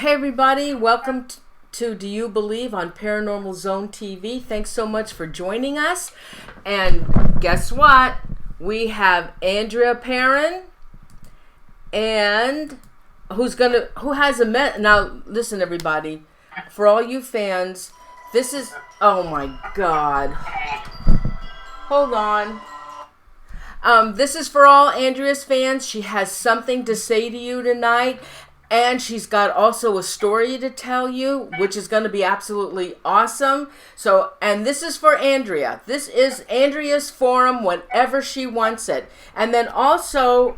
Hey everybody, welcome to Do You Believe on Paranormal Zone TV. Thanks so much for joining us. And guess what? We have Andrea Perron and who has a now listen everybody, for all you fans, this is, oh my god. Hold on. This is for all Andrea's fans. She has something to say to you tonight. And she's got also a story to tell you, which is going to be absolutely awesome. So, and this is for Andrea. This is Andrea's forum whenever she wants it. And then also,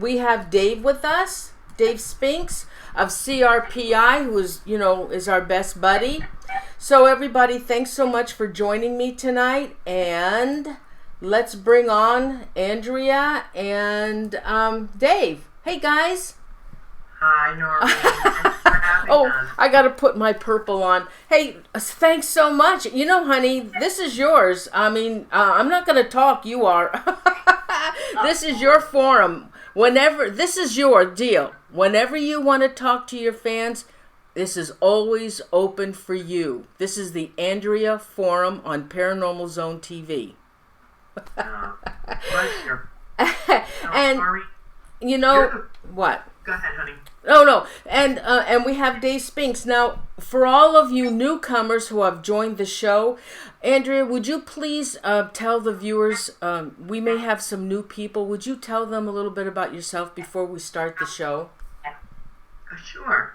we have Dave with us, Dave Spinks of CRPI, who is our best buddy. So everybody, thanks so much for joining me tonight. And let's bring on Andrea and Dave. Hey guys. Hi, Norene. Thanks for having us. I got to put my purple on. Hey, thanks so much. You know, honey, this is yours. I mean, I'm not going to talk. You are. This is your forum. This is your deal. Whenever you want to talk to your fans, this is always open for you. This is the Andrea Forum on Paranormal Zone TV. Pleasure. And, Sorry. you know, what? Go ahead, honey. Oh, no. And we have Dave Spinks. Now, for all of you newcomers who have joined the show, Andrea, would you please tell the viewers, we may have some new people, would you tell them a little bit about yourself before we start the show? Sure.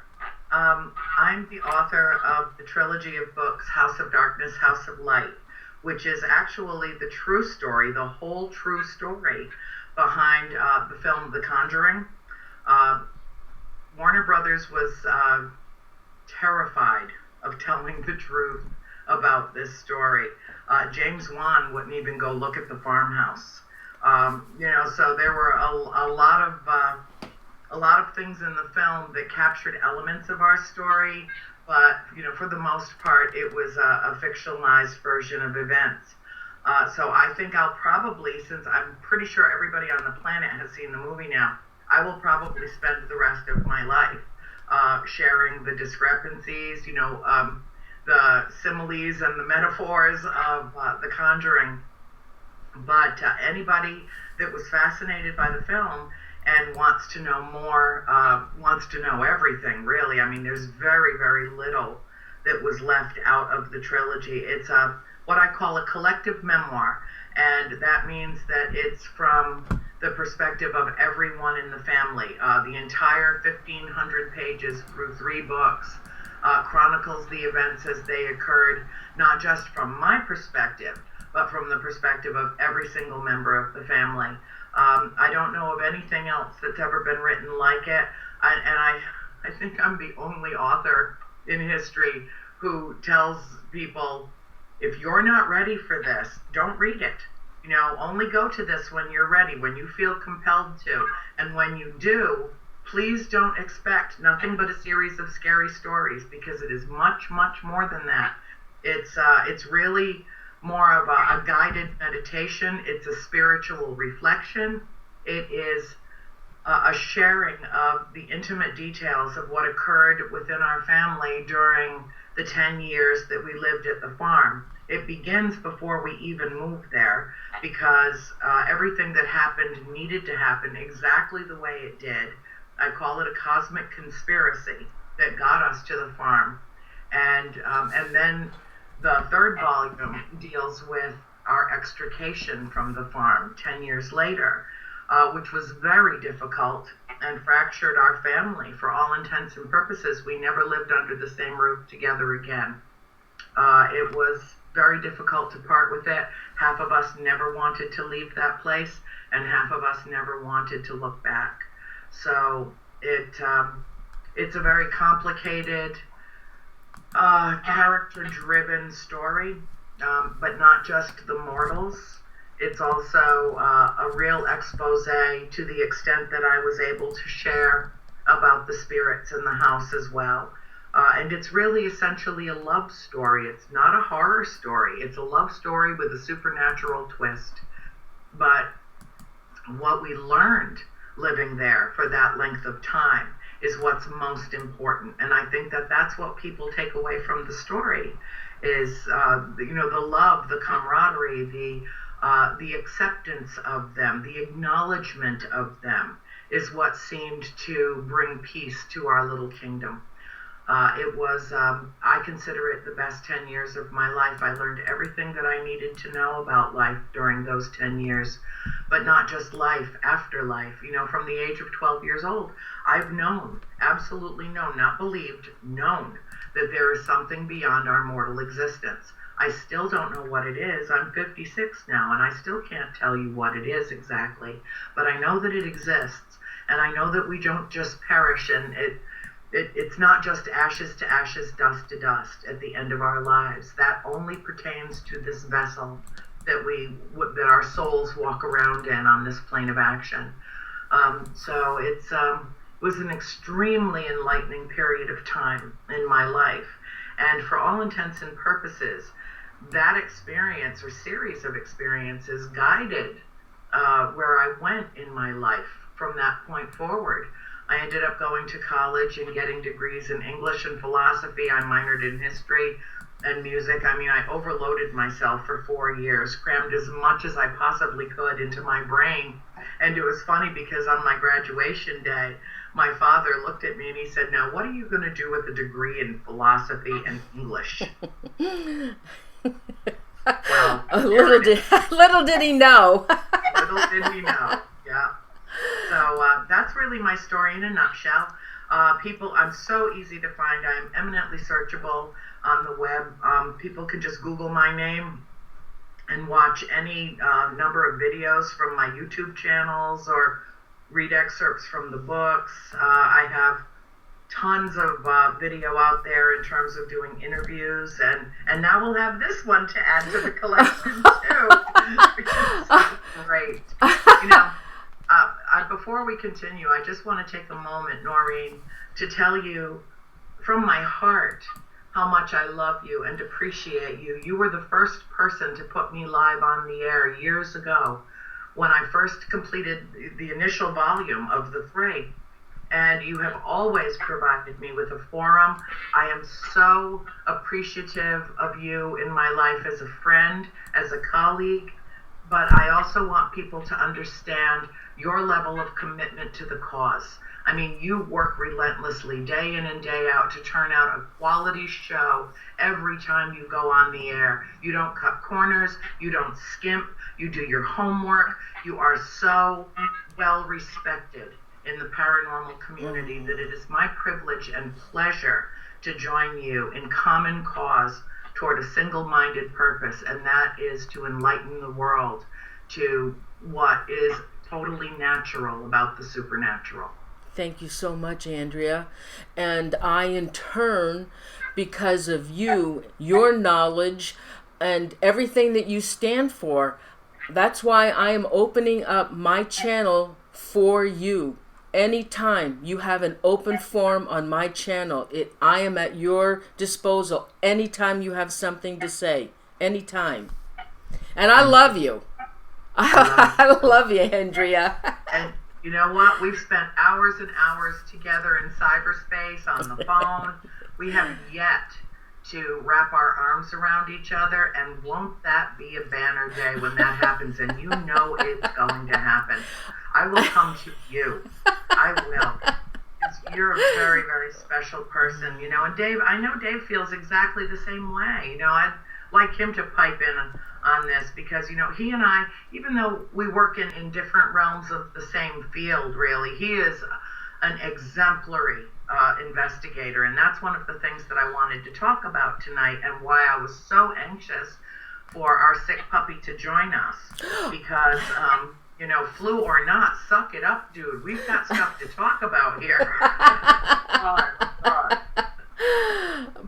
I'm the author of the trilogy of books, House of Darkness, House of Light, which is actually the true story, the whole true story behind the film The Conjuring. Warner Brothers was terrified of telling the truth about this story. James Wan wouldn't even go look at the farmhouse. So there were a lot of things in the film that captured elements of our story, but for the most part, it was a fictionalized version of events. So I think I'll probably, since I'm pretty sure everybody on the planet has seen the movie now, I will probably spend the rest of my life sharing the discrepancies, the similes and the metaphors of The Conjuring. But anybody that was fascinated by the film and wants to know more, wants to know everything, really. I mean, there's very, very little that was left out of the trilogy. It's what I call a collective memoir, and that means that it's from the perspective of everyone in the family. The entire 1,500 pages through 3 books chronicles the events as they occurred, not just from my perspective, but from the perspective of every single member of the family. I don't know of anything else that's ever been written like it, I think I'm the only author in history who tells people, if you're not ready for this, don't read it. Only go to this when you're ready, when you feel compelled to. And when you do, please don't expect nothing but a series of scary stories, because it is much, much more than that. It's really more of a guided meditation. It's a spiritual reflection. It is a sharing of the intimate details of what occurred within our family during the 10 years that we lived at the farm. It begins before we even moved there, because everything that happened needed to happen exactly the way it did. I call it a cosmic conspiracy that got us to the farm. And then the 3rd volume deals with our extrication from the farm 10 years later, which was very difficult and fractured our family. For all intents and purposes, we never lived under the same roof together again. It was very difficult to part with it. Half of us never wanted to leave that place, and half of us never wanted to look back. So it's a very complicated, character-driven story, but not just the mortals. It's also a real expose to the extent that I was able to share about the spirits in the house as well. And it's really essentially a love story. It's not a horror story. It's a love story with a supernatural twist. But what we learned living there for that length of time is what's most important. And I think that that's what people take away from the story is, the love, the camaraderie, the acceptance of them, the acknowledgement of them is what seemed to bring peace to our little kingdom. It was, I consider it the best 10 years of my life. I learned everything that I needed to know about life during those 10 years, but not just life, afterlife. From the age of 12 years old, I've known, absolutely known, not believed, known that there is something beyond our mortal existence. I still don't know what it is. I'm 56 now, and I still can't tell you what it is exactly, but I know that it exists, and I know that we don't just perish, and it's not just ashes to ashes, dust to dust at the end of our lives. That only pertains to this vessel that our souls walk around in on this plane of action. So it was an extremely enlightening period of time in my life. And for all intents and purposes, that experience or series of experiences guided where I went in my life from that point forward. I ended up going to college and getting degrees in English and philosophy. I minored in history and music. I overloaded myself for 4 years, crammed as much as I possibly could into my brain. And it was funny because on my graduation day, my father looked at me and he said, "Now, what are you going to do with a degree in philosophy and English?" Well, little did he know. Little did he know, yeah. So that's really my story in a nutshell. I'm so easy to find. I'm eminently searchable on the web. People can just Google my name and watch any number of videos from my YouTube channels or read excerpts from the books. I have tons of video out there in terms of doing interviews, and now we'll have this one to add to the collection too, which is great. Before we continue, I just want to take a moment, Norene, to tell you from my heart how much I love you and appreciate you. You were the first person to put me live on the air years ago when I first completed the initial volume of the 3. And you have always provided me with a forum. I am so appreciative of you in my life as a friend, as a colleague, but I also want people to understand your level of commitment to the cause. You work relentlessly day in and day out to turn out a quality show every time you go on the air. You don't cut corners, you don't skimp, you do your homework. You are so well respected in the paranormal community that it is my privilege and pleasure to join you in common cause toward a single-minded purpose, and that is to enlighten the world to what is totally natural about the supernatural. Thank you so much, Andrea. And I, in turn, because of you, your knowledge, and everything that you stand for, that's why I am opening up my channel for you. Anytime you have an open forum on my channel, I am at your disposal. Anytime you have something to say. Anytime. And I love you. I love you, Andrea. And you know what? We've spent hours and hours together in cyberspace, on the phone. We have yet to wrap our arms around each other, and won't that be a banner day when that happens? And you know it's going to happen. I will come to you. I will. You're a very, very special person, and Dave, I know Dave feels exactly the same way. I'd like him to pipe in on this because, he and I, even though we work in different realms of the same field, really, he is an exemplary investigator. And that's one of the things that I wanted to talk about tonight and why I was so anxious for our sick puppy to join us because, flu or not, suck it up, dude. We've got stuff to talk about here.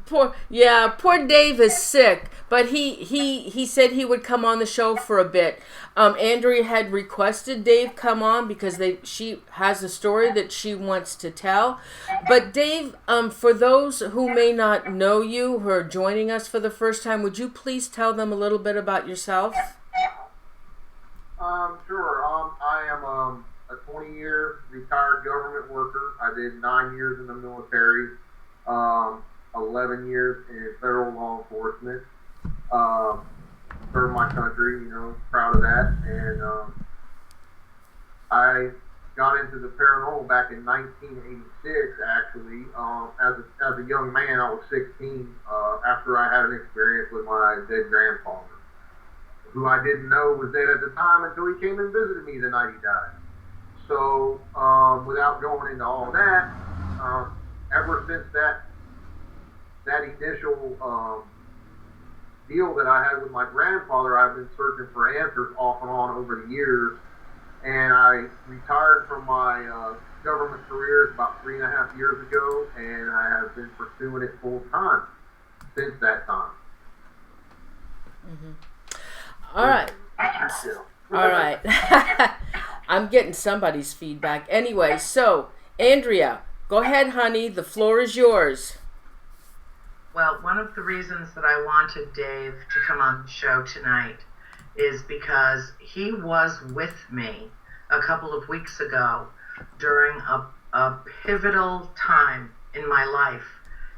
Poor Dave is sick, but he said he would come on the show for a bit. Andrea had requested Dave come on because she has a story that she wants to tell. But Dave, for those who may not know you, who are joining us for the first time, would you please tell them a little bit about yourself? Sure. I am a 20-year retired government worker. I I did 9 years in the military, 11 years in federal law enforcement. Served my country, proud of that. And I got into the paranormal back in 1986, actually. As a young man, I was 16, after I had an experience with my dead grandfather, who I didn't know was dead at the time until he came and visited me the night he died. So, without going into all that, ever since that initial deal that I had with my grandfather, I've been searching for answers off and on over the years. And I retired from my government career about 3.5 years ago, and I have been pursuing it full time since that time. Mm-hmm. All right. All right. I'm getting somebody's feedback. Anyway, so, Andrea, go ahead, honey. The floor is yours. Well, one of the reasons that I wanted Dave to come on the show tonight is because he was with me a couple of weeks ago during a pivotal time in my life,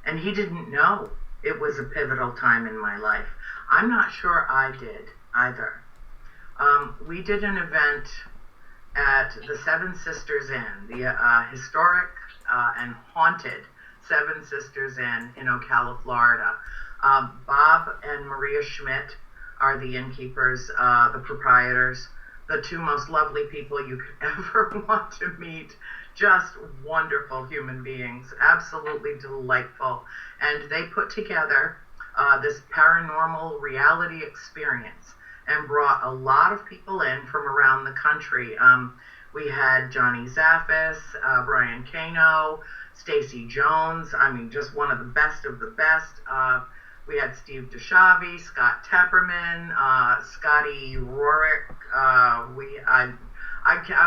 and he didn't know it was a pivotal time in my life. I'm not sure I did either. We did an event at the Seven Sisters Inn, the historic and haunted Seven Sisters Inn in Ocala, Florida. Bob and Maria Schmidt are the innkeepers, the proprietors, the two most lovely people you could ever want to meet. Just wonderful human beings, absolutely delightful. And they put together this paranormal reality experience and brought a lot of people in from around the country. We had Johnny Zaffis, Brian Kano, Stacy Jones, just one of the best of the best. We had Steve DeShavi, Scott Tepperman, Scotty Rorick. I'm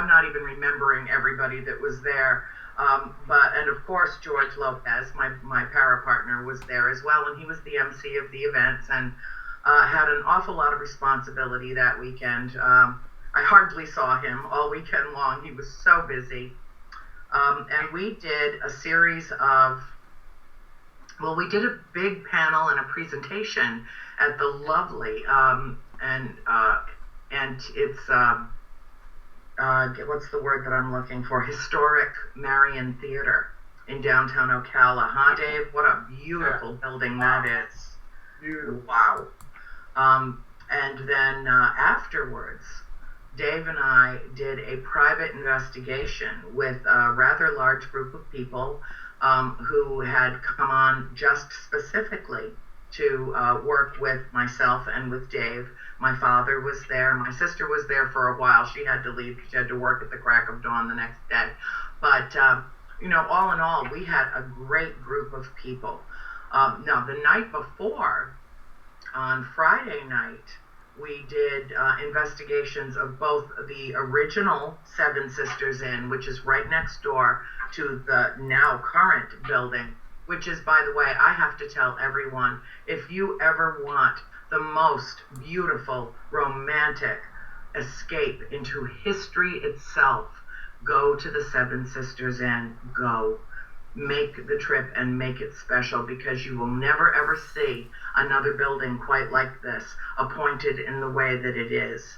not even remembering everybody that was there. And of course, George Lopez, my para partner, was there as well, and he was the MC of the events and had an awful lot of responsibility that weekend. I hardly saw him all weekend long. He was so busy. And we did a series of, we did a big panel and a presentation at the lovely, and it's, what's the word that I'm looking for? Historic Marian Theater in downtown Ocala. Huh, Dave? What a beautiful building that is. Beautiful. Wow. And then afterwards, Dave and I did a private investigation with a rather large group of people who had come on just specifically to work with myself and with Dave. My father was there. My sister was there for a while. She had to leave. She had to work at the crack of dawn the next day. But, all in all, we had a great group of people. Now, the night before, on Friday night, we did investigations of both the original Seven Sisters Inn, which is right next door to the now current building, which is, by the way, I have to tell everyone, if you ever want the most beautiful, romantic escape into history itself, go to the Seven Sisters Inn. Go. Make the trip and make it special, because you will never ever see another building quite like this, appointed in the way that it is.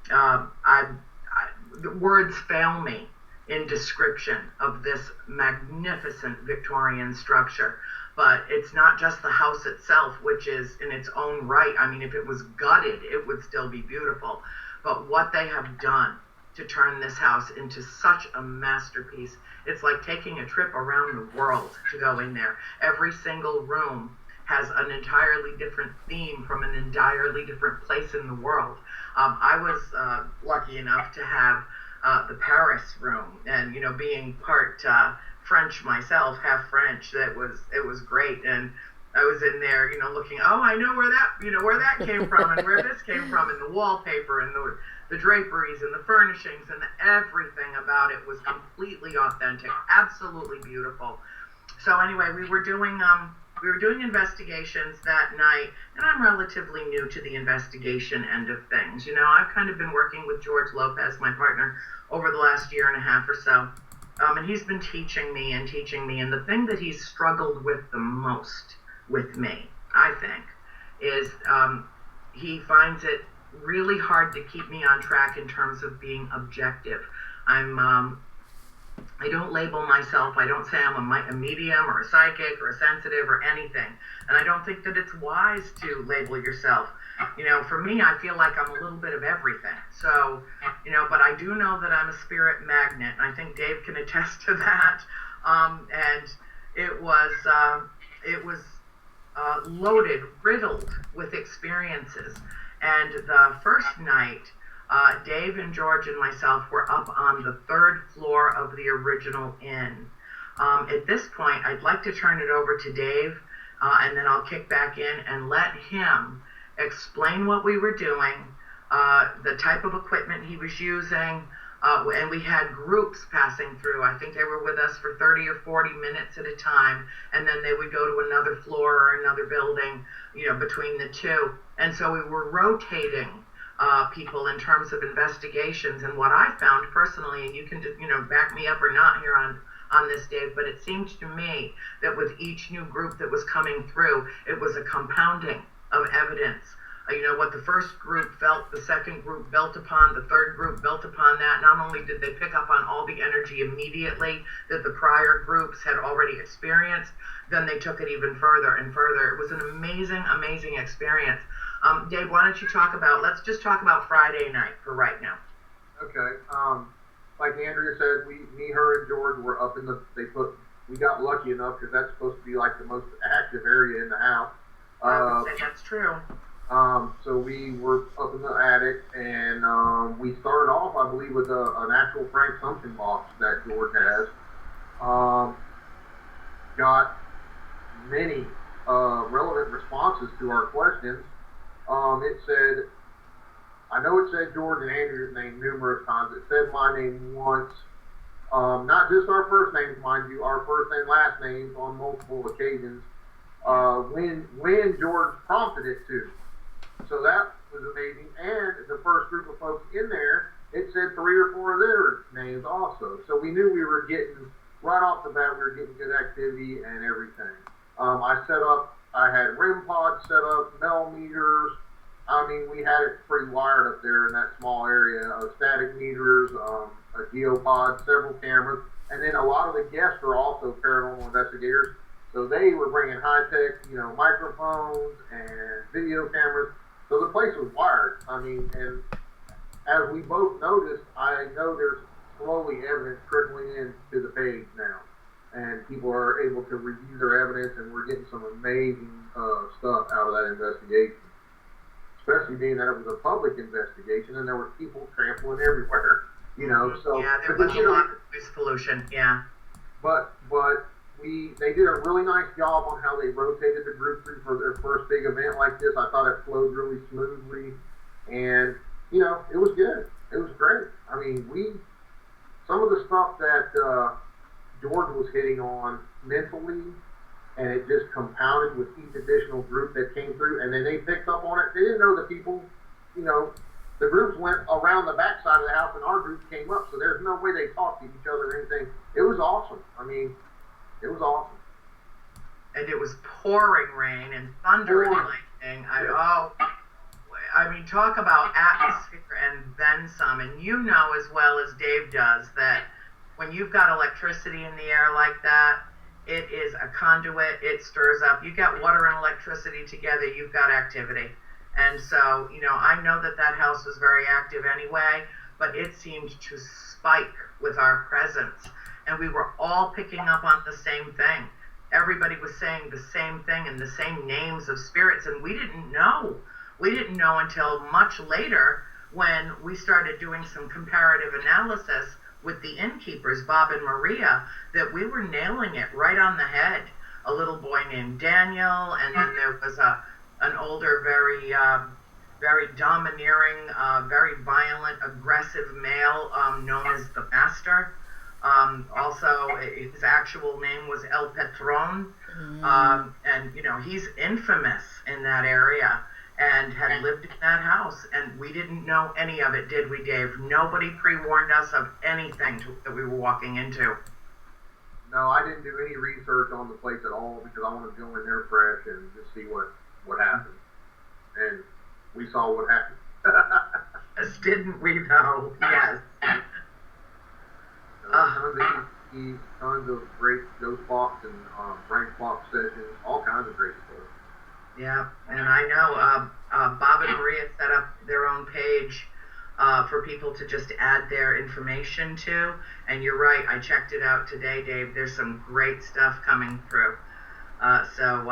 The words fail me in description of this magnificent Victorian structure. But it's not just the house itself, which is in its own right. If it was gutted, it would still be beautiful. But what they have done to turn this house into such a masterpiece, it's like taking a trip around the world to go in there. Every single room has an entirely different theme from an entirely different place in the world. I was lucky enough to have the Paris room, and being part French myself, half French, it was great. And I was in there, looking, I know where that came from, and where this came from, and the wallpaper, and the draperies, and the furnishings, and everything about it was completely authentic, absolutely beautiful. So anyway, we were doing investigations that night, and I'm relatively new to the investigation end of things. I've kind of been working with George Lopez, my partner, over the last year and a half or so. And he's been teaching me, and the thing that he's struggled with the most with me, I think, is he finds it really hard to keep me on track in terms of being objective. I don't label myself. I don't say I'm a medium or a psychic or a sensitive or anything. And I don't think that it's wise to label yourself. For me, I feel like I'm a little bit of everything. So, but I do know that I'm a spirit magnet. And I think Dave can attest to that. And it was loaded, riddled with experiences. And the first night, Dave and George and myself were up on the 3rd floor of the original inn. At this point, I'd like to turn it over to Dave, and then I'll kick back in and let him explain what we were doing, the type of equipment he was using, and we had groups passing through. I think they were with us for 30 or 40 minutes at a time, and then they would go to another floor or another building, between the two. And so we were rotating people in terms of investigations. And what I found personally, and you can back me up or not here on this, Dave, but it seemed to me that with each new group that was coming through, it was a compounding of evidence. What the first group felt, the second group built upon, the third group built upon that. Not only did they pick up on all the energy immediately that the prior groups had already experienced, then they took it even further and further. It was an amazing, amazing experience. Dave, why don't you let's just talk about Friday night for right now. Okay. Like Andrea said, me, her, and George were up in we got lucky enough because that's supposed to be like the most active area in the house. I would say that's true. So we were up in the attic, and we started off, I believe, with an actual Frank Sumption box that George has. Got many relevant responses to our questions. I know it said George and Andrew's name numerous times. It said my name once. Not just our first names, mind you, our first and last names on multiple occasions. When George prompted it to. So that was amazing. And the first group of folks in there, it said 3 or 4 of their names also. So we knew we were getting, right off the bat, we were getting good activity and everything. I had REM pods set up, Bell meters. I mean, we had it pretty wired up there in that small area. Static meters, a geopod, several cameras. And then a lot of the guests are also paranormal investigators. So they were bringing high-tech, microphones and video cameras. So the place was wired. I mean, and as we both noticed, I know there's slowly evidence trickling into the page now. And people are able to review their evidence, and we're getting some amazing stuff out of that investigation. Especially being that it was a public investigation, and there were people trampling everywhere, So yeah, there was a lot of noise pollution. Yeah, but they did a really nice job on how they rotated the group through for their first big event like this. I thought it flowed really smoothly, and it was good. It was great. I mean, some of the stuff that George was hitting on mentally, and it just compounded with each additional group that came through, and then they picked up on it. They didn't know the people, the groups went around the backside of the house, and our group came up, so there's no way they talked to each other or anything. It was awesome. I mean, it was awesome. And it was pouring rain and thunder and lightning. I mean, talk about atmosphere and then some. And as well as Dave does, that when you've got electricity in the air like that, it is a conduit. It stirs up. You got water and electricity together, you've got activity. And so, I know that house was very active anyway, but it seemed to spike with our presence. And we were all picking up on the same thing. Everybody was saying the same thing and the same names of spirits, and we didn't know. We didn't know until much later when we started doing some comparative analysis with the innkeepers, Bob and Maria, that we were nailing it right on the head. A little boy named Daniel, and then there was an older, very domineering, very violent, aggressive male known as the Master. Also, his actual name was El Patron, and he's infamous in that area and had lived in that house, and we didn't know any of it, did we, Dave? Nobody pre-warned us of anything that we were walking into. No, I didn't do any research on the place at all because I wanted to go in there fresh and just see what happened. And we saw what happened. Yes, didn't we though? Yes. Tons of ETs, tons of great ghost box and prank box sessions, all kinds of great stuff. Yeah, and I know Bob and Maria set up their own page for people to just add their information to. And you're right, I checked it out today, Dave. There's some great stuff coming through. So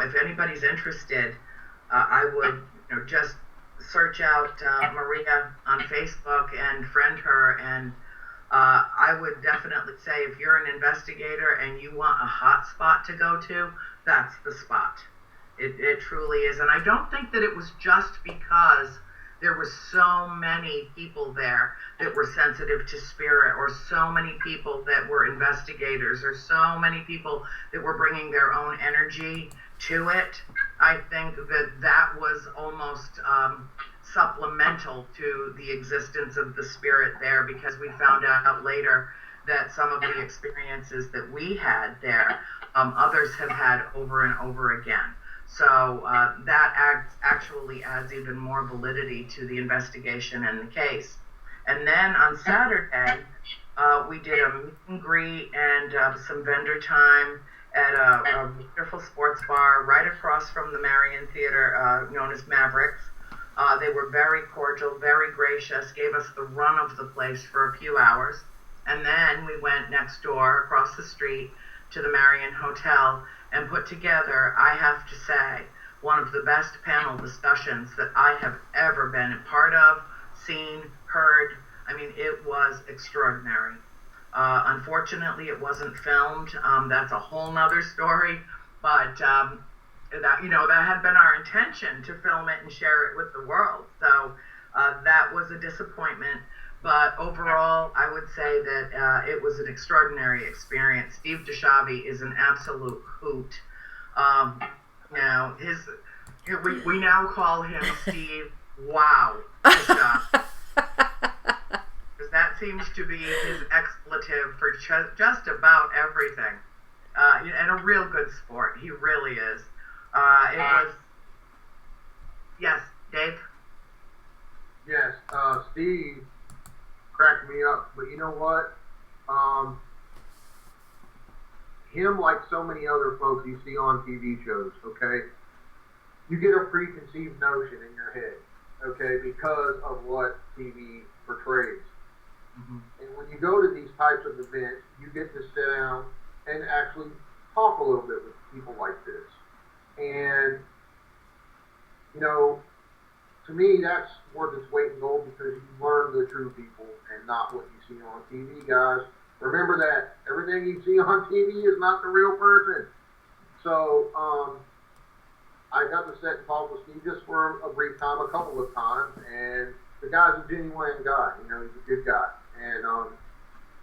if anybody's interested, I would just search out Maria on Facebook and friend her. And I would definitely say if you're an investigator and you want a hot spot to go to, that's the spot. It truly is. And I don't think that it was just because there were so many people there that were sensitive to spirit, or so many people that were investigators, or so many people that were bringing their own energy to it. I think that was almost supplemental to the existence of the spirit there, because we found out later that some of the experiences that we had there, others have had over and over again. So that actually adds even more validity to the investigation and the case. And then on Saturday, we did a meet and greet and some vendor time at a wonderful sports bar right across from the Marian Theater, known as Mavericks. They were very cordial, very gracious, gave us the run of the place for a few hours. And then we went next door, across the street, to the Marian Hotel and put together, I have to say, one of the best panel discussions that I have ever been a part of, seen, heard. I mean, it was extraordinary. Unfortunately, it wasn't filmed. That's a whole nother story. But that had been our intention, to film it and share it with the world. So that was a disappointment. But overall, I would say that it was an extraordinary experience. Steve DeShavi is an absolute hoot. We now call him Steve Wow DeShavi. Because that seems to be his expletive for just about everything. And a real good sport. He really is. It was... Yes, Dave? Yes, Steve cracked me up, but you know what? Him, like so many other folks you see on TV shows, okay? You get a preconceived notion in your head, okay, because of what TV portrays. Mm-hmm. And when you go to these types of events, you get to sit down and actually talk a little bit with people like this. And, to me, that's worth its weight in gold, because you learn the true people and not what you see on TV, guys. Remember that everything you see on TV is not the real person. So, I got to sit and talk with Steve just for a brief time, a couple of times, and the guy's a genuine guy. He's a good guy. And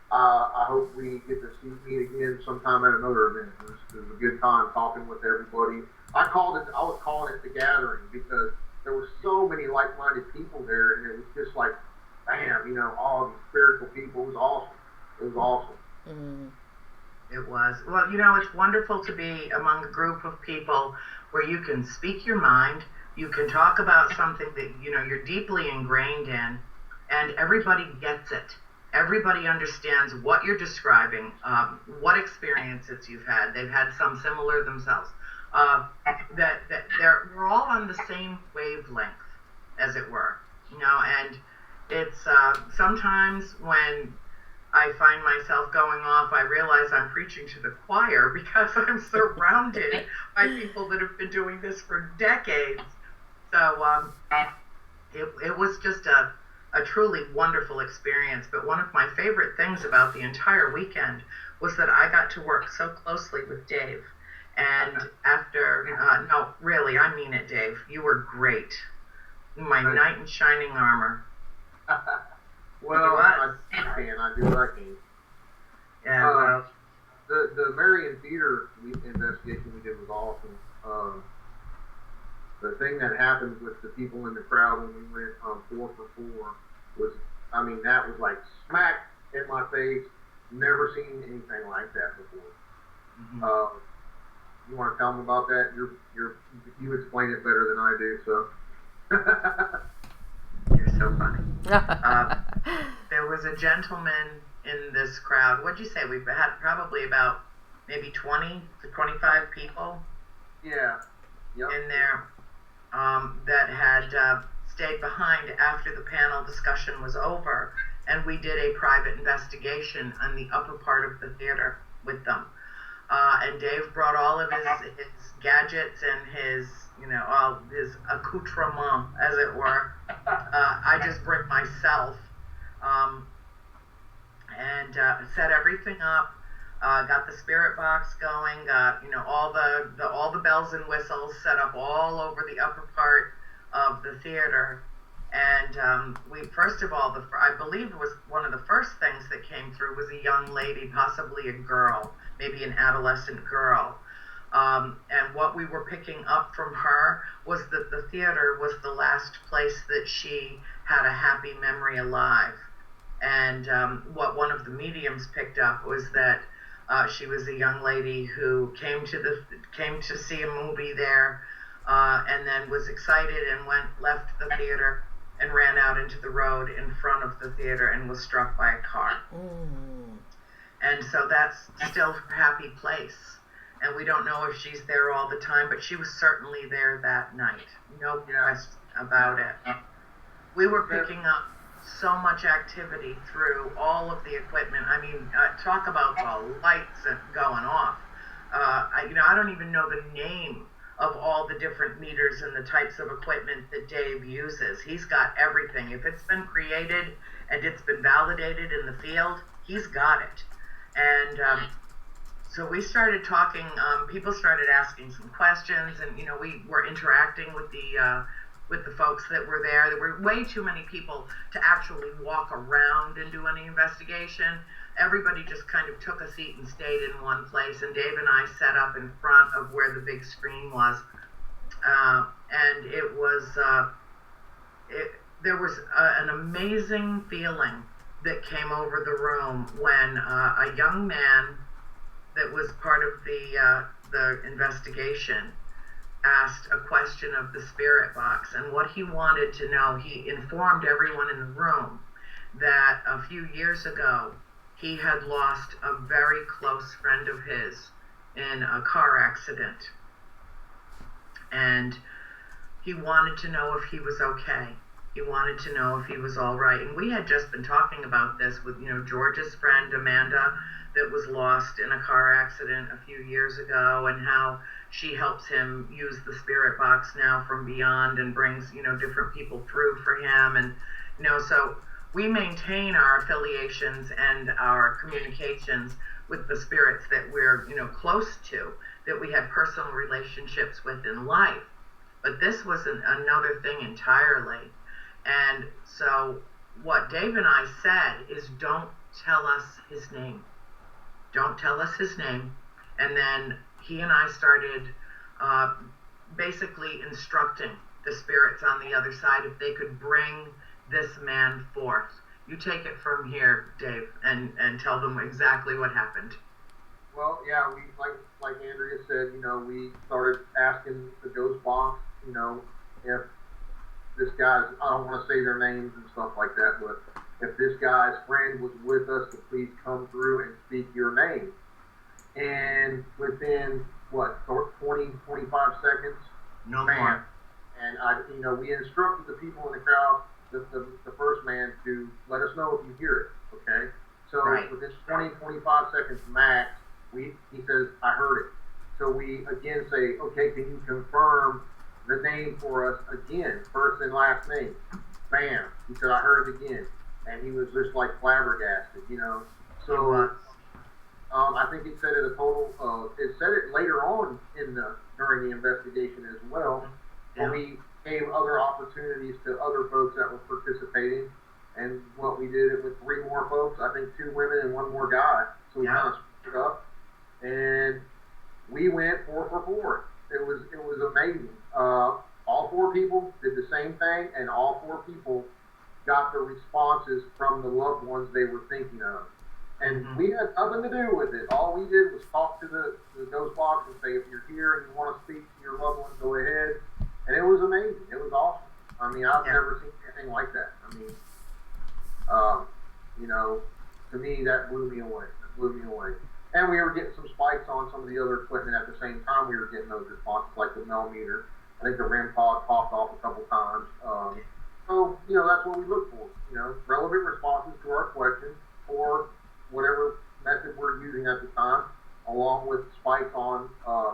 I hope we get to meet again sometime at another event. It was a good time talking with everybody. I was calling it The Gathering, because there were so many like-minded people there, and it was just like, bam, all these spiritual people. It was awesome. It was awesome. Mm-hmm. It was. Well, it's wonderful to be among a group of people where you can speak your mind, you can talk about something that, you're deeply ingrained in, and everybody gets it. Everybody understands what you're describing, what experiences you've had. They've had some similar themselves. We're all on the same wavelength, as it were, and it's sometimes when I find myself going off, I realize I'm preaching to the choir, because I'm surrounded by people that have been doing this for decades. So it was just a truly wonderful experience. But one of my favorite things about the entire weekend was that I got to work so closely with Dave. And after, no, really, I mean it, Dave. You were great. My knight in shining armor. Well, I do what I can. Yeah. The Marian Theater investigation we did was awesome. The thing that happened with the people in the crowd when we went 4 for 4 was, that was like smack in my face. Never seen anything like that before. Mm-hmm. You want to tell them about that? You explain it better than I do, so. You're so funny. There was a gentleman in this crowd. What'd you say? We've had probably about maybe 20 to 25 people. Yeah. Yep. In there that had stayed behind after the panel discussion was over, and we did a private investigation on the upper part of the theater with them. And Dave brought all of his gadgets and his, all his accoutrement, as it were. I just bring myself, and set everything up. Got the spirit box going. Got all the bells and whistles set up all over the upper part of the theater. And we first of all, I believe it was one of the first things that came through was a young lady, possibly a girl, maybe an adolescent girl. And what we were picking up from her was that the theater was the last place that she had a happy memory alive. And what one of the mediums picked up was that she was a young lady who came to see a movie there, and then was excited and left the theater and ran out into the road in front of the theater and was struck by a car. And so that's still her happy place. And we don't know if she's there all the time, but she was certainly there that night. No question about it. We were picking up so much activity through all of the equipment. I mean, talk about the lights going off. I don't even know the name of all the different meters and the types of equipment that Dave uses. He's got everything. If it's been created and it's been validated in the field, he's got it. And so we started talking. People started asking some questions, and we were interacting with the folks that were there. There were way too many people to actually walk around and do any investigation. Everybody just kind of took a seat and stayed in one place, and Dave and I sat up in front of where the big screen was. And it was, there was an amazing feeling that came over the room when a young man that was part of the investigation asked a question of the spirit box, and what he wanted to know, he informed everyone in the room that a few years ago he had lost a very close friend of his in a car accident, and he wanted to know if he was okay. He wanted to know if he was all right. And we had just been talking about this with George's friend Amanda, that was lost in a car accident a few years ago, and how she helps him use the spirit box now from beyond and brings different people through for him. And so we maintain our affiliations and our communications with the spirits that we're close to, that we have personal relationships with in life. But this was another thing entirely. And so what Dave and I said is, don't tell us his name. Don't tell us his name. And then he and I started basically instructing the spirits on the other side if they could bring this man forth. You take it from here, Dave, and tell them exactly what happened. Well, yeah, we like Andrea said, we started asking the ghost box, if this guy's, I don't want to say their names and stuff like that, but if this guy's friend was with us, to please come through and speak your name. And within, 20, 25 seconds? No more. And we instructed the people in the crowd, the first man, to let us know if you hear it, okay? So within 20, 25 seconds max, he says, I heard it. So we again say, okay, can you confirm the name for us again, first and last name? Bam. He said, I heard it again. And he was just like flabbergasted, So I think it said it a total. It said it later on during the investigation as well. Yeah. And we gave other opportunities to other folks that were participating. And what we did it with 3 more folks. I think 2 women and 1 more guy. So we kind of split it up, and we went 4 for 4. It was amazing. All 4 people did the same thing, and all 4 people got the responses from the loved ones they were thinking of. And we had nothing to do with it. All we did was talk to the ghost box and say, if you're here and you want to speak to your loved one, go ahead. And it was amazing. It was awesome. I mean, I've never seen anything like that. I mean, you know, to me, that blew me away. That blew me away. And we were getting some spikes on some of the other equipment at the same time. We were getting those responses, like the millimeter. I think the REM pod popped off a couple times. So, you know, that's what we look for. You know, relevant responses to our questions or whatever method we're using at the time, along with spikes on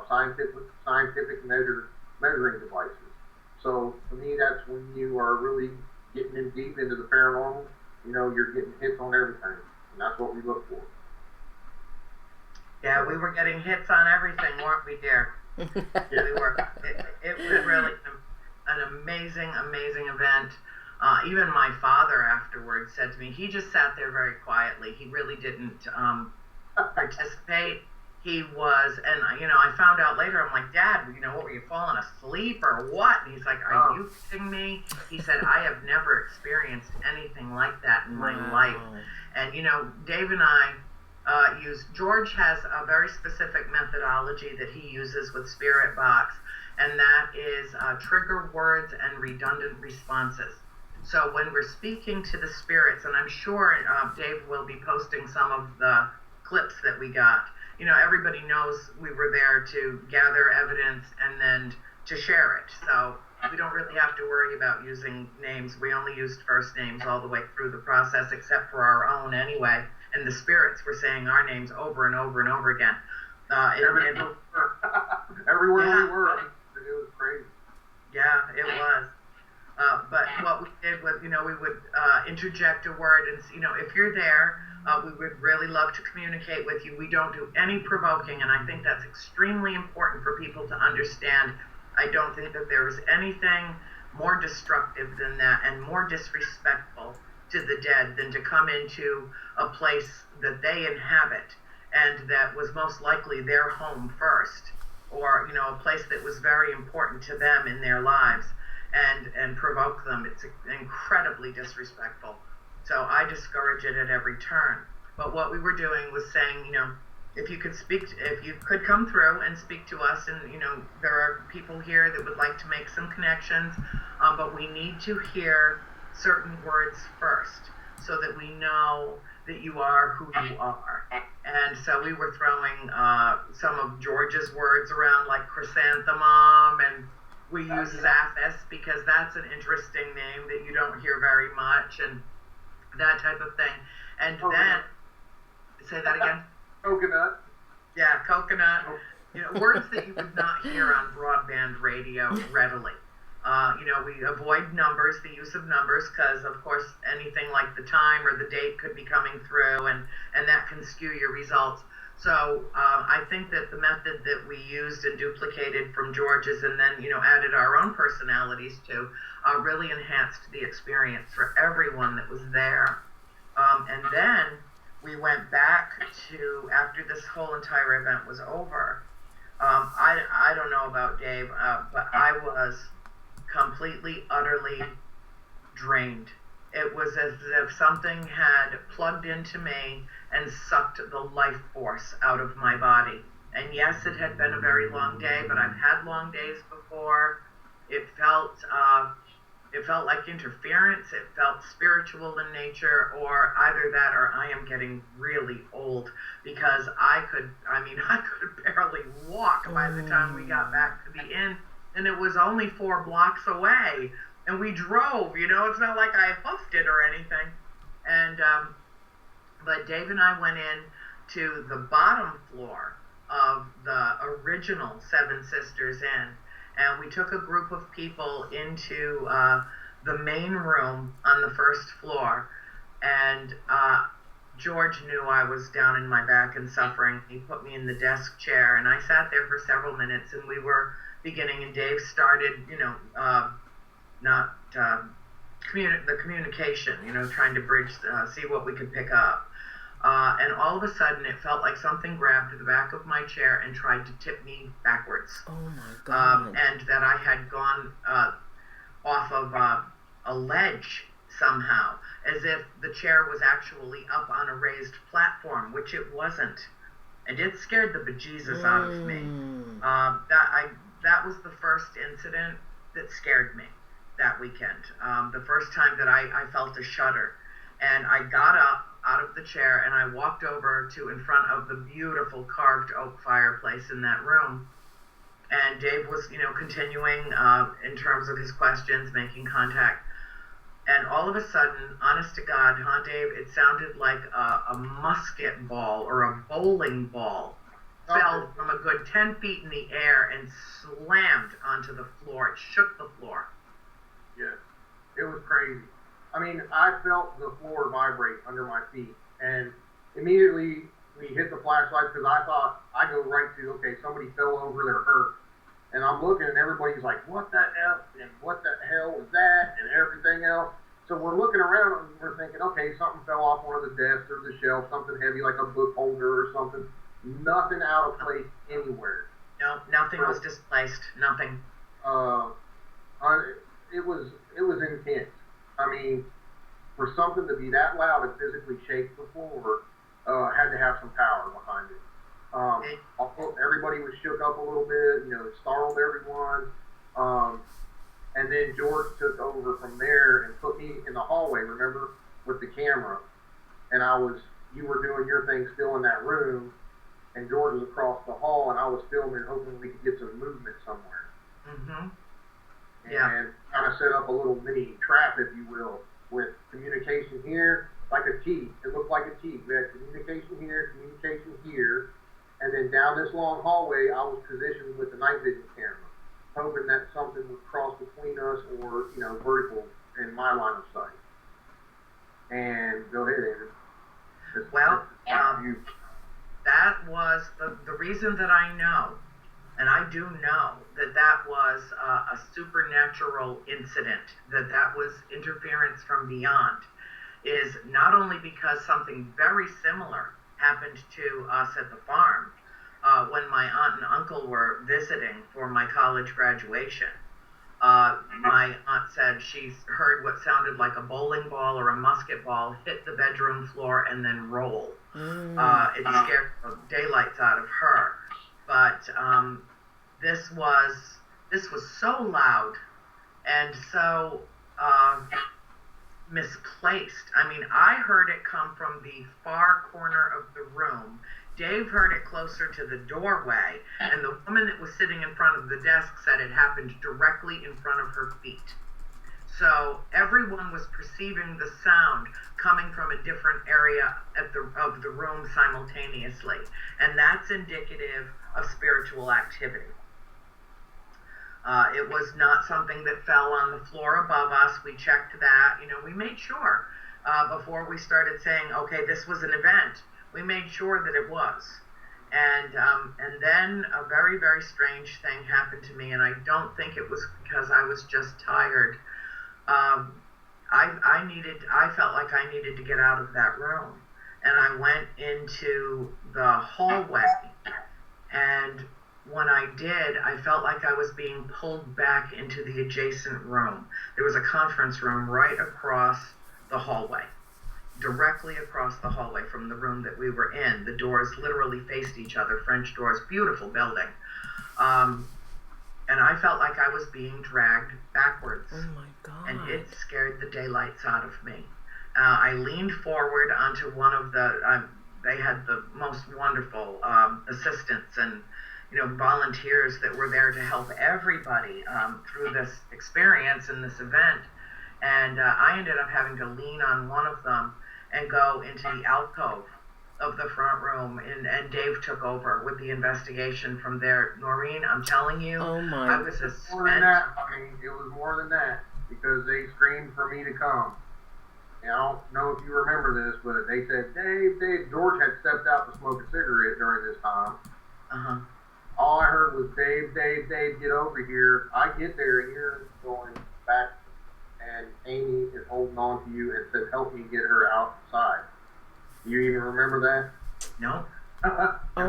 scientific measuring devices. So to me, that's when you are really getting in deep into the paranormal. You know, you're getting hits on everything, and that's what we look for. Yeah, we were getting hits on everything, weren't we, dear? Yeah, we were. It was really an amazing, amazing event. Even my father afterwards said to me, he just sat there very quietly. He really didn't participate. He was, and you know, I found out later, I'm like, Dad, you know, what, were you falling asleep or what? And he's like, are you kidding me? He said, I have never experienced anything like that in my life. And, you know, Dave and I George has a very specific methodology that he uses with Spirit Box, and that is trigger words and redundant responses. So when we're speaking to the spirits, and I'm sure Dave will be posting some of the clips that we got. You know, everybody knows we were there to gather evidence and then to share it. So we don't really have to worry about using names. We only used first names all the way through the process, except for our own anyway. And the spirits were saying our names over and over and over again. Everywhere we were, it was crazy. Yeah, it was. But what we did was, you know, we would interject a word, and, you know, if you're there, we would really love to communicate with you. We don't do any provoking, and I think that's extremely important for people to understand. I don't think that there is anything more destructive than that and more disrespectful to the dead than to come into a place that they inhabit and that was most likely their home first, or, you know, a place that was very important to them in their lives, and provoke them. It's incredibly disrespectful. So I discourage it at every turn. But what we were doing was saying, you know, if you could come through and speak to us, and, you know, there are people here that would like to make some connections, but we need to hear certain words first so that we know that you are who you are. And so we were throwing some of George's words around, like chrysanthemum, and we use Zaphis because that's an interesting name that you don't hear very much, and that type of thing. And then, say that again? Coconut. Yeah, coconut. You know, words that you would not hear on broadband radio readily. You know, we avoid numbers, the use of numbers, because, of course, anything like the time or the date could be coming through, and that can skew your results. So I think that the method that we used and duplicated from George's, and then, you know, added our own personalities to, really enhanced the experience for everyone that was there. And then we went back to, after this whole entire event was over, I don't know about Dave, but I was completely, utterly drained. It was as if something had plugged into me and sucked the life force out of my body. And yes, it had been a very long day, but I've had long days before. It felt like interference. It felt spiritual in nature, or either that or I am getting really old, because I could barely walk by the time we got back to the inn, and it was only 4 blocks away. And we drove, you know, it's not like I hoofed it or anything. And, but Dave and I went in to the bottom floor of the original Seven Sisters Inn. And we took a group of people into the main room on the first floor. And George knew I was down in my back and suffering. He put me in the desk chair, and I sat there for several minutes, and we were beginning, and Dave started, you know, the communication, you know, trying to bridge, see what we could pick up. And all of a sudden, it felt like something grabbed the back of my chair and tried to tip me backwards. Oh my God. And that I had gone off of a ledge somehow, as if the chair was actually up on a raised platform, which it wasn't. And it scared the bejesus out of me. That was the first incident that scared me that weekend. The first time that I felt a shudder. And I got up out of the chair and I walked over to in front of the beautiful carved oak fireplace in that room. And Dave was, continuing in terms of his questions, making contact. And all of a sudden, honest to God, Dave, it sounded like a musket ball or a bowling ball fell from a good 10 feet in the air and slammed onto the floor. It shook the floor. Yes, it was crazy. I mean, I felt the floor vibrate under my feet, and immediately we hit the flashlight because I thought I go right to, okay, somebody fell over, they're hurt. And I'm looking, and everybody's like, what the F, and what the hell was that, and everything else. So we're looking around, and we're thinking, okay, something fell off one of the desks or the shelf, something heavy like a book holder or something. Nothing out of place anywhere. No, nothing was displaced. Nothing. It was intense. I mean, for something to be that loud and physically shake the floor, had to have some power behind it. Everybody was shook up a little bit, startled everyone. And then George took over from there and put me in the hallway, remember, with the camera. And you were doing your thing still in that room, and George was across the hall, and I was filming, hoping we could get some movement somewhere. Mm-hmm. And kind of set up a little mini trap, if you will, with communication here, like a T. It looked like a T. We had communication here, and then down this long hallway, I was positioned with the night vision camera, hoping that something would cross between us or, vertical in my line of sight. And go ahead, Andrew. That was the reason that I know, and I do know that was a supernatural incident, that was interference from beyond, is not only because something very similar happened to us at the farm when my aunt and uncle were visiting for my college graduation. My aunt said she heard what sounded like a bowling ball or a musket ball hit the bedroom floor and then roll. It scared the daylights out of her. But this was so loud and so misplaced. I mean, I heard it come from the far corner of the room. Dave heard it closer to the doorway, and the woman that was sitting in front of the desk said it happened directly in front of her feet. So everyone was perceiving the sound coming from a different area of the room simultaneously, and that's indicative of spiritual activity. It was not something that fell on the floor above us. We checked that. We made sure before we started saying, okay, this was an event. We made sure that it was. And then a very, very strange thing happened to me, and I don't think it was because I was just tired. I felt like I needed to get out of that room. And I went into the hallway, and when I did, I felt like I was being pulled back into the adjacent room. There was a conference room right across the hallway, directly across the hallway from the room that we were in. The doors literally faced each other, French doors, beautiful building. And I felt like I was being dragged backwards. Oh my God. And it scared the daylights out of me. I leaned forward onto one of they had the most wonderful assistants and volunteers that were there to help everybody through this experience and this event. And I ended up having to lean on one of them and go into the alcove of the front room, and Dave took over with the investigation from there. Norene, I'm telling you, I was a more than that. I mean, it was more than that, because they screamed for me to come. And I don't know if you remember this, but they said, Dave, George had stepped out to smoke a cigarette during this time. Uh-huh. All I heard was, Dave, get over here. I get there, and you're going back, and Amy is holding on to you and says, help me get her outside. Do you even remember that? No. Nope, I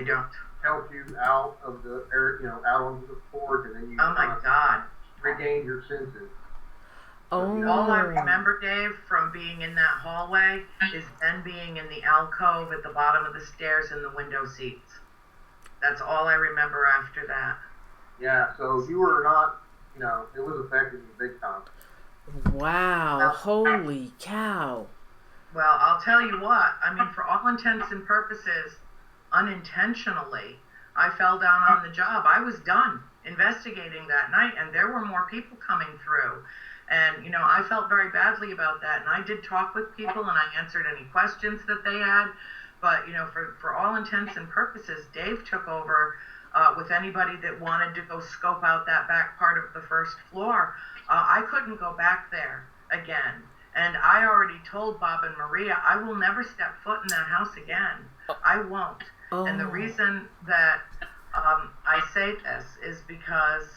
don't. Help you out of the air, out onto the porch, and then you Oh my God. regain your senses. Oh. All I remember, Dave, from being in that hallway is then being in the alcove at the bottom of the stairs in the window seats. That's all I remember after that. Yeah, so you were not, it was affecting you big time. Wow. Holy cow. Well, I'll tell you what. I mean, for all intents and purposes, unintentionally, I fell down on the job. I was done investigating that night, and there were more people coming through. And, I felt very badly about that. And I did talk with people, and I answered any questions that they had. But, for all intents and purposes, Dave took over with anybody that wanted to go scope out that back part of the first floor. I couldn't go back there again. And I already told Bob and Maria, I will never step foot in that house again. I won't. Oh. And the reason that I say this is because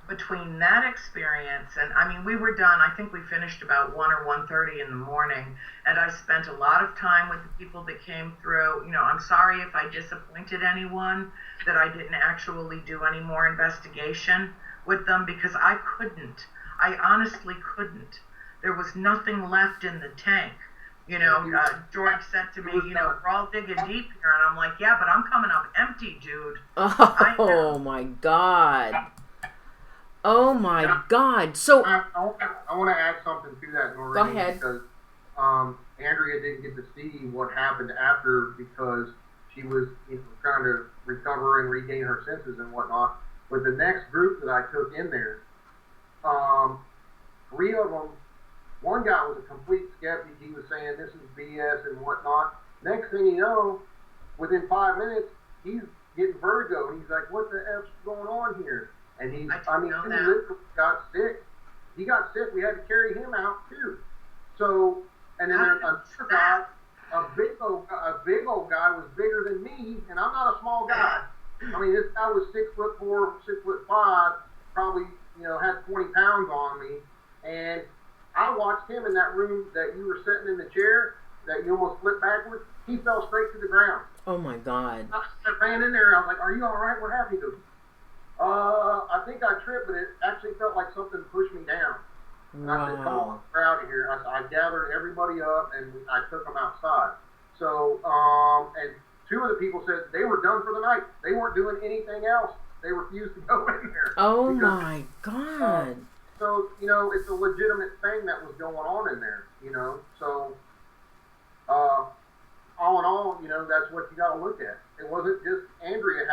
between that experience and, we were done. I think we finished about 1 or 1:30 in the morning. And I spent a lot of time with the people that came through. I'm sorry if I disappointed anyone that I didn't actually do any more investigation with them, because I couldn't. I honestly couldn't. There was nothing left in the tank. George said to me, we're all digging deep here. And I'm like, yeah, but I'm coming up empty, dude. Oh, my God. Oh, my God. So I want to add something to that, Norene. Go ahead. Because Andrea didn't get to see what happened after, because she was trying to recover and regain her senses and whatnot. But the next group that I took in there, 3 of them, one guy was a complete skeptic. He was saying this is BS and whatnot. Next thing you know, within 5 minutes, he's getting vertigo. And he's like, what the F's going on here? And he literally got sick. He got sick. We had to carry him out, too. So, and then another guy, a big old guy was bigger than me, and I'm not a small guy. This guy was 6'4", 6'5", probably, had 20 pounds on me. And I watched him in that room that you were sitting in the chair, that you almost flipped backwards. He fell straight to the ground. Oh, my God. I ran in there. I was like, are you all right? What happened? He goes, I think I tripped, but it actually felt like something pushed me down. And I said, come on, we're out of here. I gathered everybody up, and I took them outside. So, and 2 of the people said they were done for the night. They weren't doing anything else. They refused to go in there. Oh, my God. So, it's a legitimate thing that was going on in there, So, all in all, that's what you got to look at. It wasn't just Andrea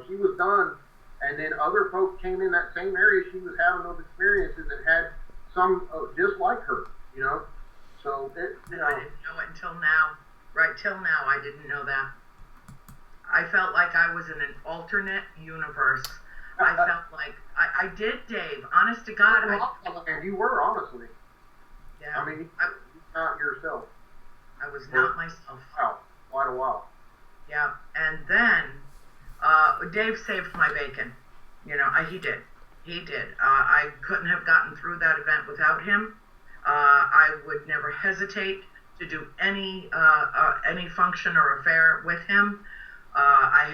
she was done, and then other folks came in that same area. She was having those experiences and had some just like her, So, I didn't know it until now. Right till now, I didn't know that. I felt like I was in an alternate universe. I felt like I did, Dave. Honest to God, and you were, honestly. Yeah. Not yourself. I was not myself. Wow, quite a while. Yeah, and then Dave saved my bacon. He did. He did. I couldn't have gotten through that event without him. I would never hesitate to do any function or affair with him.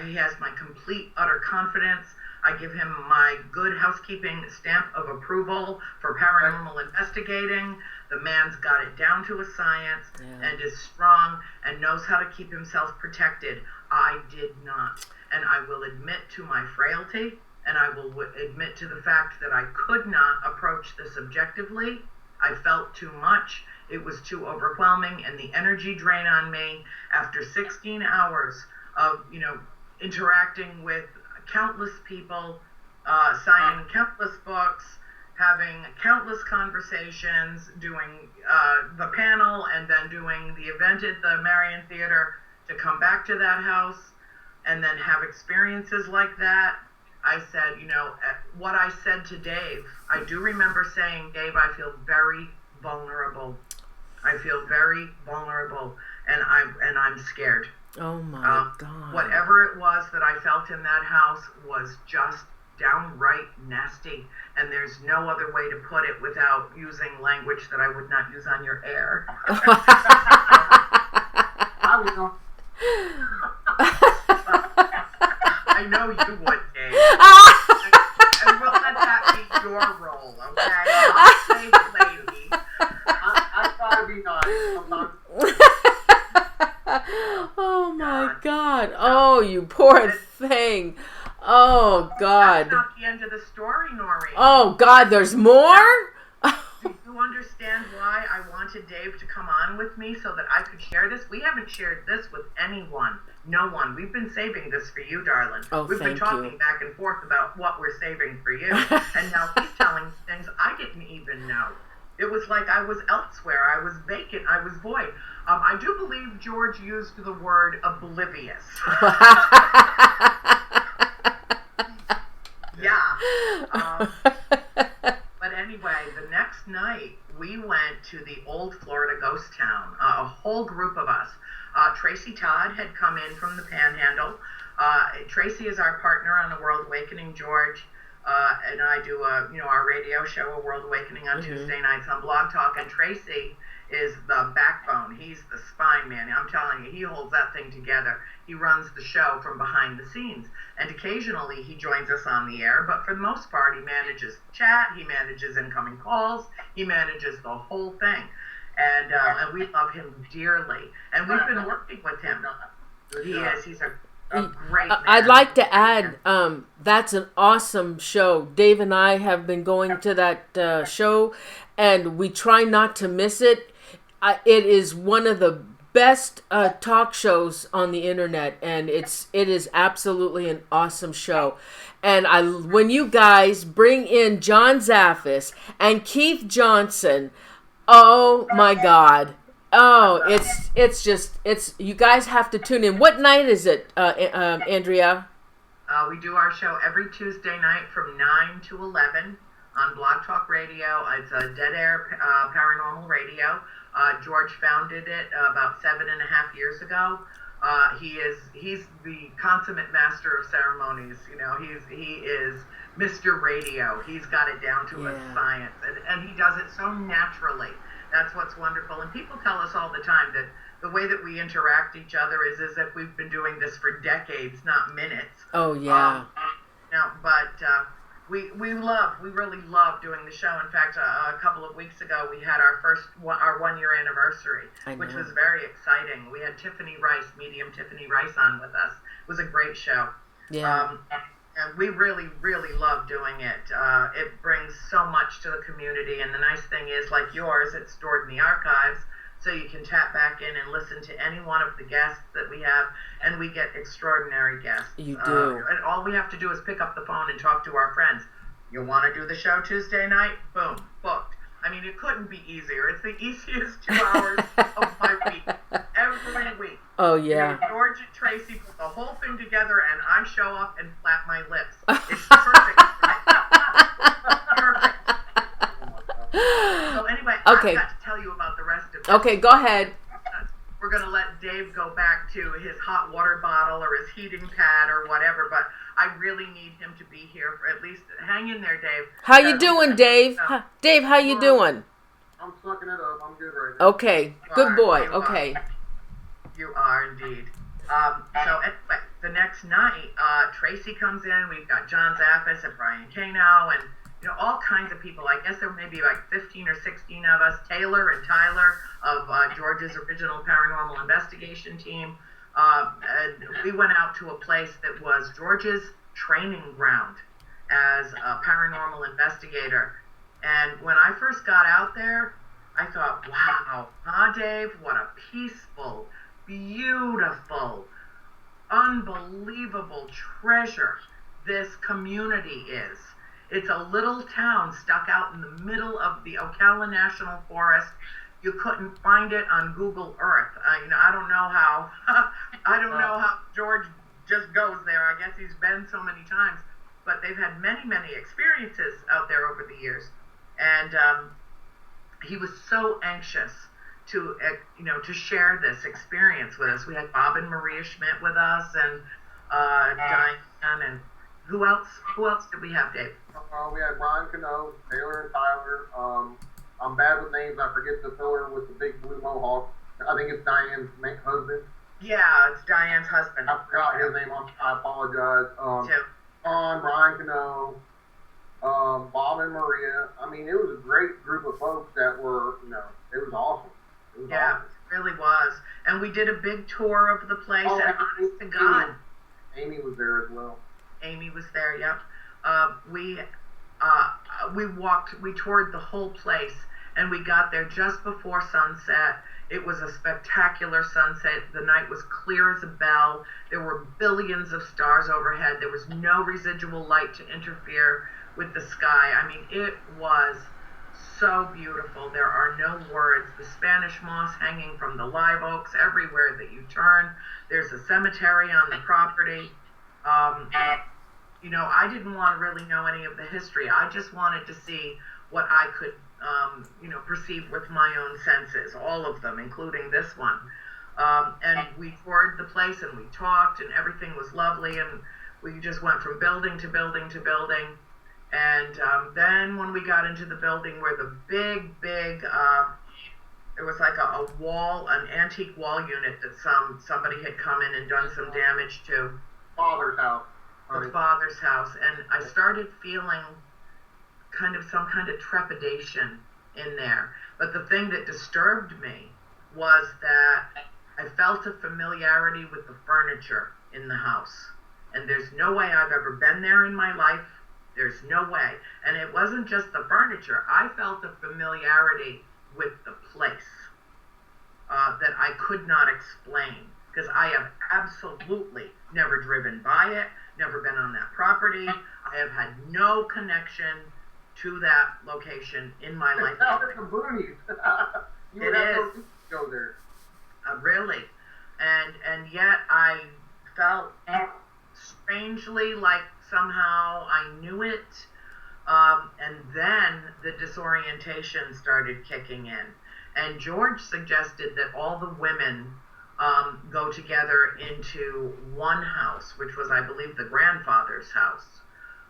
He has my complete, utter confidence. I give him my good housekeeping stamp of approval for paranormal investigating. The man's got it down to a science and is strong and knows how to keep himself protected. I did not. And I will admit to my frailty, and I will admit to the fact that I could not approach this objectively. I felt too much. It was too overwhelming, and the energy drain on me after 16 hours of, interacting with countless people, signing countless books, having countless conversations, doing the panel, and then doing the event at the Marian Theater, to come back to that house and then have experiences like that. I said, what I said to Dave, I do remember saying, Dave, I feel very vulnerable. I feel very vulnerable, and I'm scared. Oh my God. Whatever it was that I felt in that house was just downright nasty, and there's no other way to put it without using language that I would not use on your air. I know you would, Dave. And we'll let that be your role, okay? I'll say the end of the story, Norene. Oh, God, there's more? Do you understand why I wanted Dave to come on with me so that I could share this? We haven't shared this with anyone. No one. We've been saving this for you, darling. Oh, We've been talking back and forth about what we're saving for you. And now he's telling things I didn't even know. It was like I was elsewhere. I was vacant. I was void. I do believe George used the word oblivious. Yeah. But anyway, the next night we went to the old Florida ghost town. A whole group of us. Tracy Todd had come in from the Panhandle. Tracy is our partner on the World Awakening. George and I do our radio show, A World Awakening, on Tuesday nights on Blog Talk. And Tracy is the backbone. He's the spine man. I'm telling you, he holds that thing together. He runs the show from behind the scenes. And occasionally he joins us on the air, but for the most part he manages chat, he manages incoming calls, he manages the whole thing. And we love him dearly. And we've been working with him. He's a great man. I'd like to add, that's an awesome show. Dave and I have been going to that show, and we try not to miss it. It is one of the best talk shows on the internet, and it is absolutely an awesome show. And when you guys bring in John Zaffis and Keith Johnson, oh my God. Oh, it's you guys have to tune in. What night is it, Andrea? We do our show every Tuesday night from 9 to 11 on Blog Talk Radio. It's a dead air paranormal radio. George founded it about 7.5 years ago. He's the consummate master of ceremonies. You know, he is Mr. Radio. He's got it down to a science, and he does it so naturally. That's what's wonderful. And people tell us all the time that the way that we interact each other is as if we've been doing this for decades, not minutes. Oh yeah. We really love doing the show. In fact, a couple of weeks ago, we had our 1 year anniversary, which was very exciting. We had medium Tiffany Rice on with us. It was a great show. Yeah. And we really, really love doing it. It brings so much to the community. And the nice thing is, like yours, it's stored in the archives, so you can tap back in and listen to any one of the guests that we have. And we get extraordinary guests. You do. And all we have to do is pick up the phone and talk to our friends. You want to do the show Tuesday night? Boom, booked. I mean, it couldn't be easier. It's the easiest 2 hours of my week, every week. Oh, yeah. You know, George and Tracy put the whole thing together, and I show up and flap my lips. It's perfect. Perfect. So anyway, okay. I've got to tell you about the rest of it. Okay, go ahead. We're going to let Dave go back to his hot water bottle or his heating pad or whatever, but I really need him to be here for at least, hang in there, Dave. How you doing, Dave? Dave, how you doing? I'm sucking it up. I'm good right now. Okay, good boy. Okay. You are indeed. So anyway, the next night, Tracy comes in. We've got John Zaffis and Brian Kano and all kinds of people. I guess there may be like 15 or 16 of us. Taylor and Tyler of George's original paranormal investigation team. And we went out to a place that was George's training ground as a paranormal investigator. And when I first got out there, I thought, wow, huh, Dave? What a peaceful, beautiful, unbelievable treasure this community is. It's a little town stuck out in the middle of the Ocala National Forest. You couldn't find it on Google Earth. I don't know how. I don't know how George just goes there. I guess he's been so many times. But they've had many, many experiences out there over the years. And he was so anxious to share this experience with us. We had Bob and Maria Schmidt with us, and Diane, and who else? Who else did we have, Dave? We had Brian Cano, Taylor and Tyler. I'm bad with names. I forget the filler with the big blue mohawk. I think it's Diane's husband. Yeah, it's Diane's husband. I forgot his name. I apologize. Brian Cano, Bob and Maria. I mean, it was a great group of folks that were, it was awesome. It was awesome. It really was. And we did a big tour of the place. And honest to God, Amy was there as well. Amy was there, yep. We toured the whole place, and we got there just before sunset. It was a spectacular sunset. The night was clear as a bell. There were billions of stars overhead. There was no residual light to interfere with the sky. I mean, it was so beautiful. There are no words. The Spanish moss hanging from the live oaks everywhere that you turn. There's a cemetery on the property. I didn't want to really know any of the history. I just wanted to see what I could, perceive with my own senses, all of them, including this one. And we toured the place and we talked and everything was lovely, and we just went from building to building to building. And then when we got into the building where the big, it was like a wall, an antique wall unit that somebody had come in and done some damage to. Father's house. The father's house. And I started feeling some kind of trepidation in there. But the thing that disturbed me was that I felt a familiarity with the furniture in the house. And there's no way I've ever been there in my life. There's no way. And it wasn't just the furniture. I felt a familiarity with the place that I could not explain, because I have absolutely never driven by it, never been on that property. I have had no connection to that location in my life. It's out in the boonies. You would have to go there. Really. And yet I felt strangely like somehow I knew it. And then the disorientation started kicking in. And George suggested that all the women go together into one house, which was, I believe, the grandfather's house.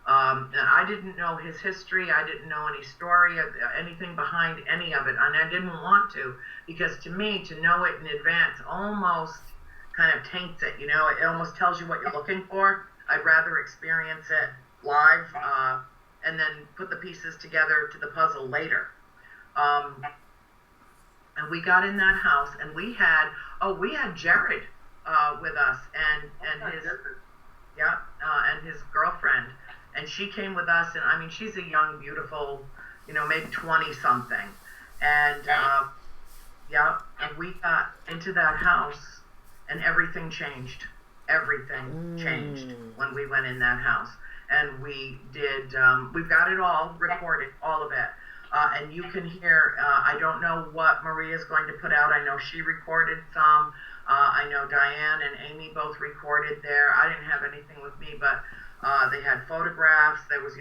And I didn't know his history. I didn't know any story, anything behind any of it. And I didn't want to, because to me, to know it in advance almost kind of taints it. It almost tells you what you're looking for. I'd rather experience it live and then put the pieces together to the puzzle later. And we got in that house, and we had Jared with us, and his girlfriend, and she came with us, and I mean, she's a young, beautiful, maybe 20-something, and and we got into that house, and everything changed. Everything changed when we went in that house, and we did. We've got it all recorded, all of it. And you can hear, I don't know what Maria's going to put out. I know she recorded some. I know Diane and Amy both recorded there. I didn't have anything with me, but they had photographs. There was,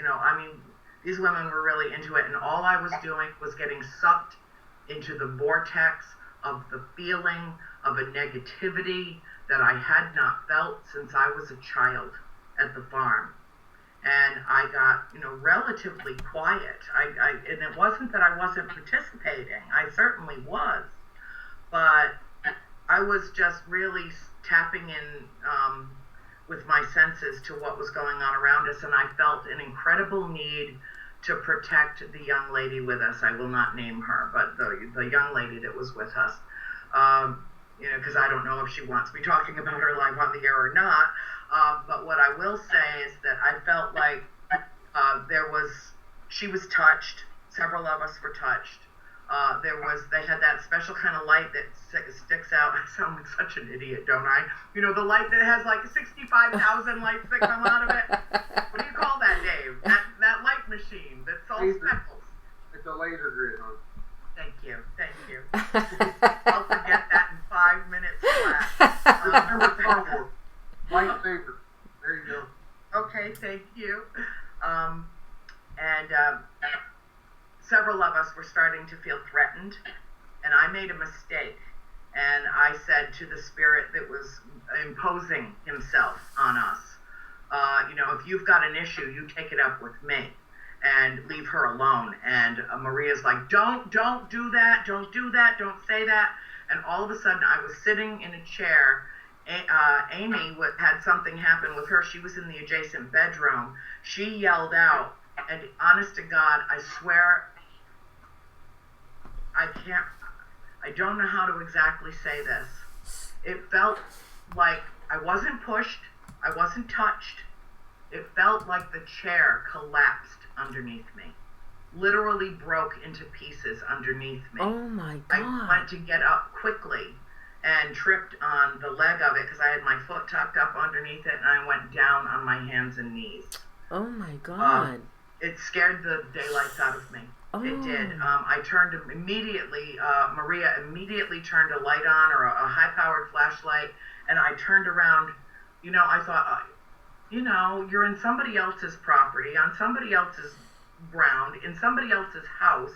these women were really into it. And all I was doing was getting sucked into the vortex of the feeling of a negativity that I had not felt since I was a child at the farm. And I got, relatively quiet. And it wasn't that I wasn't participating. I certainly was. But I was just really tapping in with my senses to what was going on around us. And I felt an incredible need to protect the young lady with us. I will not name her, but the young lady that was with us. Because I don't know if she wants me talking about her live on the air or not. But what I will say is that I felt like she was touched. Several of us were touched. They had that special kind of light that sticks out. I sound like such an idiot, don't I? The light that has like 65,000 lights that come out of it. What do you call that, Dave? That light machine that's all speckles. It's a laser grid, huh? Thank you. I'll forget that in 5 minutes flat. Lightsaber. There you go. Okay, thank you. Several of us were starting to feel threatened, and I made a mistake. And I said to the spirit that was imposing himself on us, if you've got an issue, you take it up with me and leave her alone. And Maria's like, don't do that, don't say that. And all of a sudden, I was sitting in a chair. Amy had something happen with her. She was in the adjacent bedroom. She yelled out, and honest to God, I swear, I don't know how to exactly say this. It felt like I wasn't pushed, I wasn't touched. it felt like the chair collapsed underneath me. Literally broke into pieces underneath me. Oh my God. I went to get up quickly and tripped on the leg of it because I had my foot tucked up underneath it, and I went down on my hands and knees. Oh my God. It scared the daylights out of me. Oh. It did. I turned immediately, Maria immediately turned a light on, or a high-powered flashlight, and I turned around. I thought, you're in somebody else's property, on somebody else's ground, in somebody else's house,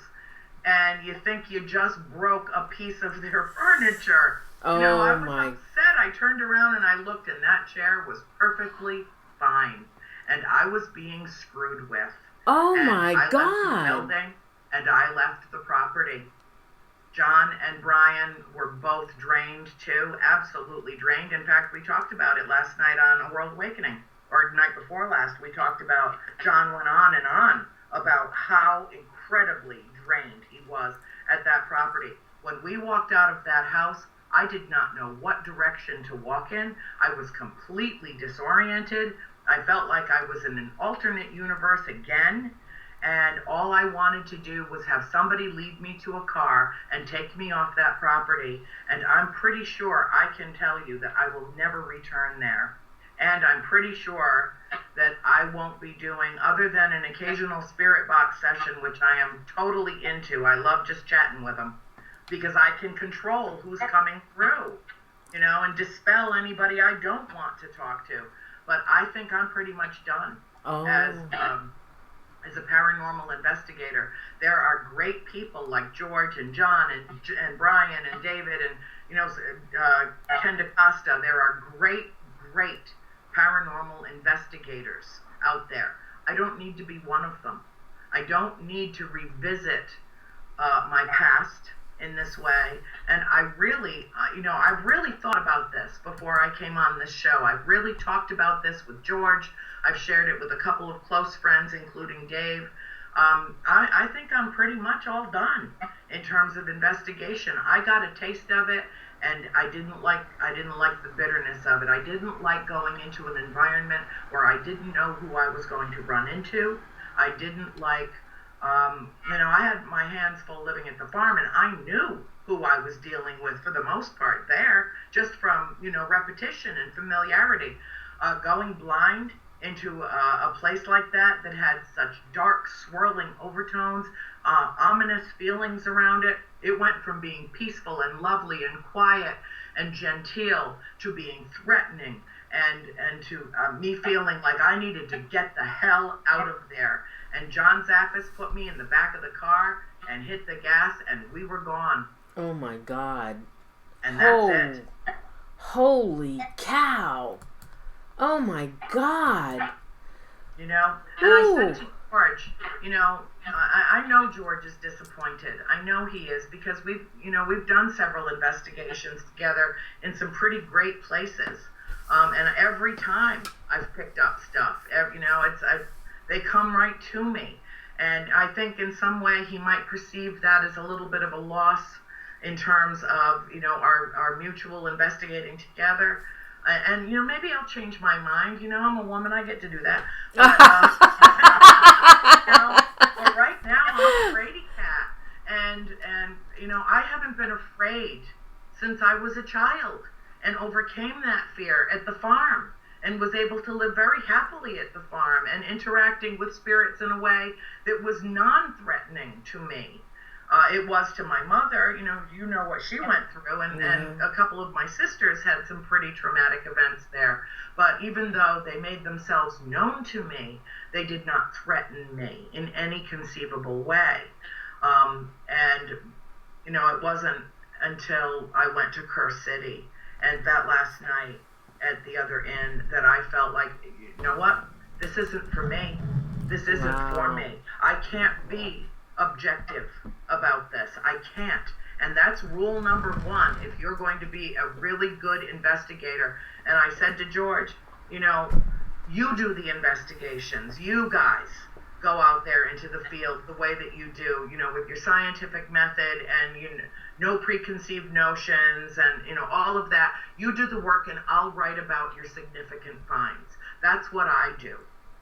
and you think you just broke a piece of their furniture. Oh, I was upset. I turned around and I looked, and that chair was perfectly fine, and I was being screwed with. Oh and my I God. left the building, and I left the property. John and Brian were both drained too, absolutely drained. In fact, we talked about it last night on A World Awakening, or night before last. We talked about, John went on and on about how incredibly drained he was at that property. When we walked out of that house, I did not know what direction to walk in. I was completely disoriented. I felt like I was in an alternate universe again, and all I wanted to do was have somebody lead me to a car and take me off that property, and I'm pretty sure I can tell you that I will never return there. And I'm pretty sure that I won't be doing, other than an occasional spirit box session, which I am totally into. I love just chatting with them because I can control who's coming through, and dispel anybody I don't want to talk to. But I think I'm pretty much done as a paranormal investigator. There are great people like George and John and Brian and David and Ken DaCosta. There are great paranormal investigators out there. I don't need to be one of them. I don't need to revisit my past in this way. And I really, I've really thought about this before I came on this show. I've really talked about this with George. I've shared it with a couple of close friends, including Dave. I think I'm pretty much all done in terms of investigation. I got a taste of it, and I didn't like the bitterness of it. I didn't like going into an environment where I didn't know who I was going to run into. I didn't like, I had my hands full living at the farm, and I knew who I was dealing with for the most part there, just from, repetition and familiarity. Going blind into a place like that had such dark, swirling overtones, ominous feelings around it. It went from being peaceful and lovely and quiet and genteel to being threatening and to me feeling like I needed to get the hell out of there. And John Zappis put me in the back of the car and hit the gas, and we were gone. Oh my God. And that's it. Holy cow. Oh my God. And I said to George, I know George is disappointed. I know he is, because we've done several investigations together in some pretty great places. And every time I've picked up stuff, they come right to me. And I think in some way he might perceive that as a little bit of a loss in terms of, our mutual investigating together. And, maybe I'll change my mind. I'm a woman. I get to do that. But, but right now I'm a fraidy cat. And I haven't been afraid since I was a child, and overcame that fear at the farm, and was able to live very happily at the farm and interacting with spirits in a way that was non-threatening to me. It was to my mother, you know what she went through, and a couple of my sisters had some pretty traumatic events there. But even though they made themselves known to me, they did not threaten me in any conceivable way. It wasn't until I went to Kerr City and that last night at the other end that I felt like, you know what? This isn't for me. This isn't for me. I can't be objective about this. I can't. And that's rule number one if you're going to be a really good investigator. And I said to George, you do the investigations. You guys go out there into the field the way that you do, with your scientific method and no preconceived notions and all of that. You do the work, and I'll write about your significant finds. That's what I do.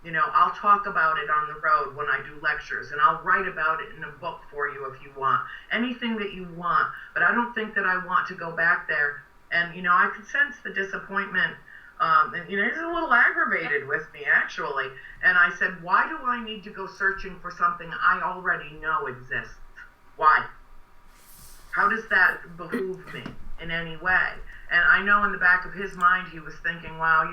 I'll talk about it on the road when I do lectures, and I'll write about it in a book for you if you want. Anything that you want. But I don't think that I want to go back there. And, I could sense the disappointment. And, he's a little aggravated with me, actually. And I said, why do I need to go searching for something I already know exists? Why? How does that behoove me in any way? And I know in the back of his mind he was thinking, wow,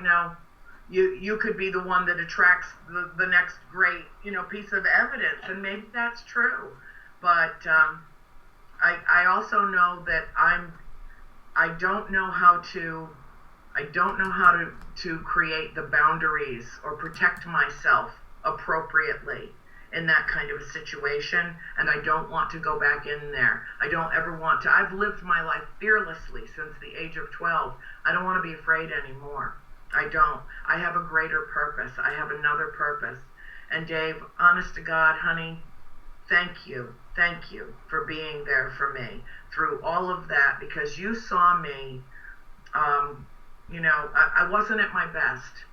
you could be the one that attracts the next great, piece of evidence. And maybe that's true. But I also know that I don't know how to create the boundaries or protect myself appropriately in that kind of a situation, and I don't want to go back in there. I don't ever want to. I've lived my life fearlessly since the age of 12. I don't want to be afraid anymore. I don't. I have a greater purpose. I have another purpose. And Dave, honest to God, honey, thank you. Thank you for being there for me through all of that, because you saw me, I wasn't at my best,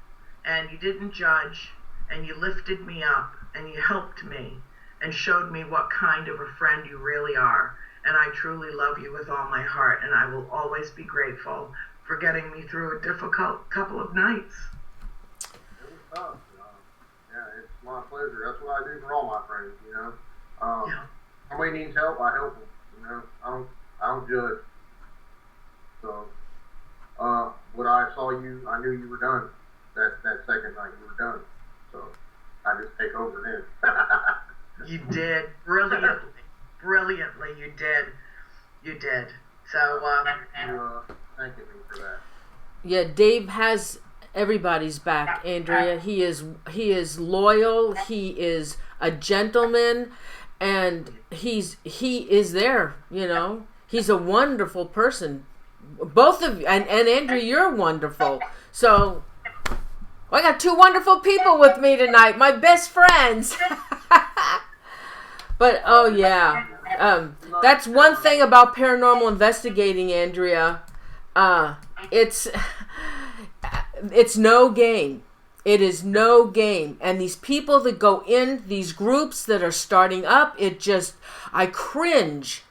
and you didn't judge, and you lifted me up, and you helped me, and showed me what kind of a friend you really are. And I truly love you with all my heart, and I will always be grateful for getting me through a difficult couple of nights. It was tough. Yeah, it's my pleasure. That's what I do for all my friends, Yeah. Somebody needs help, I help them, I don't judge. So, when I saw you, I knew you were done. That second night you were done. So, I just take over then. You did. Brilliantly, you did. So, you thanking me for that. Yeah, Dave has everybody's back, Andrea. He is loyal, he is a gentleman, and he is there, He's a wonderful person. Both of you, and Andrea, you're wonderful. So I got two wonderful people with me tonight, my best friends. But oh yeah, that's one thing about paranormal investigating, Andrea. It's no game. It is no game. And these people that go in, these groups that are starting up, I cringe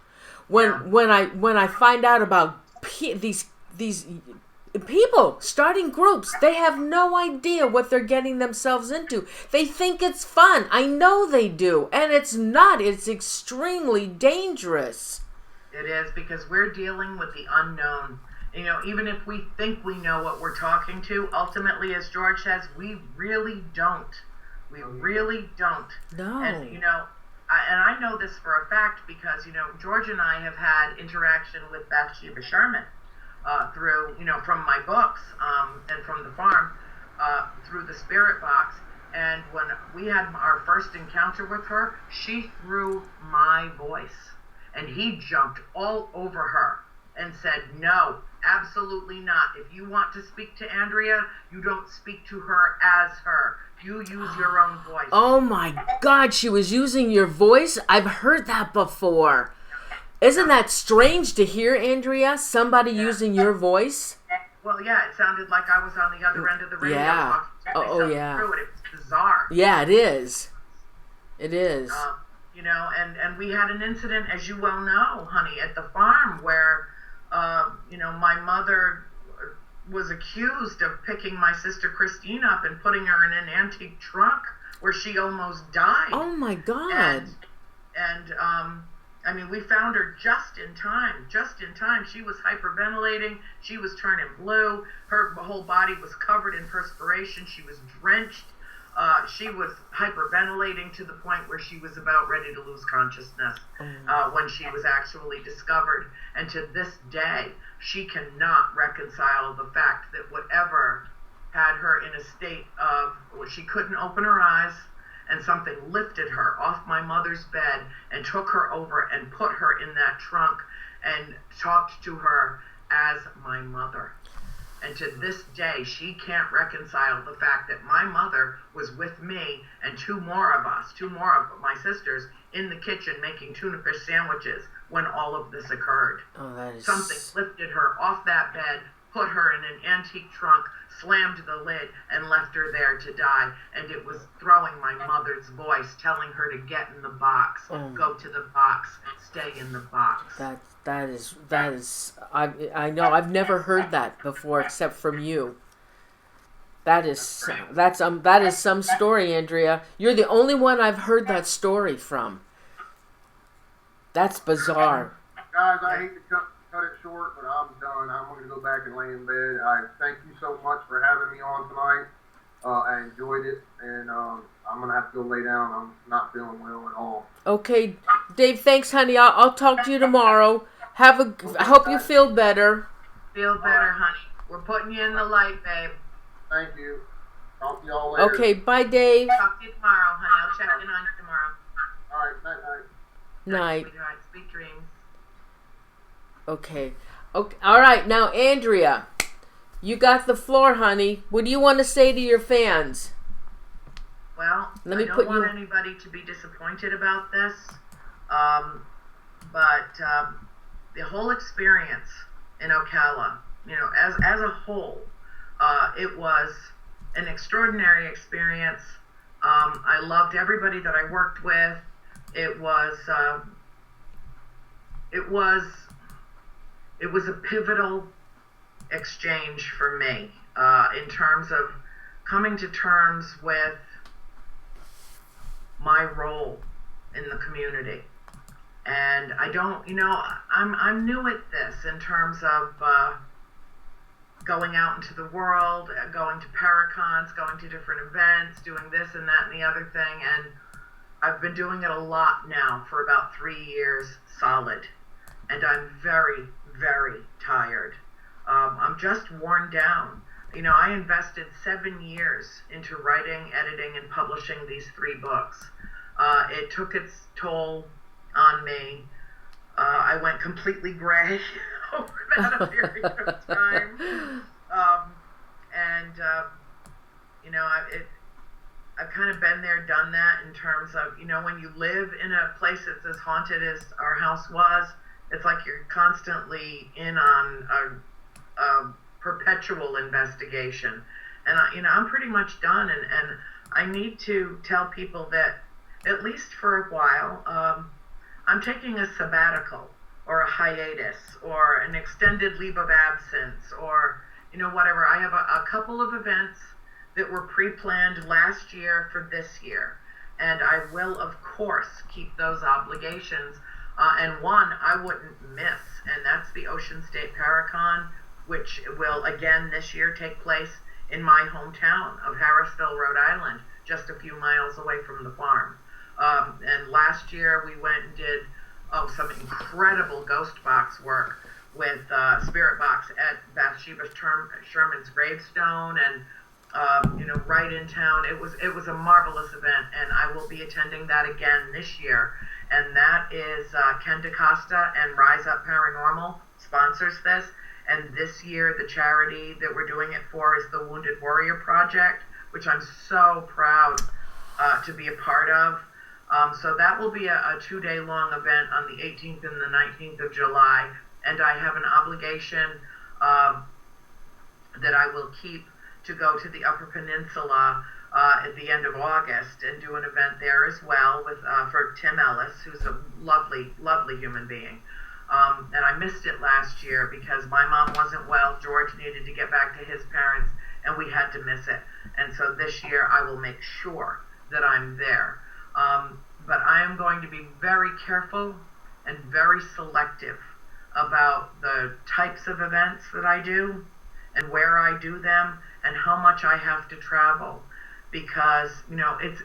when I find out about these people starting groups. They have no idea what they're getting themselves into. They think it's fun. I know they do. And it's not. It's extremely dangerous. It is, because we're dealing with the unknown. Even if we think we know what we're talking to, ultimately, as George says, we really don't. We really don't. No. And, I know this for a fact because, George and I have had interaction with Bathsheba Sherman through, from my books and from the farm through the spirit box. And when we had our first encounter with her, she threw my voice. And he jumped all over her and said, no, absolutely not. If you want to speak to Andrea, you don't speak to her as her. You use your own voice. Oh my God, she was using your voice? I've heard that before. Isn't that strange to hear, Andrea? Somebody using your voice? Well, yeah, it sounded like I was on the other end of the radio. Yeah. Oh, yeah. Through it. It was bizarre. Yeah, it is. It is. And we had an incident, as you well know, honey, at the farm where, my mother was accused of picking my sister Christine up and putting her in an antique trunk where she almost died. Oh my God. And we found her just in time. She was hyperventilating. She was turning blue. Her whole body was covered in perspiration. She was drenched. She was hyperventilating to the point where she was about ready to lose consciousness when she was actually discovered. And to this day, she cannot reconcile the fact that whatever had her in a state of, she couldn't open her eyes, and something lifted her off my mother's bed and took her over and put her in that trunk and talked to her as my mother. And to this day, she can't reconcile the fact that my mother was with me and two more of my sisters, in the kitchen making tuna fish sandwiches when all of this occurred. Oh, that is... Something lifted her off that bed, put her in an antique trunk, slammed the lid, and left her there to die. And it was throwing my mother's voice, telling her to get in the box, go to the box, stay in the box. That is. I know. I've never heard that before, except from you. That is some story, Andrea. You're the only one I've heard that story from. That's bizarre. Guys, I hate to cut it short, but I'm done. I'm going to go back and lay in bed. I thank you so much for having me on tonight. I enjoyed it, and I'm going to have to go lay down. I'm not feeling well at all. Okay, Dave, thanks, honey. I'll talk to you tomorrow. I hope you feel better. Feel better, honey. We're putting you in the light, babe. Thank you. Talk to y'all later. Okay, bye, Dave. Talk to you tomorrow, honey. I'll check in on you tomorrow. All right, night-night. Night. Sweet dreams. Okay. All right. Now, Andrea, you got the floor, honey. What do you want to say to your fans? Well, I don't want anybody to be disappointed about this, but the whole experience in Ocala, as a whole, it was an extraordinary experience. I loved everybody that I worked with. It was a pivotal exchange for me in terms of coming to terms with my role in the community. And I don't, I'm new at this in terms of going out into the world, going to Paracons, going to different events, doing this and that and the other thing. And I've been doing it a lot now for about 3 years solid. And I'm very, very tired. I'm just worn down. I invested 7 years into writing, editing, and publishing these 3 books. It took its toll on me. I went completely gray over that period of time. I've kind of been there, done that in terms of, when you live in a place that's as haunted as our house was, it's like you're constantly in on a perpetual investigation. And, I'm pretty much done. And I need to tell people that, at least for a while, I'm taking a sabbatical or a hiatus or an extended leave of absence or, whatever. I have a couple of events that were pre-planned last year for this year. And I will, of course, keep those obligations. And one I wouldn't miss, and that's the Ocean State Paracon, which will again this year take place in my hometown of Harrisville, Rhode Island, just a few miles away from the farm. And last year we went and did some incredible ghost box work with Spirit Box at Bathsheba Sherman's gravestone, and right in town. It was a marvelous event, and I will be attending that again this year. And that is Ken DaCosta and Rise Up Paranormal sponsors this. And this year, the charity that we're doing it for is the Wounded Warrior Project, which I'm so proud to be a part of. So that will be a 2-day long event on the 18th and the 19th of July. And I have an obligation that I will keep to go to the Upper Peninsula at the end of August and do an event there as well with for Tim Ellis, who's a lovely, lovely human being. And I missed it last year because my mom wasn't well. George needed to get back to his parents, and we had to miss it. And so this year I will make sure that I'm there. But I am going to be very careful and very selective about the types of events that I do and where I do them and how much I have to travel, because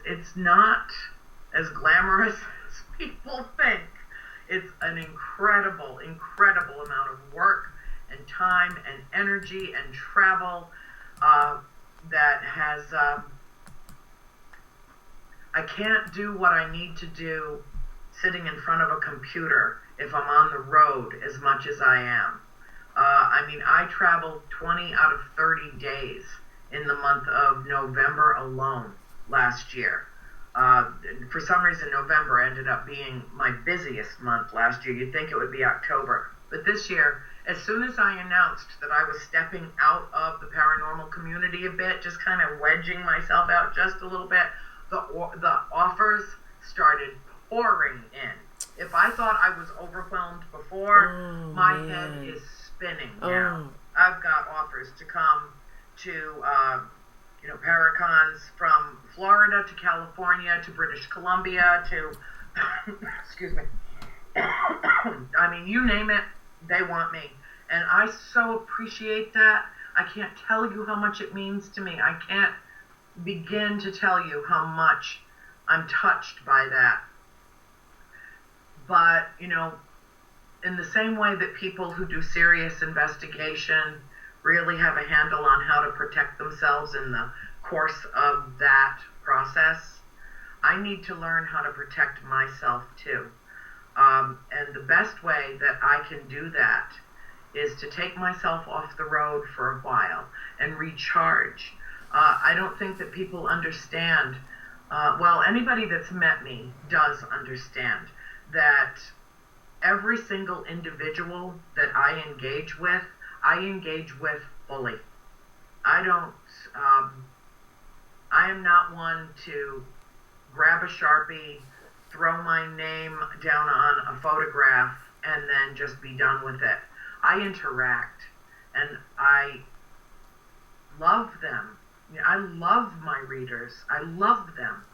it's not as glamorous as people think. It's an incredible, incredible amount of work and time and energy and travel that has I can't do what I need to do sitting in front of a computer if I'm on the road as much as I am. I traveled 20 out of 30 days in the month of November alone last year. For some reason, November ended up being my busiest month last year. You'd think it would be October. But this year, as soon as I announced that I was stepping out of the paranormal community a bit, just kind of wedging myself out just a little bit, the offers started pouring in. If I thought I was overwhelmed before, my head is spinning now. I've got offers to come to, Paracons from Florida to California to British Columbia to, excuse me, I mean, you name it, they want me. And I so appreciate that. I can't tell you how much it means to me. I can't begin to tell you how much I'm touched by that. But, in the same way that people who do serious investigation really have a handle on how to protect themselves in the course of that process, I need to learn how to protect myself too. And the best way that I can do that is to take myself off the road for a while and recharge. I don't think that people understand, anybody that's met me does understand that every single individual that I engage with fully. I am not one to grab a Sharpie, throw my name down on a photograph, and then just be done with it. I interact, and I love them. I love my readers. I love them.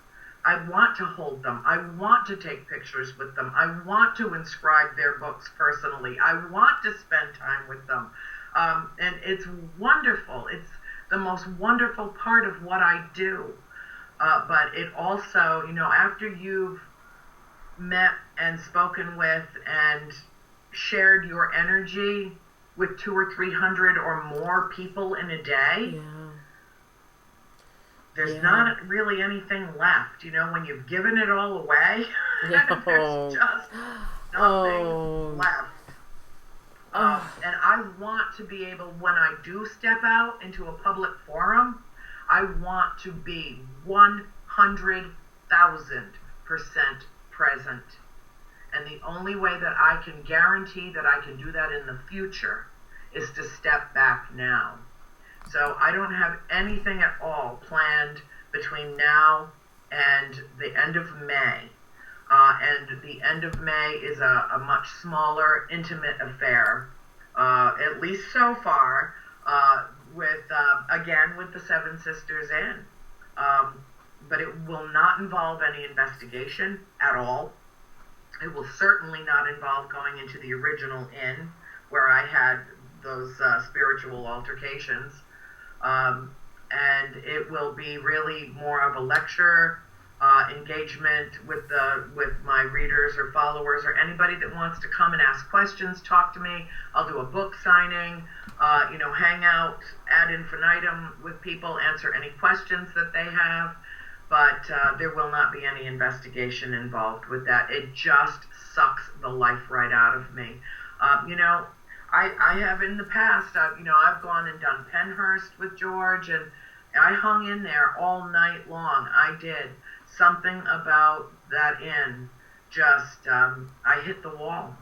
I want to hold them. I want to take pictures with them. I want to inscribe their books personally. I want to spend time with them. And it's wonderful. It's the most wonderful part of what I do. But it also, after you've met and spoken with and shared your energy with 200 or 300 or more people in a day, there's not really anything left. When you've given it all away, there's just nothing left. And I want to be able, when I do step out into a public forum, I want to be 100,000% present. And the only way that I can guarantee that I can do that in the future is to step back now. So I don't have anything at all planned between now and the end of May. And the end of May is a much smaller, intimate affair, at least so far, with the Seven Sisters Inn. But it will not involve any investigation at all. It will certainly not involve going into the original inn where I had those spiritual altercations. And it will be really more of a lecture engagement with my readers or followers or anybody that wants to come and ask questions, talk to me. I'll do a book signing, hang out ad infinitum with people, answer any questions that they have. But there will not be any investigation involved with that. It just sucks the life right out of me. I have in the past, I've gone and done Penhurst with George, and I hung in there all night long. I did. Something about that inn just, I hit the wall,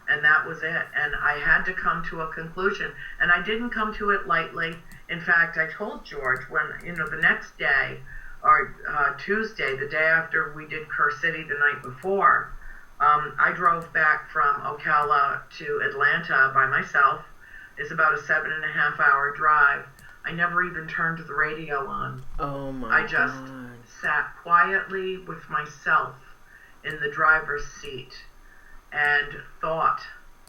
and that was it. And I had to come to a conclusion, and I didn't come to it lightly. In fact, I told George when, the next day, or Tuesday, the day after we did Kerr City the night before, I drove back from Ocala to Atlanta by myself. It's about a 7.5 hour drive. I never even turned the radio on. Oh my God. I just sat quietly with myself in the driver's seat and thought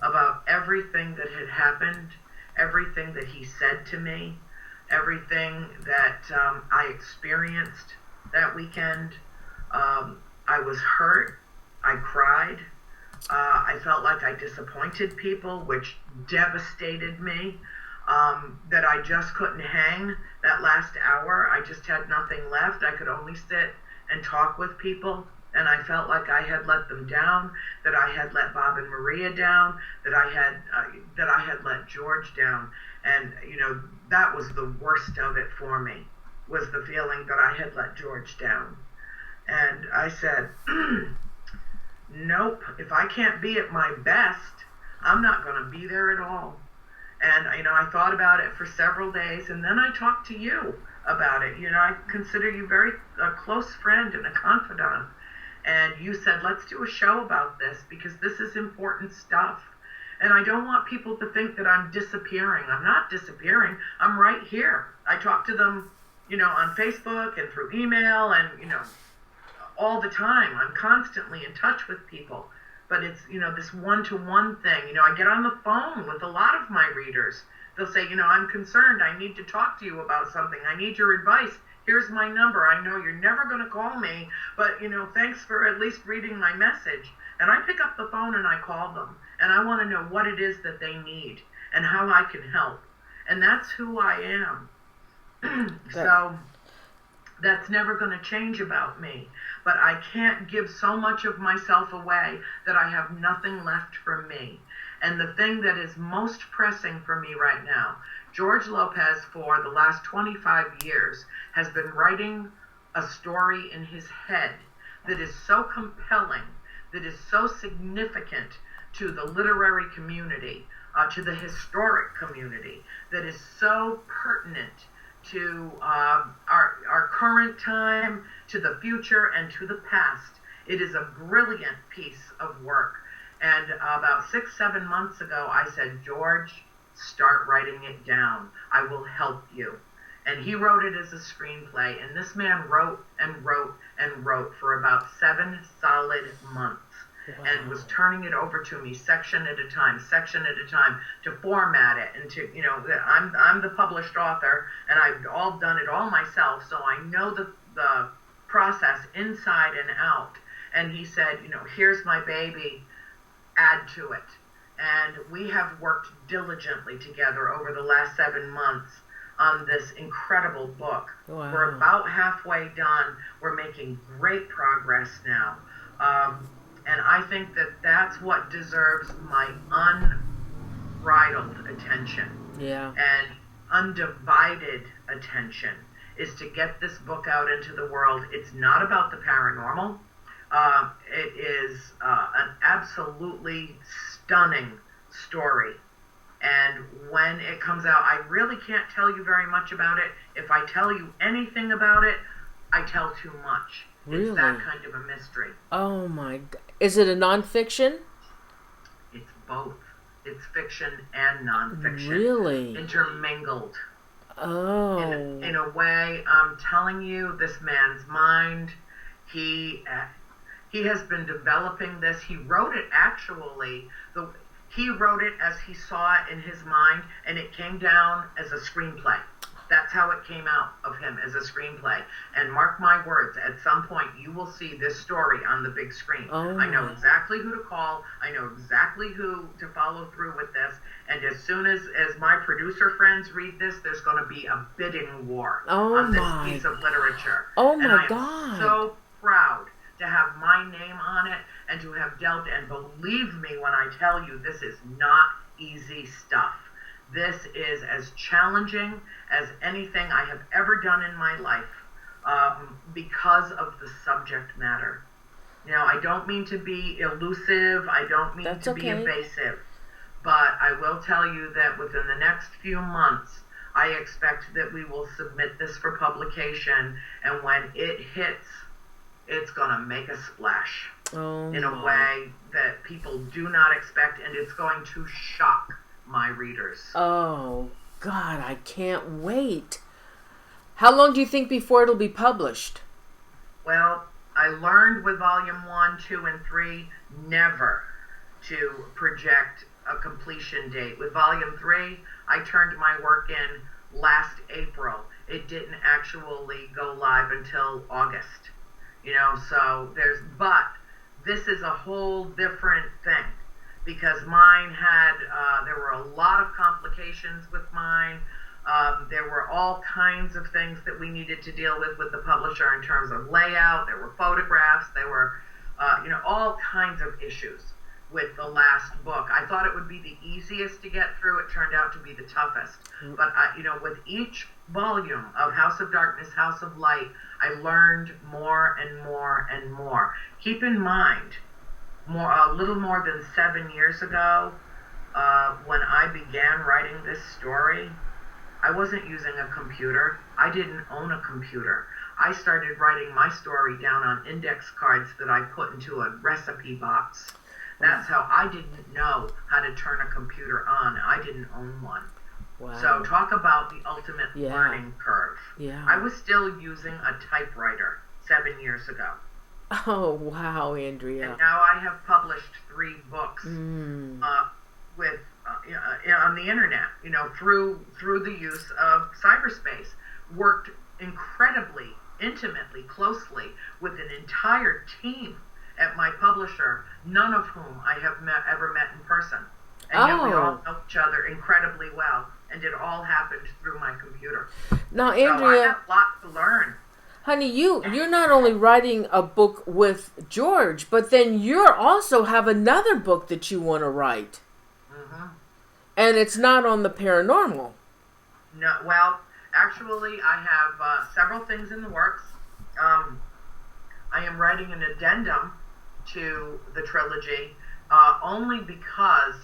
about everything that had happened, everything that he said to me, everything that I experienced that weekend. I was hurt. I cried. I felt like I disappointed people, which devastated me. That I just couldn't hang that last hour. I just had nothing left. I could only sit and talk with people, and I felt like I had let them down, that I had let Bob and Maria down, that I had let George down. And, that was the worst of it for me, was the feeling that I had let George down. And I said, nope, if I can't be at my best, I'm not going to be there at all. And, I thought about it for several days, and then I talked to you about it. I consider you a close friend and a confidant. And you said, let's do a show about this because this is important stuff. And I don't want people to think that I'm disappearing. I'm not disappearing. I'm right here. I talk to them, on Facebook and through email and, all the time. I'm constantly in touch with people. But it's, this one-to-one thing. I get on the phone with a lot of my readers. They'll say, I'm concerned. I need to talk to you about something. I need your advice. Here's my number. I know you're never going to call me, but, thanks for at least reading my message. And I pick up the phone and I call them. And I want to know what it is that they need and how I can help. And that's who I am. So that's never going to change about me. But I can't give so much of myself away that I have nothing left for me. And the thing that is most pressing for me right now, George Lopez, for the last 25 years, has been writing a story in his head that is so compelling, that is so significant to the literary community, to the historic community, that is so pertinent to our current time, to the future, and to the past. It is a brilliant piece of work. And about 6-7 months ago, I said, George, start writing it down. I will help you. And he wrote it as a screenplay. And this man wrote and wrote and wrote for about 7 solid months. Wow. And was turning it over to me section at a time, to format it. And to, I'm the published author, and I've all done it all myself, so I know the process inside and out. And he said, here's my baby, add to it. And we have worked diligently together over the last 7 months on this incredible book. Wow. We're about halfway done. We're making great progress now. And I think that that's what deserves my unbridled attention. Yeah. And undivided attention is to get this book out into the world. It's not about the paranormal. It is an absolutely stunning story. And when it comes out, I really can't tell you very much about it. If I tell you anything about it, I tell too much. Really? It's that kind of a mystery. Oh my God. Is it a nonfiction? It's both. It's fiction and nonfiction. Really? Intermingled. Oh. In a way, I'm telling you, this man's mind, he has been developing this. He wrote it actually. He wrote it as he saw it in his mind, and it came down as a screenplay. That's how it came out of him, as a screenplay. And mark my words, at some point you will see this story on the big screen. Oh. I know exactly who to call. I know exactly who to follow through with this. And as soon as my producer friends read this, there's going to be a bidding war on this piece of literature. Oh my and I am God. so proud to have my name on it and to have dealt, and believe me when I tell you, this is not easy stuff. This is as challenging as anything I have ever done in my life because of the subject matter. I don't mean to be elusive. I don't mean to be evasive. But I will tell you that within the next few months, I expect that we will submit this for publication. And when it hits, it's going to make a splash in a way that people do not expect. And it's going to shock my readers. Oh, God, I can't wait. How long do you think before it'll be published? Well, I learned with volume 1, 2, and 3 never to project a completion date. With volume 3, I turned my work in last April. It didn't actually go live until August. So but this is a whole different thing. Because mine had, there were a lot of complications with mine. There were all kinds of things that we needed to deal with the publisher in terms of layout. There were photographs. There were, all kinds of issues with the last book. I thought it would be the easiest to get through. It turned out to be the toughest. But, with each volume of House of Darkness, House of Light, I learned more and more and more. Keep in mind, a little more than 7 years ago, when I began writing this story, I wasn't using a computer. I didn't own a computer. I started writing my story down on index cards that I put into a recipe box. That's how I didn't know how to turn a computer on. I didn't own one. Wow. So talk about the ultimate learning curve. Yeah. I was still using a typewriter 7 years ago. Oh, wow, Andrea. And now I have published 3 books with on the internet, through the use of cyberspace. Worked incredibly, intimately, closely with an entire team at my publisher, none of whom I have ever met in person. And yet we all know each other incredibly well, and it all happened through my computer. Now, Andrea, so I have a lot to learn. Honey, you're not only writing a book with George, but then you also have another book that you want to write. Mm-hmm. And it's not on the paranormal. No, well, actually, I have several things in the works. I am writing an addendum to the trilogy, only because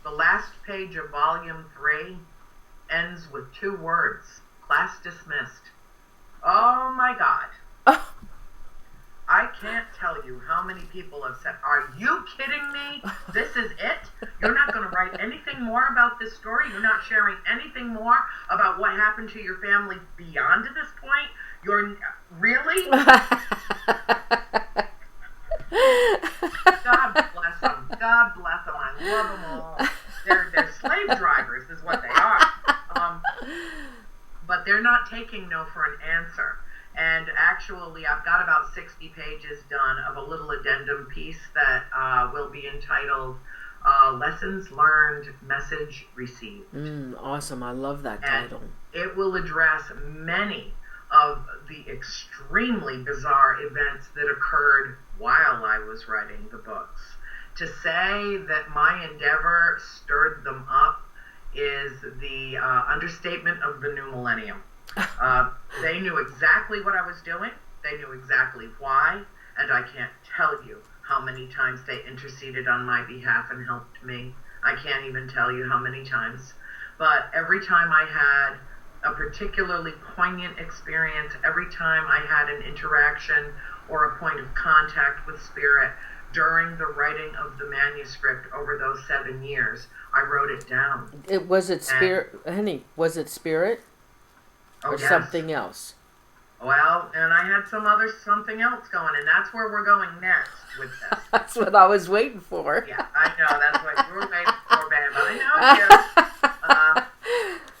the last page of Volume 3 ends with 2 words: class dismissed. Oh my God. I can't tell you how many people have said, are you kidding me? This is it? You're not going to write anything more about this story? You're not sharing anything more about what happened to your family beyond this point? You're really? God bless them. God bless them. I love them all. They're slave drivers is what they are. But they're not taking no for an answer. And actually, I've got about 60 pages done of a little addendum piece that will be entitled Lessons Learned, Message Received. Awesome. I love that title. And it will address many of the extremely bizarre events that occurred while I was writing the books. To say that my endeavor stirred them up is the understatement of the new millennium. They knew exactly what I was doing. They knew exactly why. And I can't tell you how many times they interceded on my behalf and helped me. I can't even tell you how many times. But every time I had a particularly poignant experience, every time I had an interaction or a point of contact with spirit during the writing of the manuscript over those 7 years, I wrote it down. Was it spirit, honey? Was it spirit? Oh, or yes. Something else? Well, and I had something else going, and that's where we're going next with this. That's what I was waiting for. Yeah, I know. That's what you were waiting for, babe. I know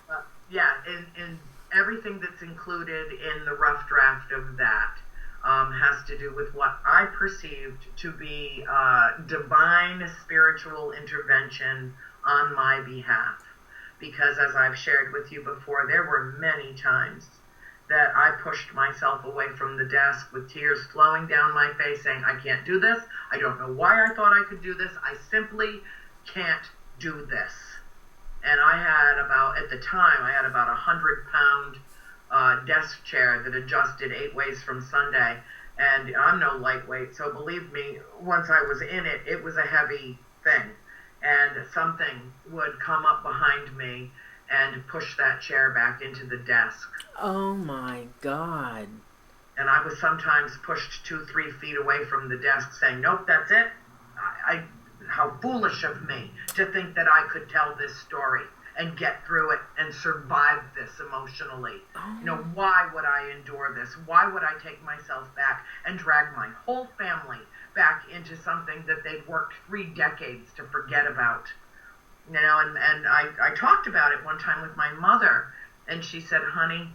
you. Yeah, in everything that's included in the rough draft of that has to do with what I perceived to be divine spiritual intervention on my behalf. Because as I've shared with you before, there were many times that I pushed myself away from the desk with tears flowing down my face saying, I can't do this. I don't know why I thought I could do this. I simply can't do this. And at the time, I had about 100-pound desk chair that adjusted 8 ways from Sunday. And I'm no lightweight, so believe me, once I was in it, it was a heavy thing. And something would come up behind me and push that chair back into the desk. Oh my God. And I was sometimes pushed 2-3 feet away from the desk saying, nope, that's it. How foolish of me to think that I could tell this story and get through it and survive this emotionally. Oh. Why would I endure this? Why would I take myself back and drag my whole family back into something that they'd worked 3 decades to forget about? And I talked about it one time with my mother, and she said, honey,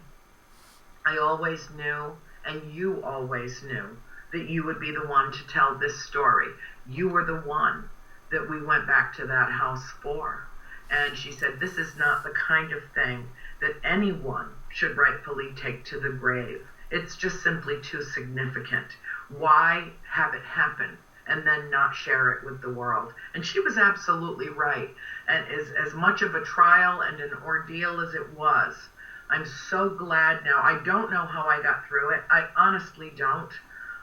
I always knew, and you always knew, that you would be the one to tell this story. You were the one that we went back to that house for. And she said, this is not the kind of thing that anyone should rightfully take to the grave. It's just simply too significant. Why have it happen and then not share it with the world? And she was absolutely right. And as much of a trial and an ordeal as it was, I'm so glad now. I don't know how I got through it. I honestly don't.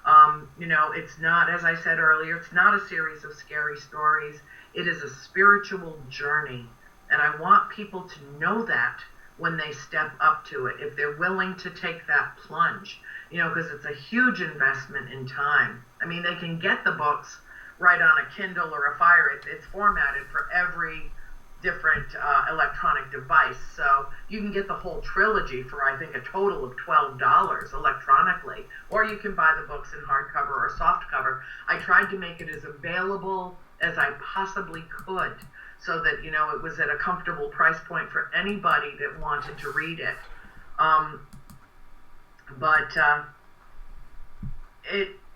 It's not, as I said earlier, it's not a series of scary stories. It is a spiritual journey. And I want people to know that when they step up to it, if they're willing to take that plunge, because it's a huge investment in time. I mean, they can get the books right on a Kindle or a Fire. It's formatted for every different electronic device. So you can get the whole trilogy for, I think, a total of $12 electronically. Or you can buy the books in hardcover or softcover. I tried to make it as available as I possibly could so that, it was at a comfortable price point for anybody that wanted to read it. But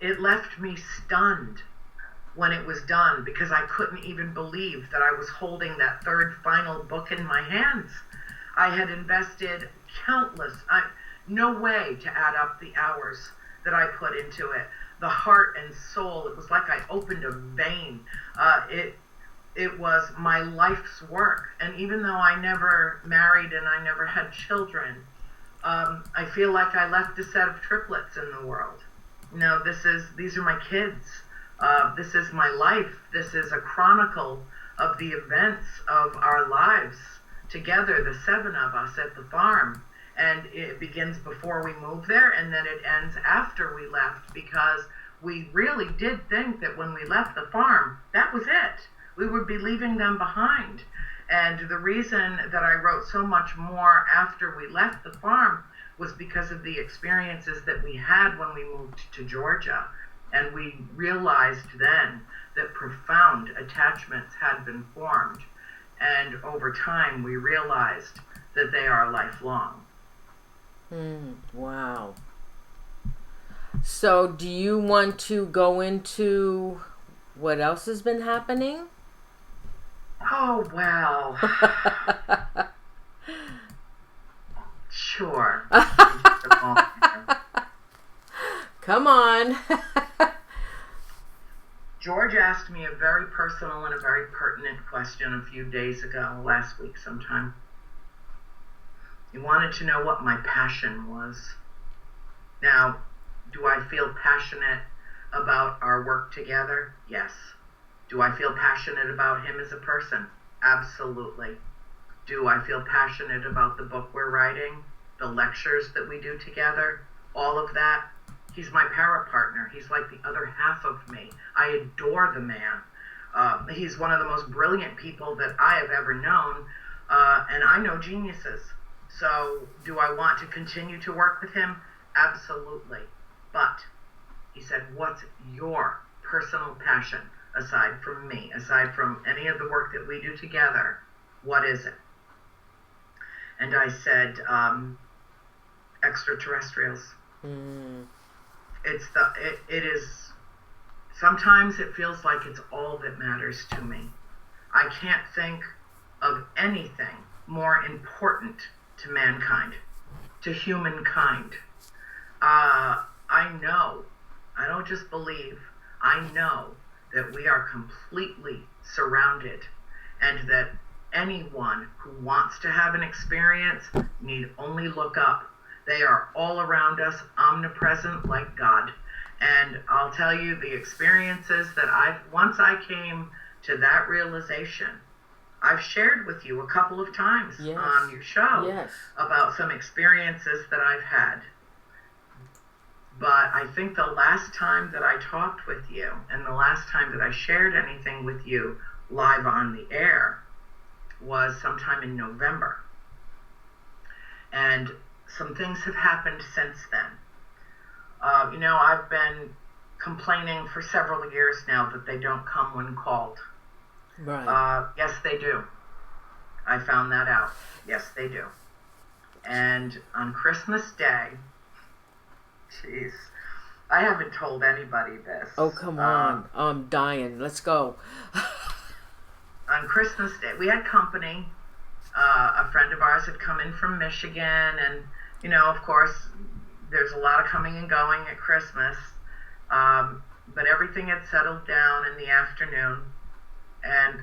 it left me stunned when it was done, because I couldn't even believe that I was holding that third final book in my hands. I had invested no way to add up the hours that I put into it. The heart and soul, it was like I opened a vein. It was my life's work. And even though I never married and I never had children, I feel like I left a set of triplets in the world. These are my kids. This is my life. This is a chronicle of the events of our lives together, the 7 of us at the farm. And it begins before we moved there, and then it ends after we left, because we really did think that when we left the farm, that was it. We would be leaving them behind. And the reason that I wrote so much more after we left the farm was because of the experiences that we had when we moved to Georgia. And we realized then that profound attachments had been formed. And over time, we realized that they are lifelong. Wow. So do you want to go into what else has been happening? Oh, well. Sure. Come on. George asked me a very personal and a very pertinent question a few days ago, last week sometime. He wanted to know what my passion was. Now, do I feel passionate about our work together? Yes. Do I feel passionate about him as a person? Absolutely. Do I feel passionate about the book we're writing, the lectures that we do together, all of that? He's my para partner. He's like the other half of me. I adore the man. He's one of the most brilliant people that I have ever known, and I know geniuses. So do I want to continue to work with him? Absolutely. But he said, what's your personal passion aside from me, aside from any of the work that we do together? What is it? And I said, extraterrestrials. It is, sometimes it feels like it's all that matters to me. I can't think of anything more important to mankind, to humankind. I know, I don't just believe, I know that we are completely surrounded, and that anyone who wants to have an experience need only look up. They are all around us, omnipresent like God. And I'll tell you, the experiences that once I came to that realization, I've shared with you a couple of times on your show about some experiences that I've had. But I think the last time that I talked with you, and the last time that I shared anything with you live on the air, was sometime in November. And some things have happened since then. I've been complaining for several years now that they don't come when called. Right. Yes, they do. I found that out. Yes, they do. And on Christmas Day, jeez, I haven't told anybody this. Oh, come on. I'm dying. Let's go. On Christmas Day, we had company. A friend of ours had come in from Michigan, and, of course, there's a lot of coming and going at Christmas. But everything had settled down in the afternoon, and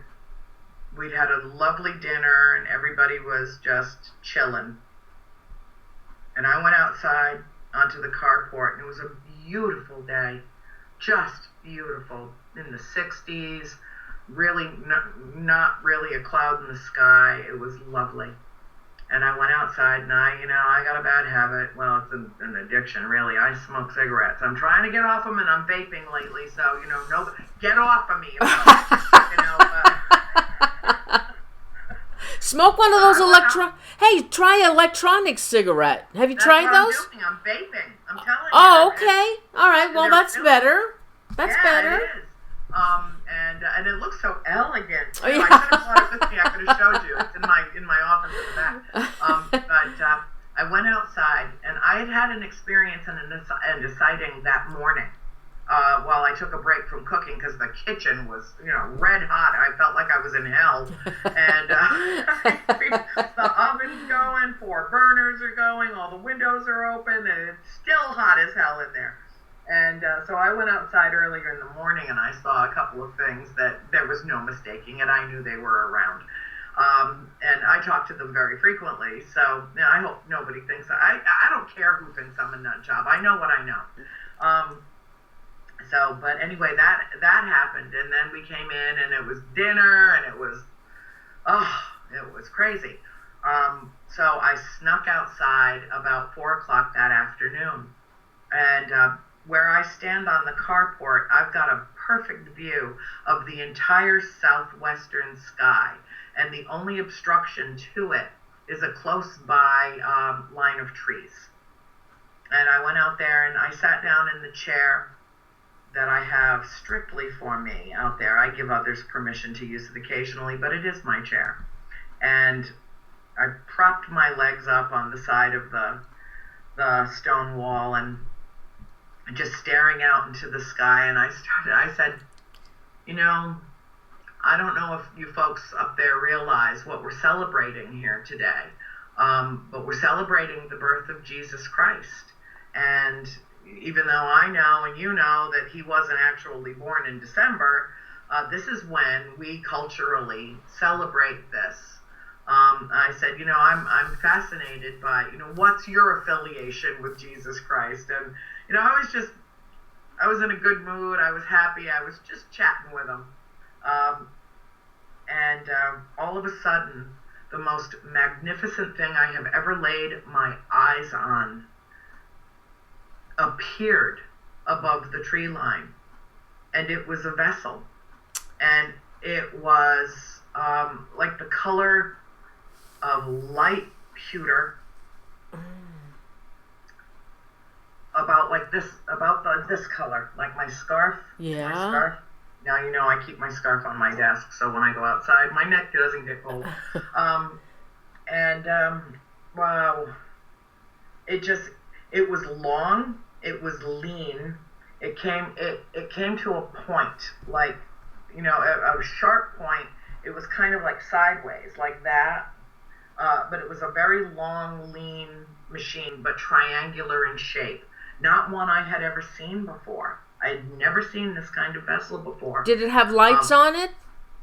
we'd had a lovely dinner, and everybody was just chilling. And I went outside onto the carport, and it was a beautiful day. Just beautiful. In the 60s. Really, not really a cloud in the sky. It was lovely. And I went outside, and I got a bad habit. Well, it's an addiction, really. I smoke cigarettes. I'm trying to get off them, and I'm vaping lately. So, no, get off of me. Smoke one of those Hey, try electronic cigarette. Have you tried those? I'm vaping. I'm telling you. Oh, okay. All right. Well, that's better. That's better. It is. And it looks so elegant. Oh, yeah. I could have brought it with me. I could have showed you. It's in my office at the back. But I went outside, and I had an experience and a sighting that morning while I took a break from cooking, because the kitchen was, red hot. I felt like I was in hell. And the oven's going, 4 burners are going, all the windows are open, and it's still hot as hell in there. And so I went outside earlier in the morning, and I saw a couple of things that there was no mistaking, and I knew they were around. And I talk to them very frequently, so I hope nobody thinks I don't care who thinks I'm a nut job. I know what I know. But anyway, that happened, and then we came in, and it was dinner, and it was crazy. So I snuck outside about 4 o'clock that afternoon, and where I stand on the carport, I've got a perfect view of the entire southwestern sky, and the only obstruction to it is a close by line of trees. And I went out there, and I sat down in the chair that I have strictly for me out there. I give others permission to use it occasionally, but it is my chair. And I propped my legs up on the side of the stone wall, and just staring out into the sky, and I said, I don't know if you folks up there realize what we're celebrating here today, but we're celebrating the birth of Jesus Christ. And even though I know and you know that he wasn't actually born in December, this is when we culturally celebrate this. I said, I'm fascinated by, what's your affiliation with Jesus Christ? And, I was in a good mood. I was happy. I was just chatting with him. And all of a sudden, the most magnificent thing I have ever laid my eyes on appeared above the tree line. And it was a vessel. And it was like the color of light pewter, about this color, like my scarf. Yeah. My scarf. Now I keep my scarf on my desk, so when I go outside, my neck doesn't get cold. Wow. It was long. It was lean. It came to a point, like, a sharp point. It was kind of like sideways, like that. But it was a very long, lean machine, but triangular in shape. Not one I had ever seen before. I had never seen this kind of vessel before. Did it have lights on it?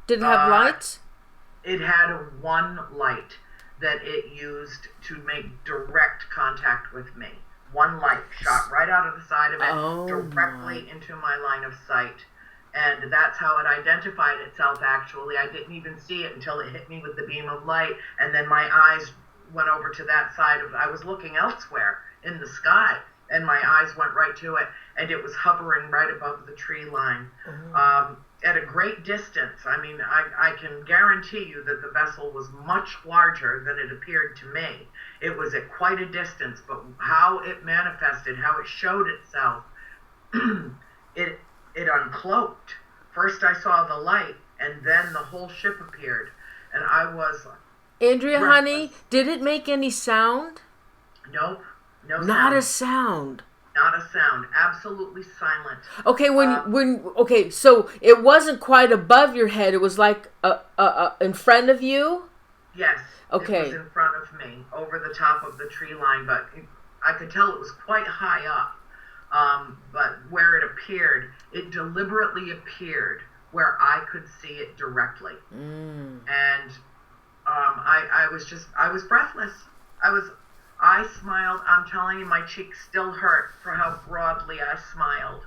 Did it have lights? It had one light that it used to make direct contact with me. One light shot right out of the side of it, directly into my line of sight. And that's how it identified itself, actually. I didn't even see it until it hit me with the beam of light, and then my eyes went over to that side of, I was looking elsewhere in the sky, and my eyes went right to it, and it was hovering right above the tree line. At a great distance. I mean, I can guarantee you that the vessel was much larger than it appeared to me. It was at quite a distance, but how it manifested, how it showed itself, it uncloaked. First I saw the light, and then the whole ship appeared, and I was Andrea, breathless. honey, did it make any sound? Nope. No sound. Not a sound. Not a sound. Absolutely silent. Okay, so it wasn't quite above your head. It was like in front of you? Yes. Okay. It was in front of me, over the top of the tree line, but I could tell it was quite high up. But where it appeared, it deliberately appeared where I could see it directly. And I was breathless. I was I smiled. I'm telling you, my cheeks still hurt for how broadly I smiled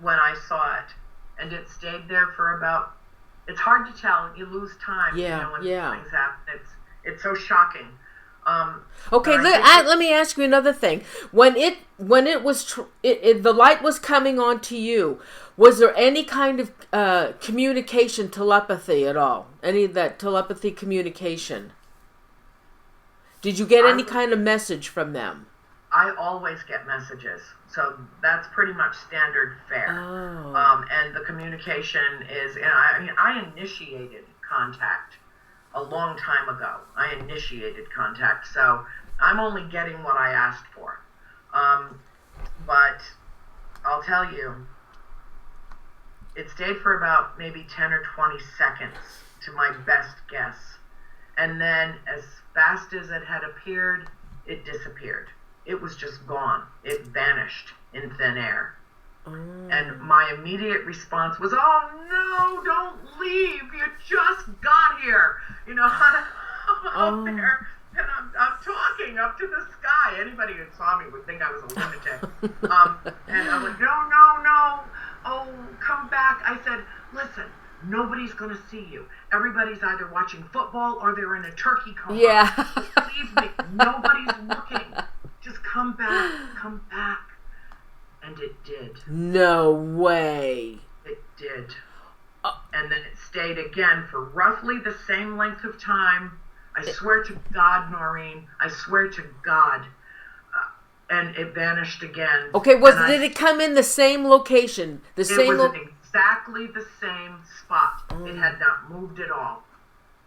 when I saw it. And it stayed there for about, it's hard to tell. You lose time, when these things happen. It's so shocking. Okay, let me ask you another thing. When it was the light was coming on to you, was there any kind of communication, telepathy at all? Any of that telepathy communication? Did you get any kind of message from them? I always get messages, so that's pretty much standard fare. Oh. And the communication is, I initiated contact a long time ago. I initiated contact, so I'm only getting what I asked for. But I'll tell you, it stayed for about maybe 10 or 20 seconds to my best guess. And then as fast as it had appeared, it disappeared. It was just gone. It vanished in thin air. And my immediate response was, "Oh no, don't leave. You just got here." I'm up there and I'm talking up to the sky. Anybody who saw me would think I was a lunatic. And I'm like, no. Oh, come back. I said, "Listen, nobody's going to see you. Everybody's either watching football or they're in a turkey coma. Yeah. Leave me. Nobody's looking. Just come back. Come back." And it did. No way. It did. And then it stayed again for roughly the same length of time. I swear to God, Norene. I swear to God. And it vanished again. Okay, did it come in the same location? It was in exactly the same spot. It had not moved at all.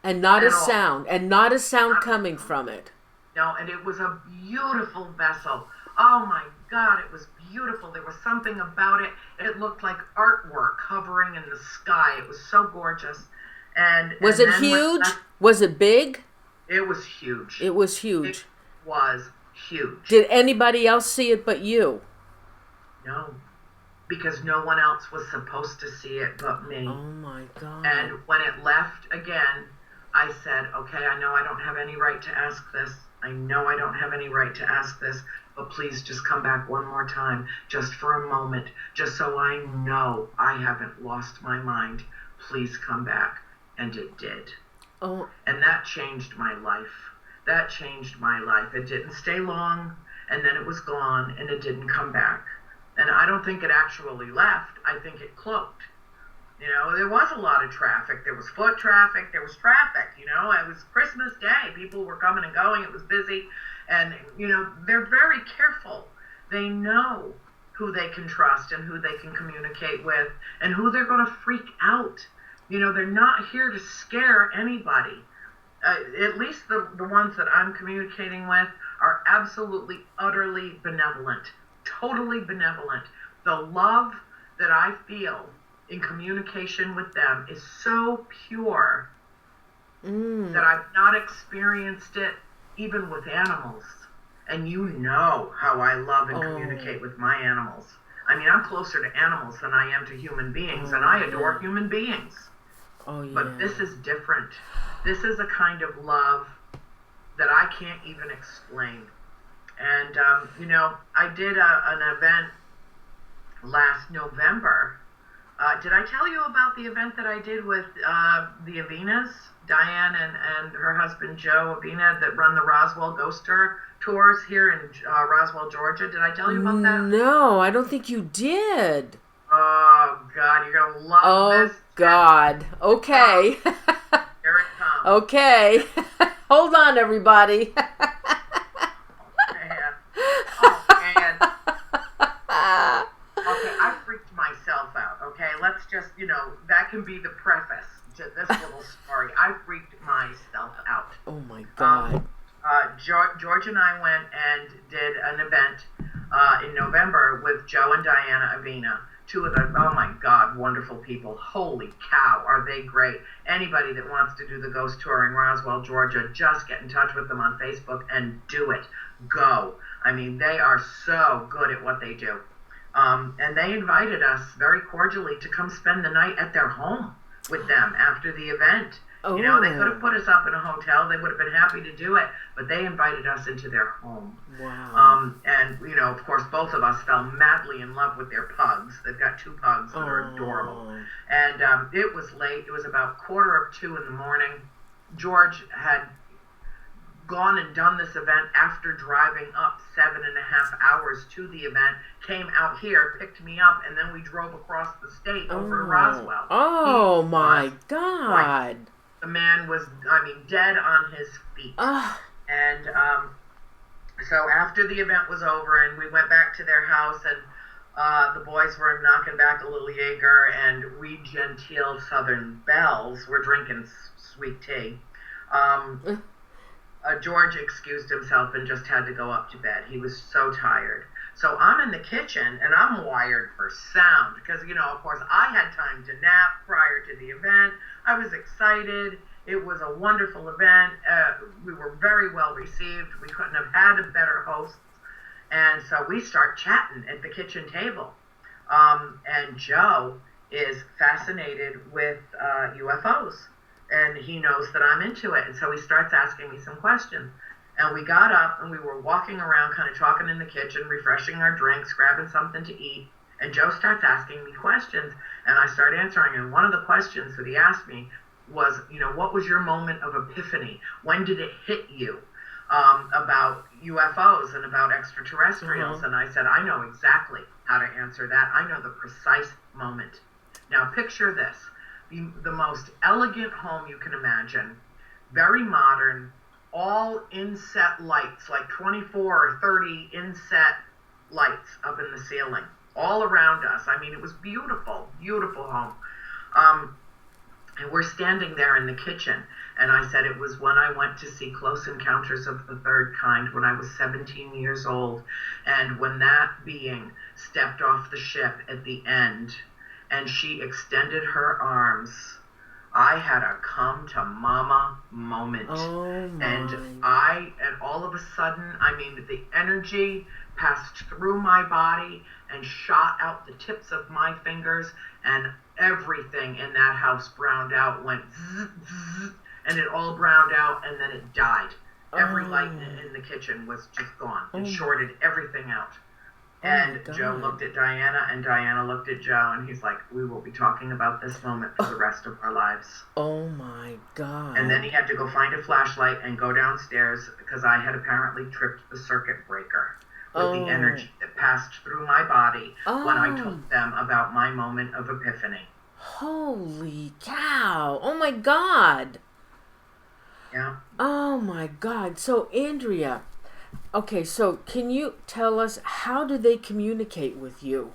And not a sound. And not a sound coming from it. No, and it was a beautiful vessel. Oh my God, it was beautiful. There was something about it. It looked like artwork hovering in the sky. It was so gorgeous. Was it huge? Was it big? It was huge. It was huge. It was huge. Did anybody else see it but you? No, because no one else was supposed to see it but me. Oh my God. And when it left again, I said, "Okay, I know I don't have any right to ask this. I know I don't have any right to ask this, but please just come back one more time, just for a moment, just so I know I haven't lost my mind. Please come back." And it did. Oh. And that changed my life. That changed my life. It didn't stay long, and then it was gone, and it didn't come back. And I don't think it actually left. I think it cloaked. There was a lot of traffic. There was foot traffic. There was traffic. It was Christmas Day. People were coming and going. It was busy. And, they're very careful. They know who they can trust and who they can communicate with and who they're going to freak out. They're not here to scare anybody. At least the ones that I'm communicating with are absolutely, utterly benevolent. Totally benevolent. The love that I feel in communication with them is so pure that I've not experienced it even with animals. And you know how I love and communicate with my animals. I mean, I'm closer to animals than I am to human beings, and I adore human beings. Oh, yeah. But this is different. This is a kind of love that I can't even explain. And, I did an event last November. Did I tell you about the event that I did with the Avinas, Diane and her husband Joe Avina, that run the Roswell Ghost Tours here in Roswell, Georgia? Did I tell you about that? No, I don't think you did. Oh, God, you're going to love this. Oh, God. Okay. Here it comes. Okay. Hold on, everybody. Man. Okay, I freaked myself out, okay? Let's just, that can be the preface to this little story. I freaked myself out. Oh, my God. George and I went and did an event in November with Joe and Diana Avina. Two of the, oh my God, wonderful people. Holy cow, are they great. Anybody that wants to do the ghost tour in Roswell, Georgia, just get in touch with them on Facebook and do it. Go. I mean, they are so good at what they do. And they invited us very cordially to come spend the night at their home with them after the event. Oh. You know, they could have put us up in a hotel. They would have been happy to do it, but they invited us into their home. Wow. And, you know, of course, both of us fell madly in love with their pugs. They've got 2 pugs that are adorable. And it was late. It was about 1:45 in the morning. George had gone and done this event after driving up 7.5 hours to the event, came out here, picked me up, and then we drove across the state over to Roswell. Oh, my God. The man was, dead on his feet. And so after the event was over and we went back to their house, and the boys were knocking back a little Jaeger, and we genteel Southern belles were drinking sweet tea. George excused himself and just had to go up to bed. He was so tired. So I'm in the kitchen, and I'm wired for sound because, you know, of course, I had time to nap prior to the event. I was excited. It was a wonderful event. We were very well received. We couldn't have had a better host. And so we start chatting at the kitchen table. And Joe is fascinated with UFOs. And he knows that I'm into it. And so he starts asking me some questions. And we got up and we were walking around kind of talking in the kitchen, refreshing our drinks, grabbing something to eat. And Joe starts asking me questions. And I start answering. And one of the questions that he asked me was, you know, what was your moment of epiphany? When did it hit you about UFOs and about extraterrestrials? And I said, I know exactly how to answer that. I know the precise moment. Now picture this. The most elegant home you can imagine, very modern, all inset lights, like 24 or 30 inset lights up in the ceiling, all around us. I mean, it was beautiful, beautiful home. And we're standing there in the kitchen, and I said it was when I went to see Close Encounters of the Third Kind when I was 17 years old, and when that being stepped off the ship at the end, and she extended her arms, I had a come to mama moment. Oh my. And all of a sudden, I mean, the energy passed through my body and shot out the tips of my fingers, and everything in that house browned out, went zzz, zzz, and it all browned out, and then it died. Every light in the kitchen was just gone. It shorted everything out. And Joe looked at Diana, and Diana looked at Joe, and he's like, we will be talking about this moment for the rest of our lives. Oh, my God. And then he had to go find a flashlight and go downstairs because I had apparently tripped the circuit breaker with the energy that passed through my body when I told them about my moment of epiphany. Holy cow. Oh, my God. Yeah. Oh, my God. So, Andrea... Okay, so can you tell us, how do they communicate with you?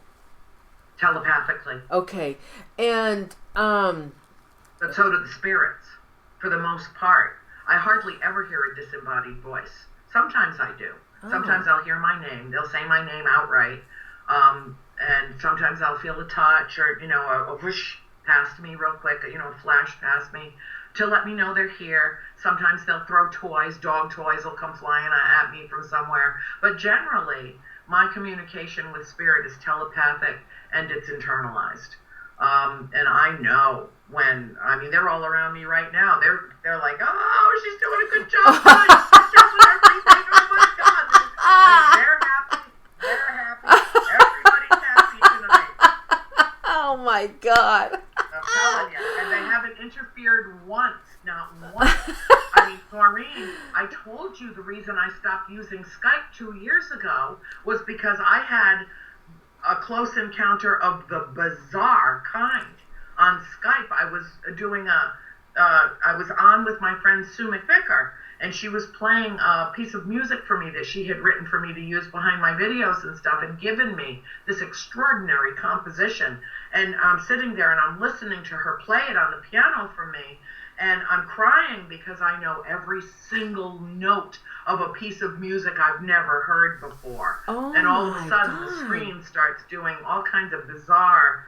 Telepathically. Okay, and but so do the spirits, for the most part. I hardly ever hear a disembodied voice. Sometimes I do. Sometimes I'll hear my name. They'll say my name outright. And sometimes I'll feel a touch or, you know, a whoosh past me real quick, you know, a flash past me to let me know they're here. Sometimes they'll throw toys, dog toys will come flying at me from somewhere. But generally, my communication with spirit is telepathic and it's internalized. And I know when, I mean, they're all around me right now. They're like, oh, she's doing a good job. She's doing everything. Oh my God. They're happy. They're happy. Everybody's happy tonight. Oh my God. I'm telling you. And they haven't interfered once. Not once. I mean, Norene, I told you the reason I stopped using Skype 2 years ago was because I had a close encounter of the bizarre kind on Skype. I was doing I was on with my friend Sue McVicker, and she was playing a piece of music for me that she had written for me to use behind my videos and stuff, and given me this extraordinary composition. And I'm sitting there and I'm listening to her play it on the piano for me, and I'm crying because I know every single note of a piece of music I've never heard before. And all of a sudden the screen starts doing all kinds of bizarre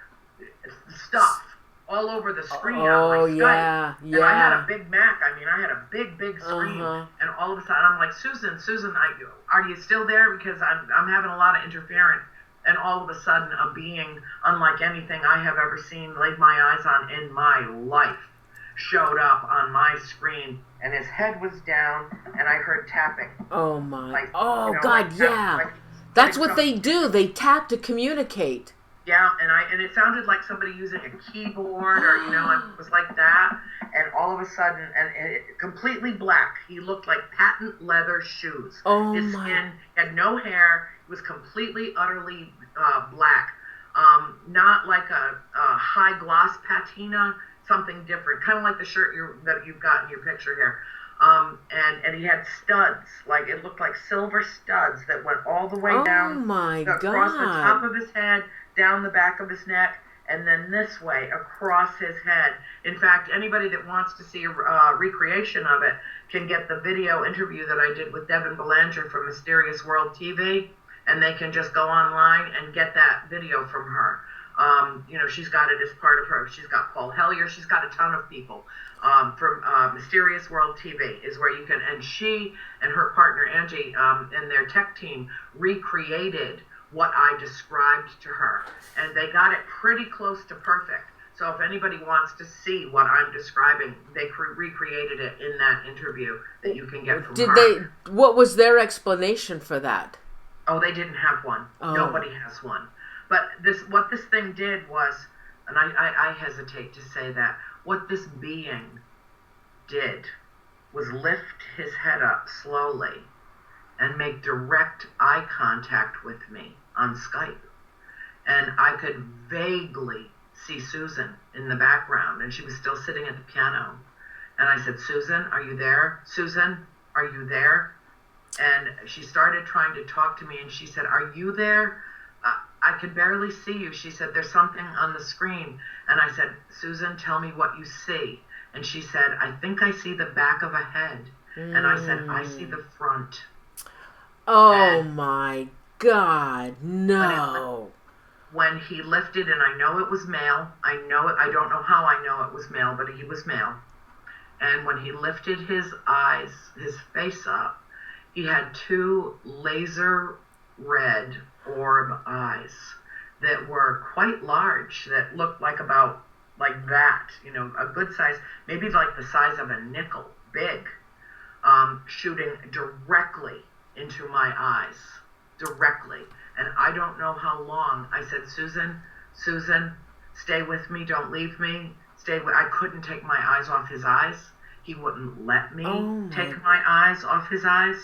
stuff all over the screen on my Skype. Yeah. And I had a big Mac. I mean, I had a big screen. And all of a sudden I'm like, Susan, are you still there? Because I'm having a lot of interference. And all of a sudden a being unlike anything I have ever seen, laid my eyes on in my life, showed up on my screen, and his head was down, and I heard tapping. Oh my. Like, Oh you know, God, like yeah. like That's like what they do. They tap to communicate. Yeah, and it sounded like somebody using a keyboard, or it was like that. And all of a sudden, and it, completely black. He looked like patent leather shoes. Oh His my. skin had no hair. It was completely, utterly black. Not like a high gloss patina, something different, kind of like the shirt that you've got in your picture here. And he had studs, like it looked like silver studs that went all the way down, across the top of his head, down the back of his neck, and then this way across his head. In fact, anybody that wants to see a recreation of it can get the video interview that I did with Devin Belanger from Mysterious World TV, and they can just go online and get that video from her. She's got it as part of her. She's got Paul Hellyer. She's got a ton of people from Mysterious World TV is where you can. And she and her partner Angie and their tech team recreated what I described to her, and they got it pretty close to perfect. So if anybody wants to see what I'm describing, they recreated it in that interview that you can get from her. What was their explanation for that? Oh, they didn't have one. Oh. Nobody has one. But what this thing did was, and I hesitate to say that, what this being did was lift his head up slowly and make direct eye contact with me on Skype. And I could vaguely see Susan in the background, and she was still sitting at the piano. And I said, "Susan, are you there? Susan, are you there?" And she started trying to talk to me, and she said, "Are you there? I can barely see you." She said, "There's something on the screen." And I said, "Susan, tell me what you see." And she said, "I think I see the back of a head." And I said, "I see the front." Oh my God, no. When he lifted, and I know it was male, I don't know how I know it was male, but he was male. And when he lifted his eyes, his face up, he had two laser red orb eyes that were quite large, that looked like about like that, a good size, maybe like the size of a nickel, big, shooting directly into my eyes, directly. And I don't know how long. I said, Susan, stay with me, don't leave me, I couldn't take my eyes off his eyes. He wouldn't let me take my eyes off his eyes.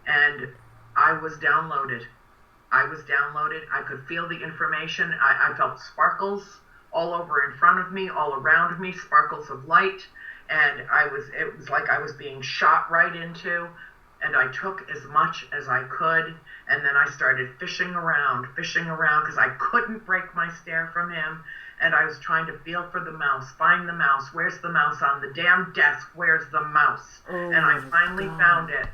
And I was downloaded. I could feel the information. I felt sparkles all over in front of me, all around me, sparkles of light. And it was like I was being shot right into. And I took as much as I could. And then I started fishing around, because I couldn't break my stare from him. And I was trying to feel for the mouse, find the mouse. Where's the mouse on the damn desk? Where's the mouse? And I finally found it.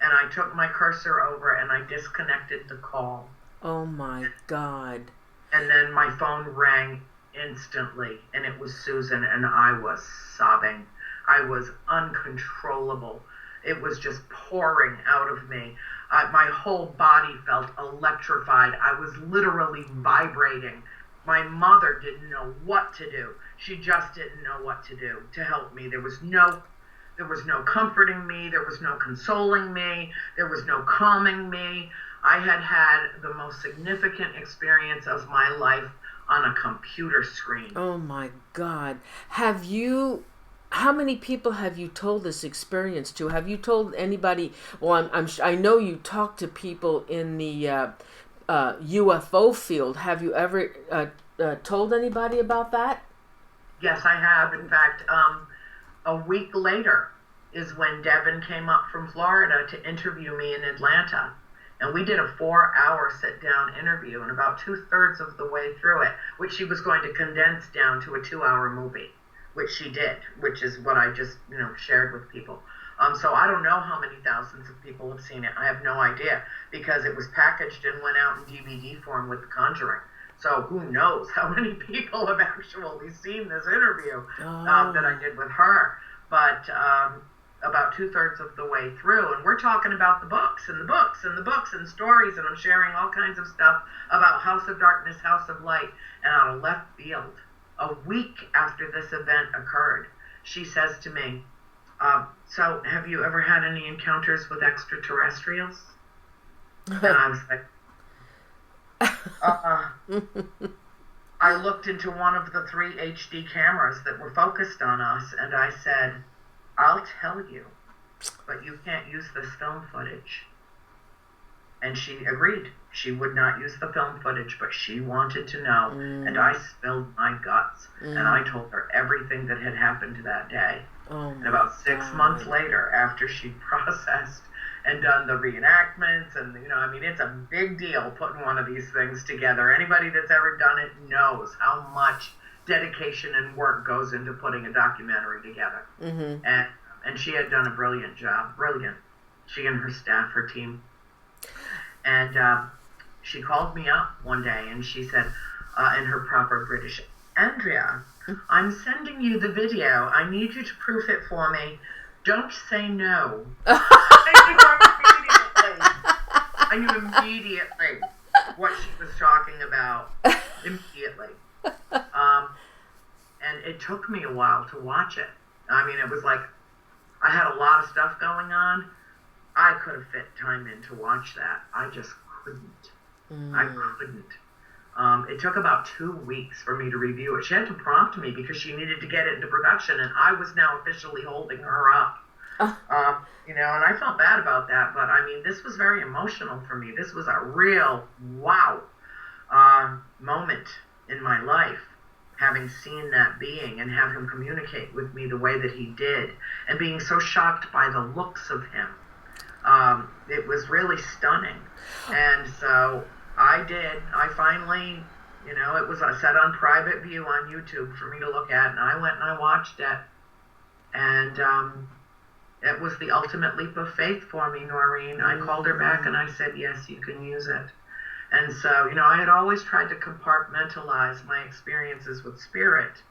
And I took my cursor over and I disconnected the call. Oh my God. And then my phone rang instantly, and it was Susan, and I was sobbing. I was uncontrollable. It was just pouring out of me. My whole body felt electrified. I was literally vibrating. My mother didn't know what to do. She just didn't know what to do to help me. There was no comforting me. There was no consoling me. There was no calming me. I had the most significant experience of my life on a computer screen. Oh my God. How many people have you told this experience to? Have you told anybody? Well, I know you talk to people in the UFO field. Have you ever told anybody about that? Yes, I have. In fact, a week later is when Devin came up from Florida to interview me in Atlanta. And we did a 4-hour sit-down interview, and about 2/3 of the way through it, which she was going to condense down to a 2-hour movie, which she did, which is what I just, shared with people. So I don't know how many thousands of people have seen it. I have no idea, because it was packaged and went out in DVD form with The Conjuring. So who knows how many people have actually seen this interview that I did with her. But about 2/3 of the way through, and we're talking about the books and the books and the books and stories, and I'm sharing all kinds of stuff about House of Darkness, House of Light, and out of left field, a week after this event occurred, she says to me, so have you ever had any encounters with extraterrestrials? And I was like, I looked into one of the 3 HD cameras that were focused on us, and I said, I'll tell you, but you can't use this film footage. And she agreed. She would not use the film footage, but she wanted to know. And I spilled my guts, and I told her everything that had happened that day. And about 6 months later, after she'd processed and done the reenactments, and, you know, I mean, it's a big deal putting one of these things together. Anybody that's ever done it knows how much dedication and work goes into putting a documentary together. And she had done a brilliant job. Brilliant. She and her staff, her team. And she called me up one day and she said, in her proper British, Andrea, I'm sending you the video. I need you to proof it for me. Don't say no. I knew immediately what she was talking about. Immediately. And it took me a while to watch it. I mean, it was like, I had a lot of stuff going on. I could have fit time in to watch that. I just couldn't. I couldn't. It took about 2 weeks for me to review it. She had to prompt me because she needed to get it into production, and I was now officially holding her up. You know, and I felt bad about that, but I mean, this was very emotional for me. This was a real wow moment in my life, having seen that being and have him communicate with me the way that he did, and being so shocked by the looks of him. It was really stunning. And so I finally, you know, it was set on private view on YouTube for me to look at, and I went and I watched it. And it was the ultimate leap of faith for me, Norene. I called her back and I said, yes, you can use it. And so, you know, I had always tried to compartmentalize my experiences with spirit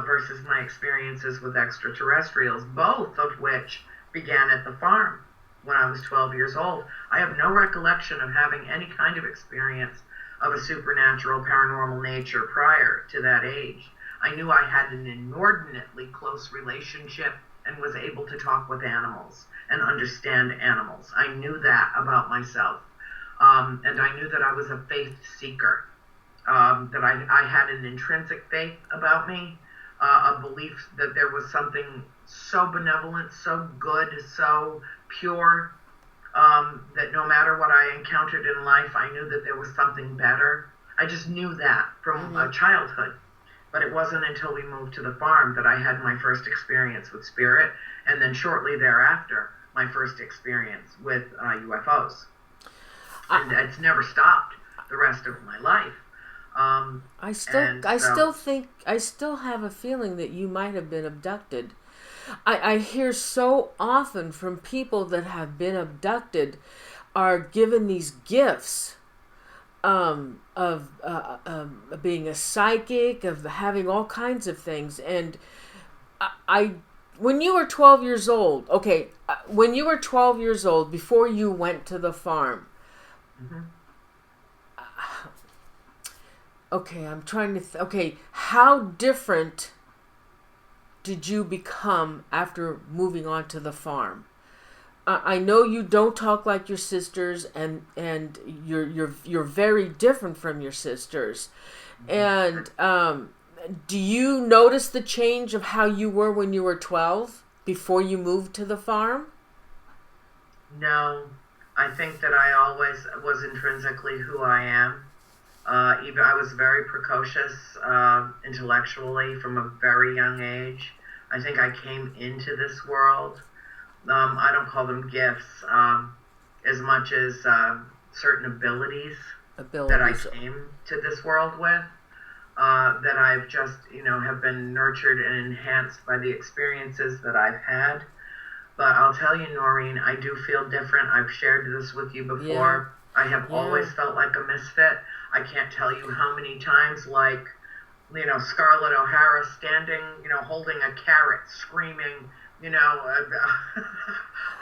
versus my experiences with extraterrestrials, both of which began at the farm when I was 12 years old. I have no recollection of having any kind of experience of a supernatural, paranormal nature prior to that age. I knew I had an inordinately close relationship and was able to talk with animals and understand animals. I knew that about myself. And I knew that I was a faith seeker, that I had an intrinsic faith about me, a belief that there was something so benevolent, so good, so pure, that no matter what I encountered in life, I knew that there was something better. I just knew that from childhood. But it wasn't until we moved to the farm that I had my first experience with spirit, and then shortly thereafter, my first experience with UFOs. And it's never stopped the rest of my life. I still have a feeling that you might have been abducted. I hear so often from people that have been abducted are given these gifts of being a psychic, of having all kinds of things. And when you were 12 years old, when you were 12 years old, before you went to the farm, I'm trying to how different did you become after moving on to the farm? I know you don't talk like your sisters, and you're very different from your sisters. And do you notice the change of how you were when you were 12 before you moved to the farm? No, I think that I always was intrinsically who I am. Even I was very precocious intellectually from a very young age. I think I came into this world. I don't call them gifts as much as certain abilities that I came to this world with. That I've just, have been nurtured and enhanced by the experiences that I've had. But I'll tell you, Norene, I do feel different. I've shared this with you before. Yeah. I have always felt like a misfit. I can't tell you how many times, like, Scarlett O'Hara standing, holding a carrot, screaming,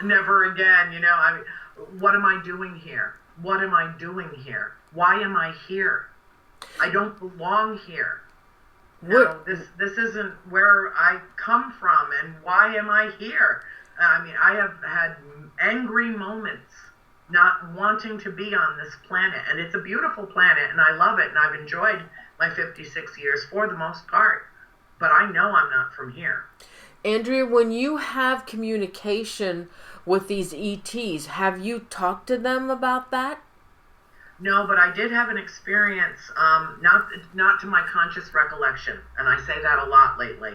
never again, I mean, what am I doing here? What am I doing here? Why am I here? I don't belong here. No, this isn't where I come from, and why am I here? I mean, I have had angry moments not wanting to be on this planet, and it's a beautiful planet, and I love it, and I've enjoyed my 56 years for the most part, but I know I'm not from here. Andrea, when you have communication with these ETs, have you talked to them about that? No, but I did have an experience, not to my conscious recollection, and I say that a lot lately,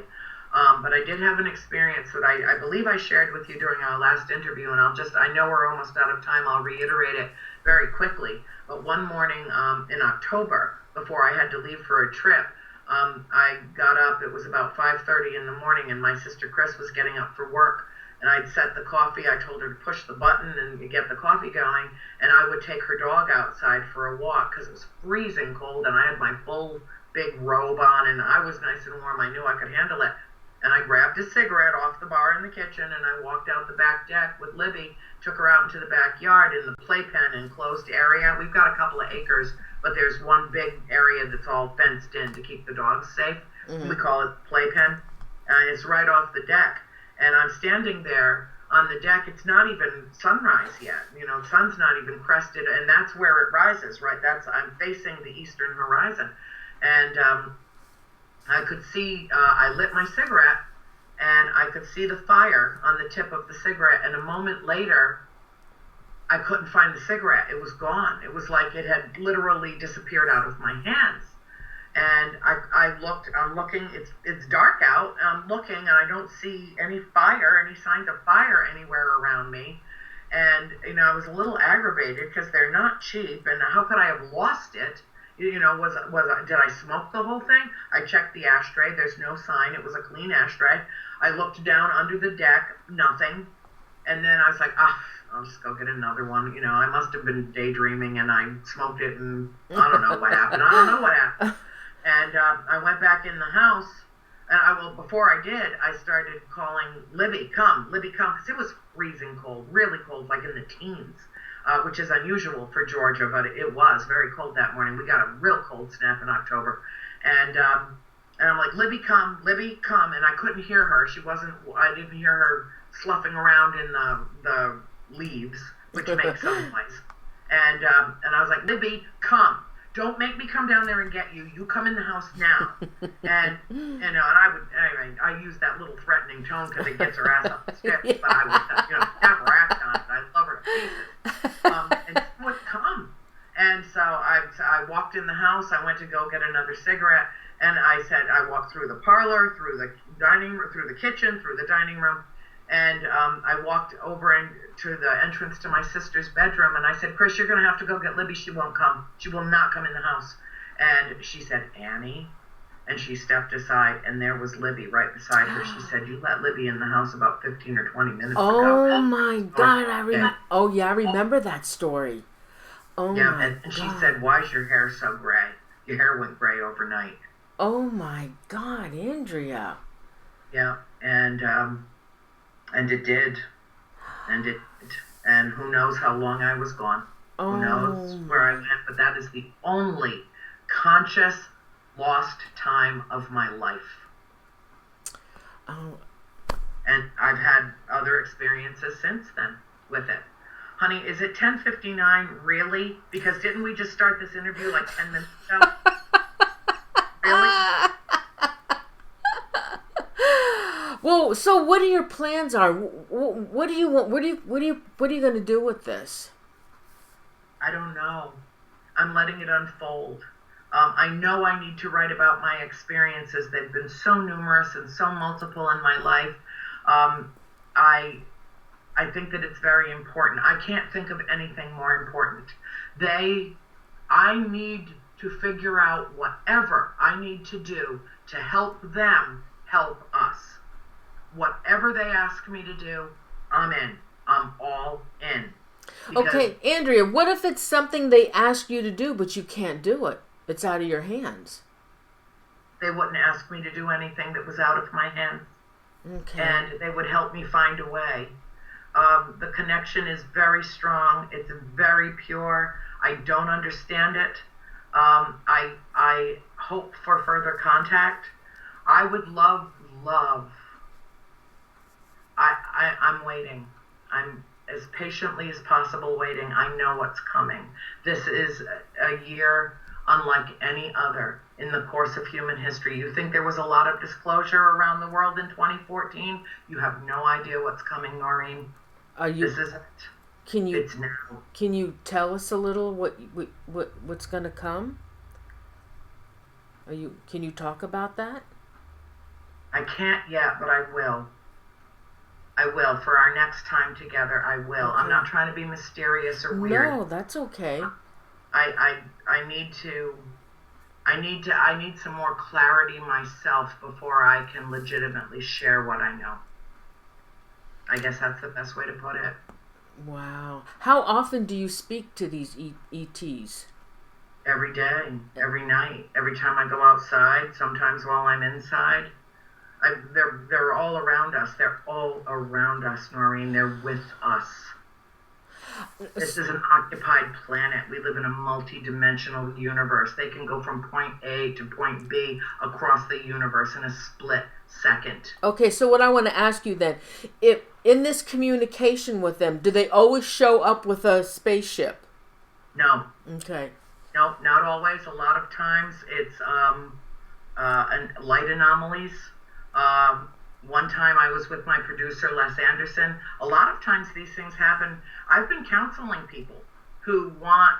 but I did have an experience that I believe I shared with you during our last interview, and I know we're almost out of time, I'll reiterate it very quickly, but one morning in October, before I had to leave for a trip, I got up, it was about 5:30 in the morning, and my sister Chris was getting up for work, and I'd set the coffee. I told her to push the button and get the coffee going, and I would take her dog outside for a walk because it was freezing cold, and I had my full big robe on, and I was nice and warm. I knew I could handle it. And I grabbed a cigarette off the bar in the kitchen, and I walked out the back deck with Libby, took her out into the backyard in the playpen enclosed area. We've got a couple of acres, but there's one big area that's all fenced in to keep the dogs safe. Mm-hmm. We call it playpen, and it's right off the deck. And I'm standing there on the deck. It's not even sunrise yet. You know, sun's not even crested, and that's where it rises, right? I'm facing the eastern horizon. And I could see, I lit my cigarette, and I could see the fire on the tip of the cigarette, and a moment later, I couldn't find the cigarette. It was gone. It was like it had literally disappeared out of my hands. And I'm looking, it's dark out, and I'm looking, and I don't see any signs of fire anywhere around me. And, you know, I was a little aggravated because they're not cheap, and how could I have lost it? You know, did I smoke the whole thing? I checked the ashtray, there's no sign, it was a clean ashtray. I looked down under the deck, nothing. And then I was like, I'll just go get another one. You know, I must have been daydreaming, and I smoked it, and I don't know what happened. And I went back in the house, and before I did, I started calling Libby, come, because it was freezing cold, really cold, like in the teens, which is unusual for Georgia, but it was very cold that morning. We got a real cold snap in October, and I'm like, Libby, come, and I couldn't hear her. I didn't hear her sloughing around in the leaves, which makes some noise, and I was like, Libby, come. Don't make me come down there and get you. You come in the house now. And, you know, and I use that little threatening tone because it gets her ass up the steps, yeah. But I would, never act on it. I love her to pieces. And she would come. And so I walked in the house. I went to go get another cigarette. And I walked through the parlor, through the dining room, through the kitchen, through the dining room. And I walked over to the entrance to my sister's bedroom, and I said, Chris, you're going to have to go get Libby. She won't come. She will not come in the house. And she said, Annie? And she stepped aside, and there was Libby right beside her. She said, you let Libby in the house about 15 or 20 minutes ago. Oh, my God. I remember that story. Oh, yeah, my God. And she said, why is your hair so gray? Your hair went gray overnight. Oh, my God, Andrea. Yeah, and it did. And who knows how long I was gone. Oh. Who knows where I went. But that is the only conscious lost time of my life. Oh. And I've had other experiences since then with it. Honey, is it 10:59 really? Because didn't we just start this interview like 10 minutes ago? Really? Well, so what are your plans? What do you want? What are you going to do with this? I don't know. I'm letting it unfold. I know I need to write about my experiences. They've been so numerous and so multiple in my life. I think that it's very important. I can't think of anything more important. I need to figure out whatever I need to do to help them help us. Whatever they ask me to do, I'm in. I'm all in. Okay, Andrea, what if it's something they ask you to do, but you can't do it? It's out of your hands. They wouldn't ask me to do anything that was out of my hands. Okay. And they would help me find a way. The connection is very strong. It's very pure. I don't understand it. I hope for further contact. I would love. I'm waiting. I'm as patiently as possible waiting. I know what's coming. This is a year unlike any other in the course of human history. You think there was a lot of disclosure around the world in 2014? You have no idea what's coming, Norene. This is it. It's now. Can you tell us a little what's going to come? Can you talk about that? I can't yet, but I will. For our next time together, I will. Okay. I'm not trying to be mysterious or weird. No, that's okay. I need some more clarity myself before I can legitimately share what I know. I guess that's the best way to put it. Wow. How often do you speak to these ETs? Every day, every night, every time I go outside, sometimes while I'm inside. They're all around us. They're all around us, Norene. They're with us. This is an occupied planet. We live in a multi-dimensional universe. They can go from point A to point B across the universe in a split second. Okay, so what I want to ask you then, if in this communication with them, do they always show up with a spaceship? No. Okay. No, not always. A lot of times it's light anomalies. One time I was with my producer, Les Anderson. A lot of times these things happen. I've been counseling people who want,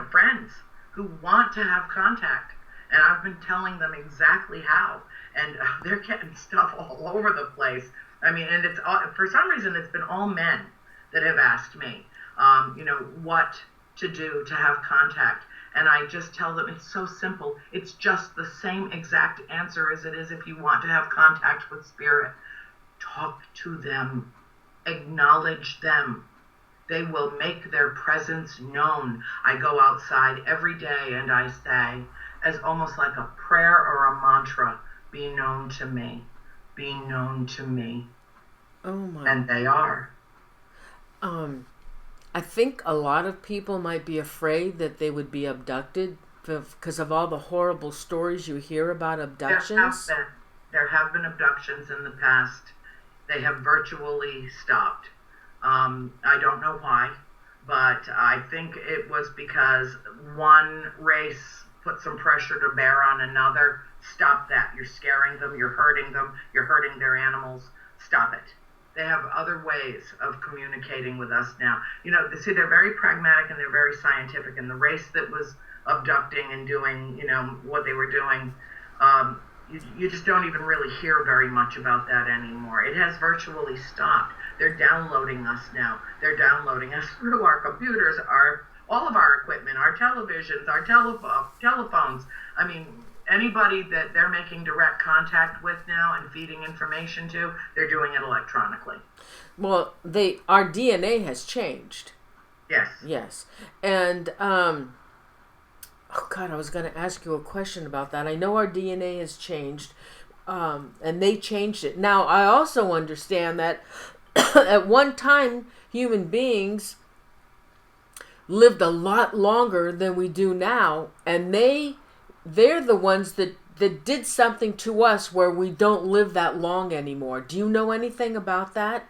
friends who want to have contact. And I've been telling them exactly how. And they're getting stuff all over the place. I mean, and it's all, for some reason, it's been all men that have asked me, what to do to have contact. And I just tell them it's so simple. It's just the same exact answer as it is if you want to have contact with spirit. Talk to them. Acknowledge them. They will make their presence known. I go outside every day and I say, as almost like a prayer or a mantra, be known to me. Be known to me. Oh my. And they are. I think a lot of people might be afraid that they would be abducted because of all the horrible stories you hear about abductions. There have been abductions in the past. They have virtually stopped. I don't know why, but I think it was because one race put some pressure to bear on another. Stop that. You're scaring them. You're hurting them. You're hurting their animals. Stop it. They have other ways of communicating with us now. See, they're very pragmatic and they're very scientific. And the race that was abducting and doing, what they were doing, you just don't even really hear very much about that anymore. It has virtually stopped. They're downloading us now. They're downloading us through our computers, all of our equipment, our televisions, our telephones. I mean, anybody that they're making direct contact with now and feeding information to, they're doing it electronically. Well, our DNA has changed. Yes. Yes. And, oh God, I was going to ask you a question about that. I know our DNA has changed, and they changed it. Now, I also understand that at one time, human beings lived a lot longer than we do now, and they're the ones that did something to us where we don't live that long anymore. Do you know anything about that?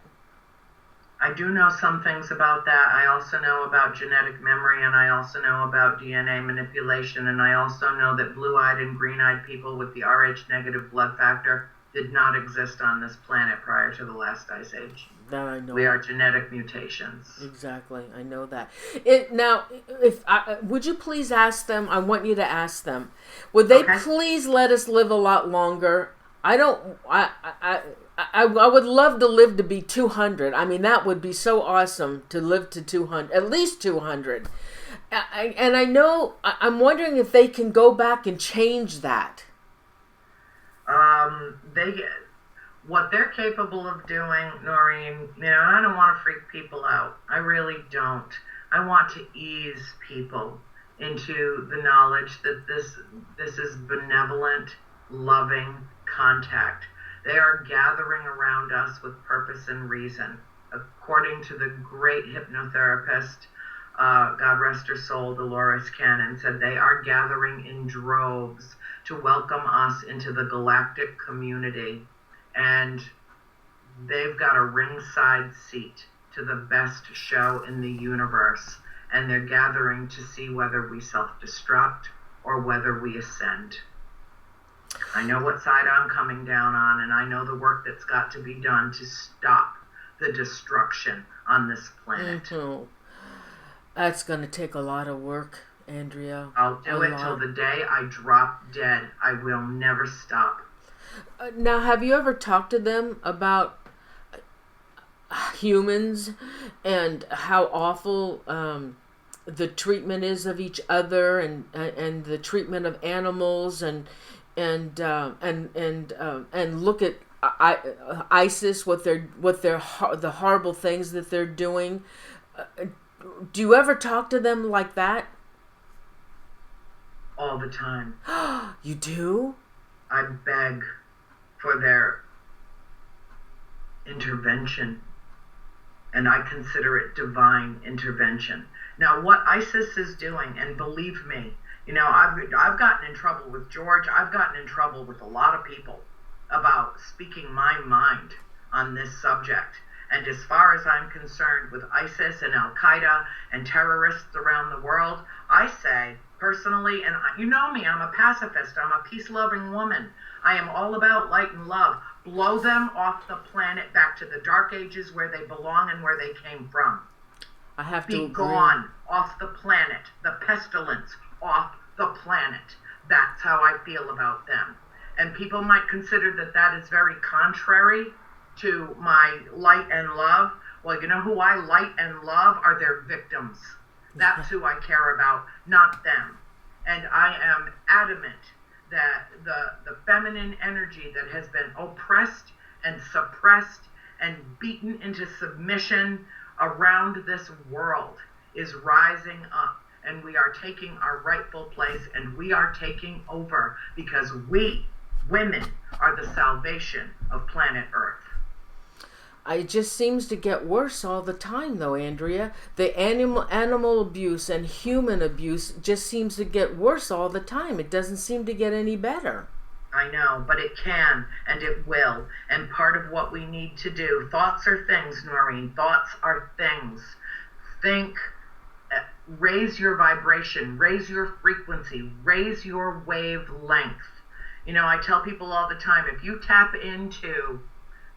I do know some things about that. I also know about genetic memory, and I also know about DNA manipulation, and I also know that blue-eyed and green-eyed people with the Rh negative blood factor did not exist on this planet prior to the last ice age. That I know. We are genetic mutations. Exactly, I know that. Now, would you please ask them? I want you to ask them. Would they please let us live a lot longer? I would love to live to be 200. I mean, that would be so awesome to live to 200, at least 200. And I'm wondering if they can go back and change that. What they're capable of doing, Norene, I don't want to freak people out. I really don't. I want to ease people into the knowledge that this is benevolent, loving contact. They are gathering around us with purpose and reason. According to the great hypnotherapist, God rest her soul, Dolores Cannon, said they are gathering in droves to welcome us into the galactic community, and they've got a ringside seat to the best show in the universe, and they're gathering to see whether we self-destruct or whether we ascend. I know what side I'm coming down on, and I know the work that's got to be done to stop the destruction on this planet. Mm-hmm. That's going to take a lot of work, Andrea. I'll do it till the day I drop dead. I will never stop. Now, have you ever talked to them about humans and how awful the treatment is of each other, and the treatment of animals, and look at ISIS, the horrible things that they're doing? Do you ever talk to them like that? All the time. You do? I beg for their intervention, and I consider it divine intervention. Now, what ISIS is doing, and believe me, you know, I've gotten in trouble with George. I've gotten in trouble with a lot of people about speaking my mind on this subject. And as far as I'm concerned with ISIS and Al-Qaeda and terrorists around the world, I say, personally, and you know me, I'm a pacifist, I'm a peace-loving woman. I am all about light and love. Blow them off the planet back to the dark ages where they belong and where they came from. I have to Be agree. gone off the planet. The pestilence off the planet. That's how I feel about them. And people might consider that that is very contrary to my light and love. Well, you know who I light and love are their victims. That's who I care about, not them. And I am adamant that the feminine energy that has been oppressed and suppressed and beaten into submission around this world is rising up, and we are taking our rightful place, and we are taking over, because we, women, are the salvation of planet Earth. It just seems to get worse all the time, though, Andrea. The animal abuse and human abuse just seems to get worse all the time. It doesn't seem to get any better. I know, but it can, and it will. And part of what we need to do, thoughts are things, Norene. Thoughts are things. Think, raise your vibration, raise your frequency, raise your wavelength. You know, I tell people all the time, if you tap into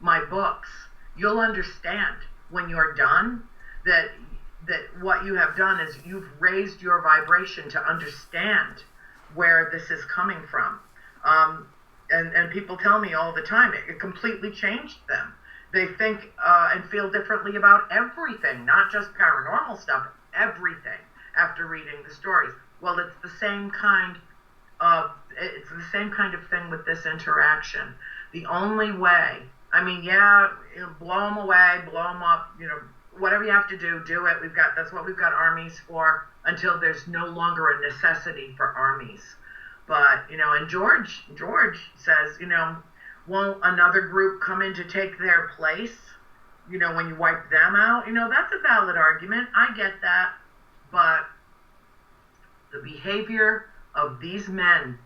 my books, you'll understand when you're done that what you have done is you've raised your vibration to understand where this is coming from. And people tell me all the time, it completely changed them. They think and feel differently about everything, not just paranormal stuff, everything, after reading the stories. Well, it's the same kind of thing with this interaction. The only way, I mean, yeah, you know, blow them away, blow them up, you know, whatever you have to do, do it. That's what we've got armies for, until there's no longer a necessity for armies. But, you know, and George says, you know, won't another group come in to take their place, you know, when you wipe them out? You know, that's a valid argument. I get that. But the behavior of these men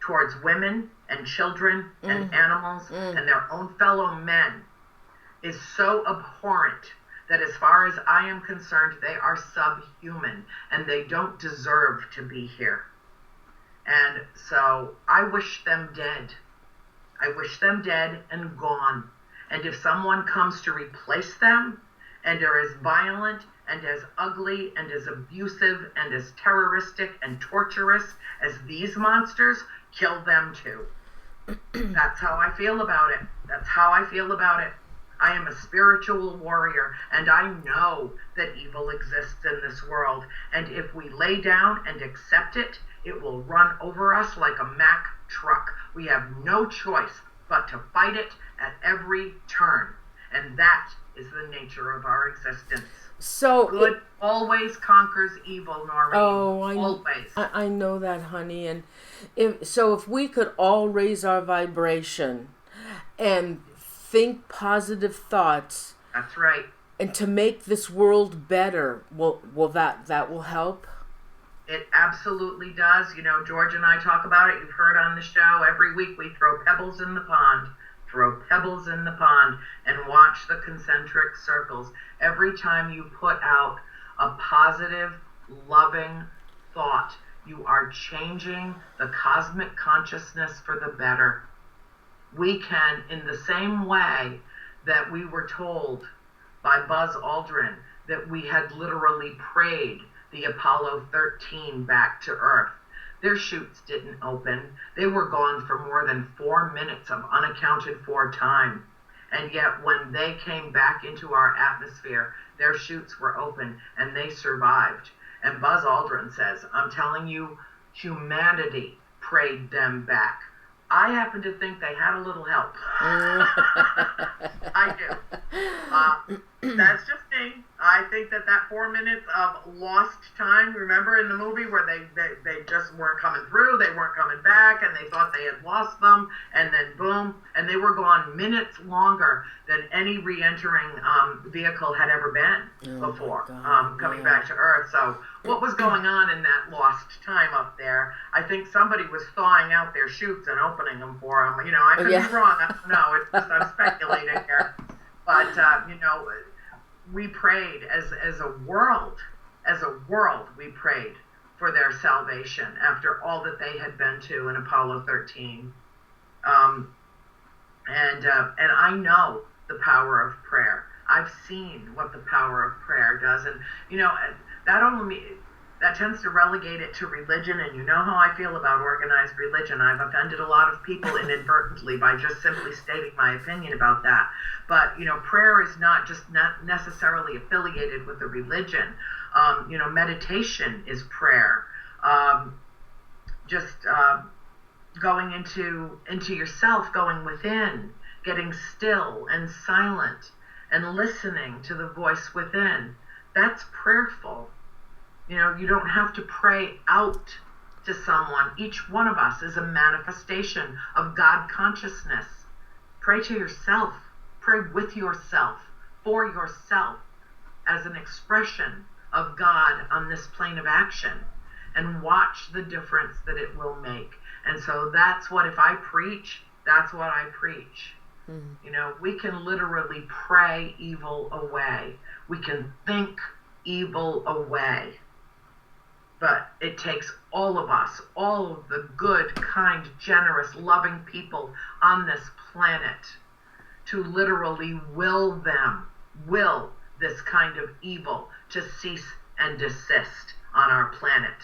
towards women and children and animals and their own fellow men is so abhorrent that, as far as I am concerned, they are subhuman and they don't deserve to be here. And so I wish them dead. I wish them dead and gone. And if someone comes to replace them and are as violent and as ugly and as abusive and as terroristic and torturous as these monsters, kill them too. That's how I feel about it. That's how I feel about it. I am a spiritual warrior, and I know that evil exists in this world. And if we lay down and accept it, it will run over us like a Mack truck. We have no choice but to fight it at every turn. And that is the nature of our existence. So good always conquers evil, Norene. Oh, always. I know that, honey. And if we could all raise our vibration and think positive thoughts. That's right. And to make this world better, will that will help? It absolutely does. You know, George and I talk about it. You've heard on the show. Every week we throw pebbles in the pond. Throw pebbles in the pond and watch the concentric circles. Every time you put out a positive, loving thought, you are changing the cosmic consciousness for the better. We can, in the same way that we were told by Buzz Aldrin that we had literally prayed the Apollo 13 back to Earth. Their chutes didn't open. They were gone for more than 4 minutes of unaccounted for time. And yet when they came back into our atmosphere, their chutes were open and they survived. And Buzz Aldrin says, I'm telling you, humanity prayed them back. I happen to think they had a little help. I do. That's just me. I think that 4 minutes of lost time, remember in the movie where they just weren't coming through, they weren't coming back, and they thought they had lost them, and then boom, and they were gone minutes longer than any re-entering vehicle had ever been before coming back to Earth. So what was going on in that lost time up there? I think somebody was thawing out their chutes and opening them for them. You know, I could be wrong. I don't know. It's just, I'm speculating here. But, you know, we prayed as a world, we prayed for their salvation after all that they had been to in Apollo 13. And I know the power of prayer. I've seen what the power of prayer does. And, you know, that tends to relegate it to religion, and you know how I feel about organized religion. I've offended a lot of people inadvertently by just simply stating my opinion about that. But, you know, prayer is not necessarily affiliated with a religion. You know, meditation is prayer. Going into yourself, going within, getting still and silent and listening to the voice within. That's prayerful. You know, you don't have to pray out to someone. Each one of us is a manifestation of God consciousness. Pray to yourself. Pray with yourself, for yourself, as an expression of God on this plane of action. And watch the difference that it will make. And so that's what, if I preach, that's what I preach. You know, we can literally pray evil away. We can think evil away. But it takes all of us, all of the good, kind, generous, loving people on this planet to literally will this kind of evil to cease and desist on our planet.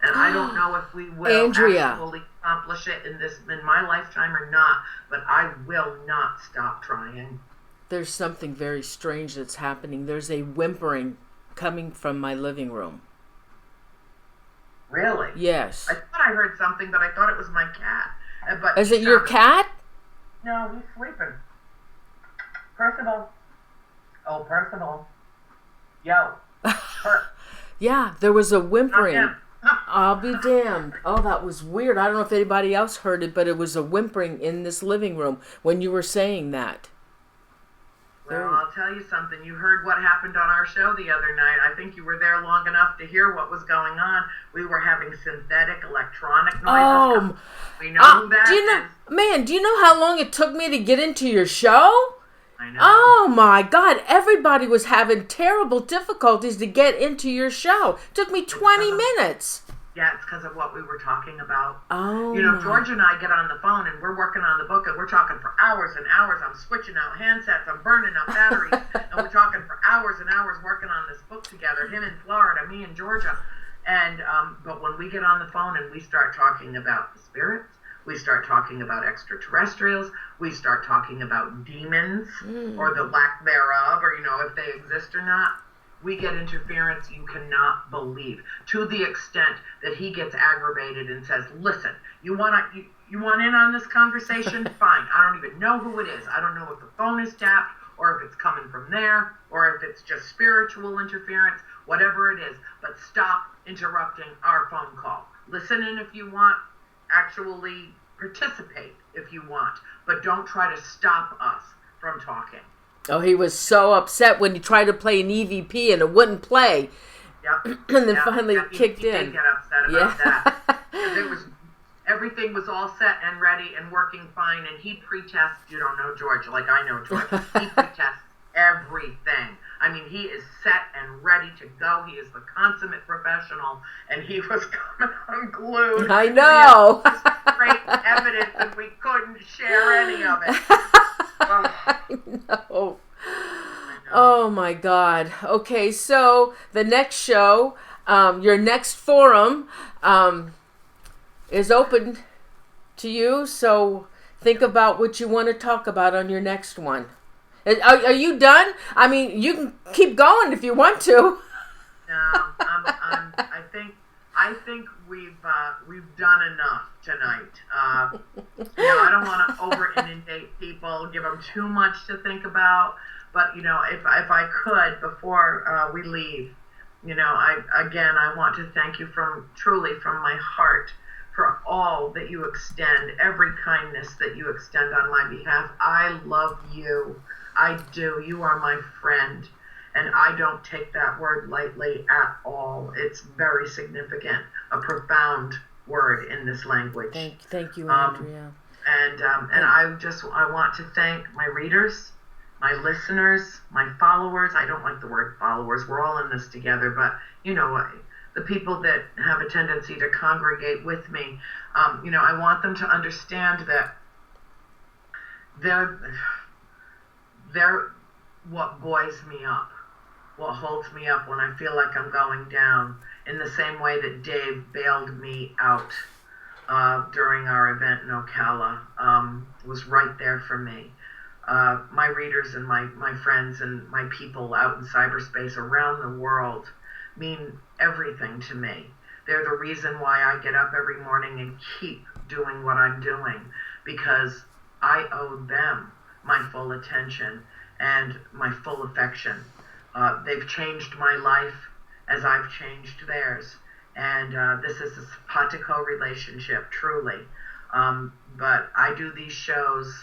And I don't know if we will actually accomplish it in my lifetime or not, but I will not stop trying. There's something very strange that's happening. There's a whimpering coming from my living room. Really? Yes. I thought I heard something, but I thought it was my cat. But is it your cat? No, he's sleeping. Percival. Oh, Percival. Yo. Yeah, there was a whimpering. I'll be damned. Oh, that was weird. I don't know if anybody else heard it, but it was a whimpering in this living room when you were saying that. Well, I'll tell you something. You heard what happened on our show the other night. I think you were there long enough to hear what was going on. We were having synthetic electronic noises. Oh, we know who that is. Do you know how long it took me to get into your show? I know. Oh my God, everybody was having terrible difficulties to get into your show. It took me 20 minutes. Yeah, it's because of what we were talking about. Oh. You know, George and I get on the phone and we're working on the book and we're talking for hours and hours. I'm switching out handsets, I'm burning up batteries, and we're talking for hours and hours working on this book together, him in Florida, me in Georgia. And, but when we get on the phone and we start talking about the spirits, we start talking about extraterrestrials, we start talking about demons or the lack thereof, or, you know, if they exist or not, we get interference you cannot believe, to the extent that he gets aggravated and says, listen, you want in on this conversation? Fine. I don't even know who it is. I don't know if the phone is tapped or if it's coming from there or if it's just spiritual interference, whatever it is. But stop interrupting our phone call. Listen in if you want. Actually participate if you want. But don't try to stop us from talking. Oh, he was so upset when he tried to play an EVP and it wouldn't play. Yep. And then Yep. finally Yep. it kicked He in. did get upset about that. Because everything was all set and ready and working fine, and he pre-tests. You don't know George like I know George. He pre-tests everything. I mean, he is set and ready to go. He is the consummate professional, and he was coming unglued. I know. We had this great evidence, and we couldn't share any of it. I know. Oh my God. Okay, so the next show, your next forum, is open to you. So think about what you want to talk about on your next one. Are you done? I mean, you can keep going if you want to. No, I think we've done enough tonight. I don't want to over inundate people, give them too much to think about. But if I could before we leave, I want to thank you truly from my heart for all that you extend, every kindness that you extend on my behalf. I love you. I do. You are my friend. And I don't take that word lightly at all. It's very significant, a profound word in this language. Thank you, Andrea. And I want to thank my readers, my listeners, my followers. I don't like the word followers. We're all in this together, but the people that have a tendency to congregate with me, I want them to understand that they're what buoys me up, what holds me up when I feel like I'm going down, in the same way that Dave bailed me out during our event in Ocala, was right there for me. My readers and my friends and my people out in cyberspace around the world mean everything to me. They're the reason why I get up every morning and keep doing what I'm doing, because I owe them my full attention and my full affection. They've changed my life as I've changed theirs. And this is a simpatico relationship, truly. But I do these shows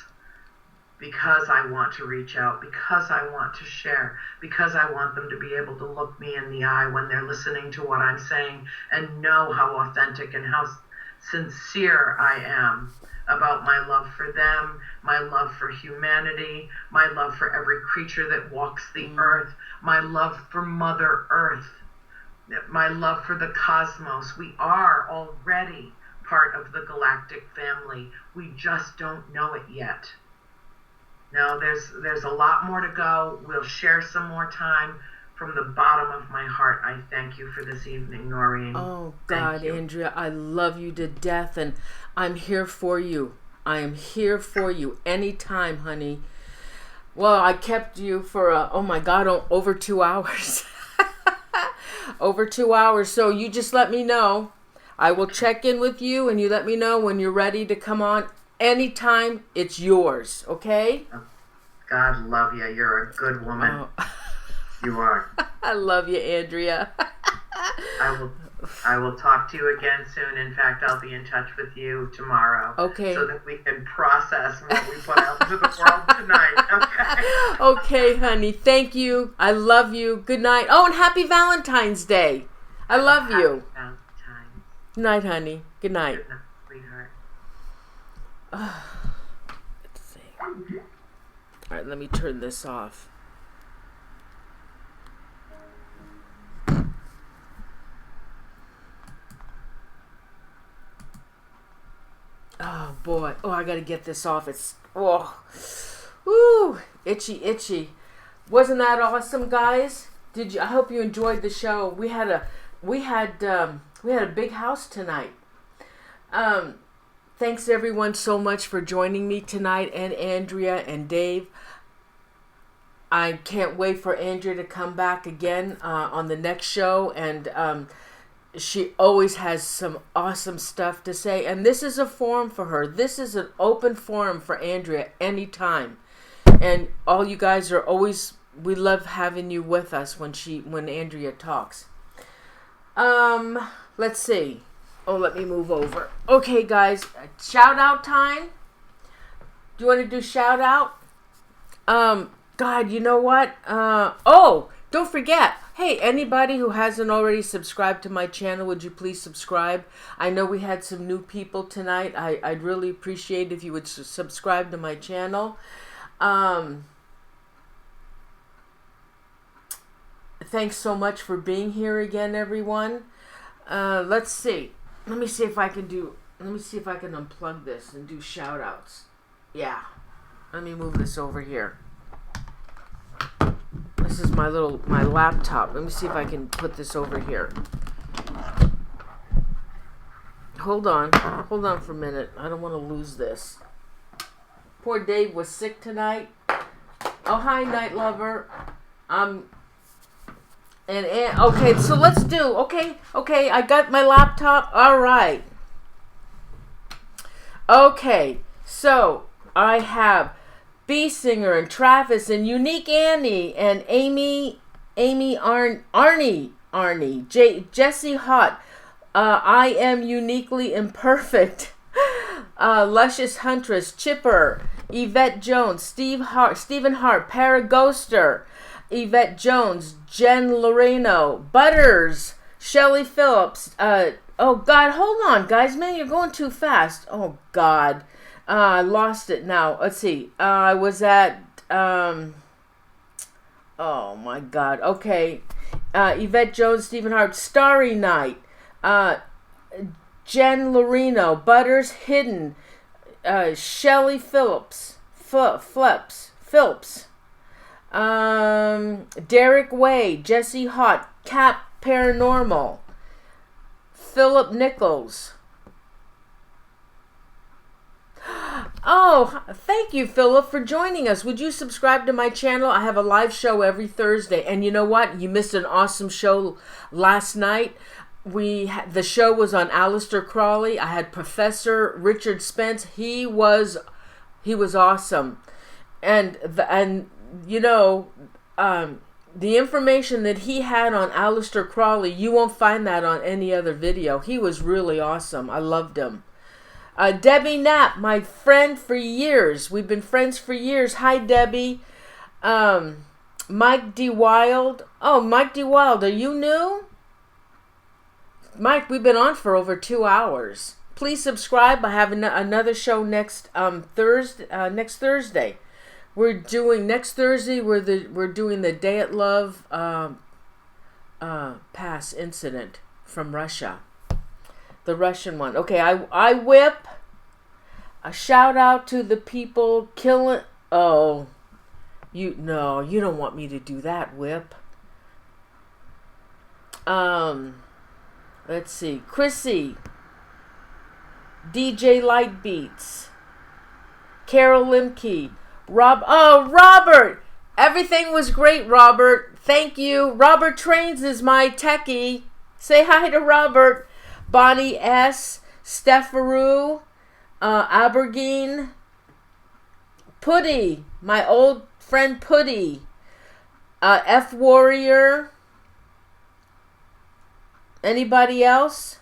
because I want to reach out, because I want to share, because I want them to be able to look me in the eye when they're listening to what I'm saying and know how authentic and how sincere I am about my love for them, my love for humanity, my love for every creature that walks the earth, my love for Mother Earth, my love for the cosmos. We are already part of the galactic family. We just don't know it yet. Now, there's a lot more to go. We'll share some more time. From the bottom of my heart, I thank you for this evening, Norene. Oh, God, Andrea, I love you to death, and I'm here for you. I am here for you anytime, honey. Well, I kept you for, over 2 hours. Over 2 hours, so you just let me know. I will check in with you, and you let me know when you're ready to come on. Anytime, it's yours, okay? God love you. You're a good woman. Oh. You are. I love you, Andrea. I will talk to you again soon. In fact, I'll be in touch with you tomorrow. Okay. So that we can process what we put out into the world tonight. Okay. Okay, honey. Thank you. I love you. Good night. Oh, and happy Valentine's Day. I love you. Valentine's. Good night, honey. Good night. Good night, sweetheart. Let's see. All right, let me turn this off. Oh boy. Oh, I gotta get this off. It's itchy. Wasn't that awesome, guys? I hope you enjoyed the show. We had a big house tonight. Thanks everyone so much for joining me tonight, and Andrea and Dave. I can't wait for Andrea to come back again on the next show, and she always has some awesome stuff to say, and this is a forum for her. This is an open forum for Andrea anytime, and all you guys are always, we love having you with us when Andrea talks. Let's see. Oh, let me move over. Okay, guys, shout out time. Do you want to do shout out? God, you know what? Don't forget. Hey, anybody who hasn't already subscribed to my channel, would you please subscribe? I know we had some new people tonight. I'd really appreciate if you would subscribe to my channel. Thanks so much for being here again, everyone. Let's see. Let me see if I can unplug this and do shout outs. Yeah. Let me move this over here. This is my laptop. Let me see if I can put this over here. Hold on for a minute. I don't want to lose this. Poor Dave was sick tonight. Oh, hi, Night Lover. Okay, so let's do. Okay, I got my laptop. All right. Okay, so I have B Singer and Travis and Unique Annie and Arnie, Jesse Hot, I Am Uniquely Imperfect, Luscious Huntress, Chipper, Yvette Jones, Stephen Hart, Paraghoster, Yvette Jones, Jen Loreno, Butters, Shelly Phillips. Oh God, hold on, guys, man, you're going too fast. Oh God. I lost it now. Let's see. I was at, oh my God. Okay. Yvette Jones, Stephen Hart, Starry Night, Jen Loreno, Butters Hidden, Shelly Phillips, Derek Way, Jesse Hot, Cap Paranormal, Philip Nichols. Oh, thank you, Philip, for joining us. Would you subscribe to my channel? I have a live show every Thursday. And you know what? You missed an awesome show last night. The show was on Aleister Crowley. I had Professor Richard Spence. He was awesome. And you know, the information that he had on Aleister Crowley, you won't find that on any other video. He was really awesome. I loved him. Debbie Knapp, my friend for years. We've been friends for years. Hi, Debbie. Mike D. Wild. Oh, Mike D. Wild, are you new? Mike, we've been on for over 2 hours. Please subscribe. I have another show next Thursday. We're doing the Day at Love Pass incident from Russia. The Russian one. Okay, I whip. A shout out to the people killing. Oh, you don't want me to do that, Whip. Let's see. Chrissy. DJ Lightbeats. Carol Limke. Robert. Everything was great, Robert. Thank you. Robert Trains is my techie. Say hi to Robert. Bonnie S. Stepharu. Abergine. Putty. My old friend Putty. F Warrior. Anybody else?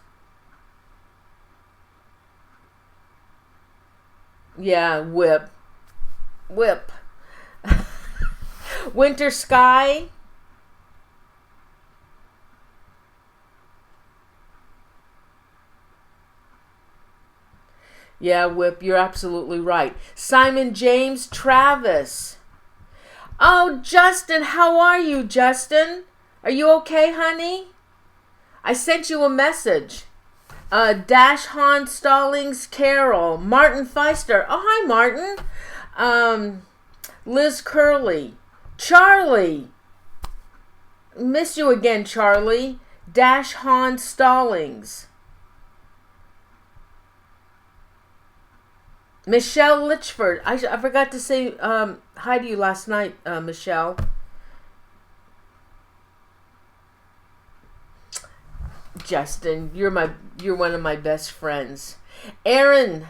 Yeah, Whip. Winter Sky. Yeah, Whip, you're absolutely right. Simon James Travis. Oh, Justin, how are you, Justin? Are you okay, honey? I sent you a message. Dash Han Stallings Carol. Martin Feister. Oh, hi, Martin. Liz Curley. Charlie. Miss you again, Charlie. Dash Han Stallings. Michelle Litchford. I forgot to say hi to you last night, Michelle. Justin, you're one of my best friends. Aaron,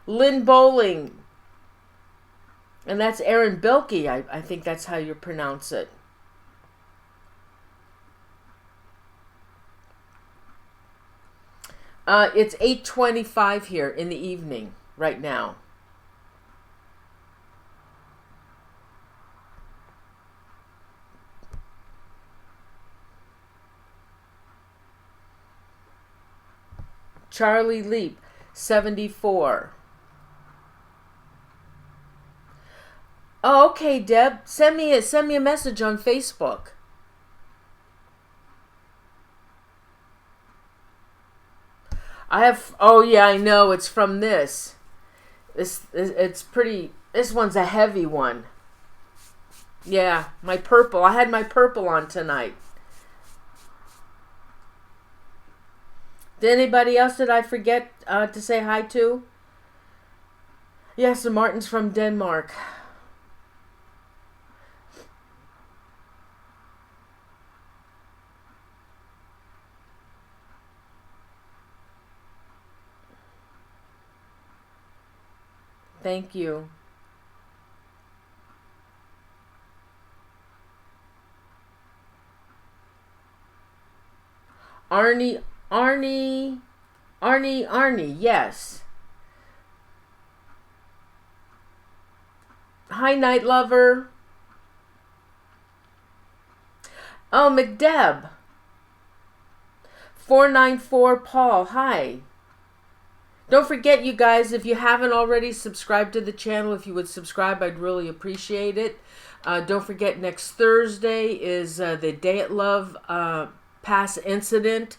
Lynn Bowling, and that's Aaron Bilkey. I think that's how you pronounce it. It's 8:25 here in the evening right now. Charlie Leap, 74. Oh, okay, Deb. Send me a message on Facebook. I have. Oh yeah, I know. It's from this. It's pretty. This one's a heavy one. Yeah, my purple. I had my purple on tonight. Did anybody else did I forget to say hi to? Yes, the Martin's from Denmark. Thank you. Arnie, yes. Hi, Night Lover. Oh, McDeb. 494 Paul, hi. Don't forget, you guys, if you haven't already subscribed to the channel, if you would subscribe, I'd really appreciate it. Don't forget, next Thursday is the Day at Love Pass incident.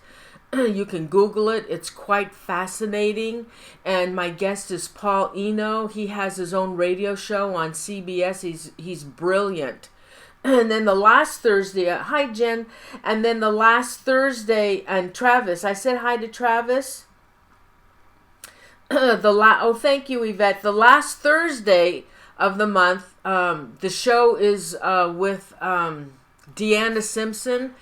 You can Google it. It's quite fascinating. And my guest is Paul Eno. He has his own radio show on CBS. He's brilliant. And then the last Thursday, hi Jen. And then the last Thursday, and Travis. I said hi to Travis. Oh, thank you, Yvette. The last Thursday of the month, the show is with Deanna Simpson.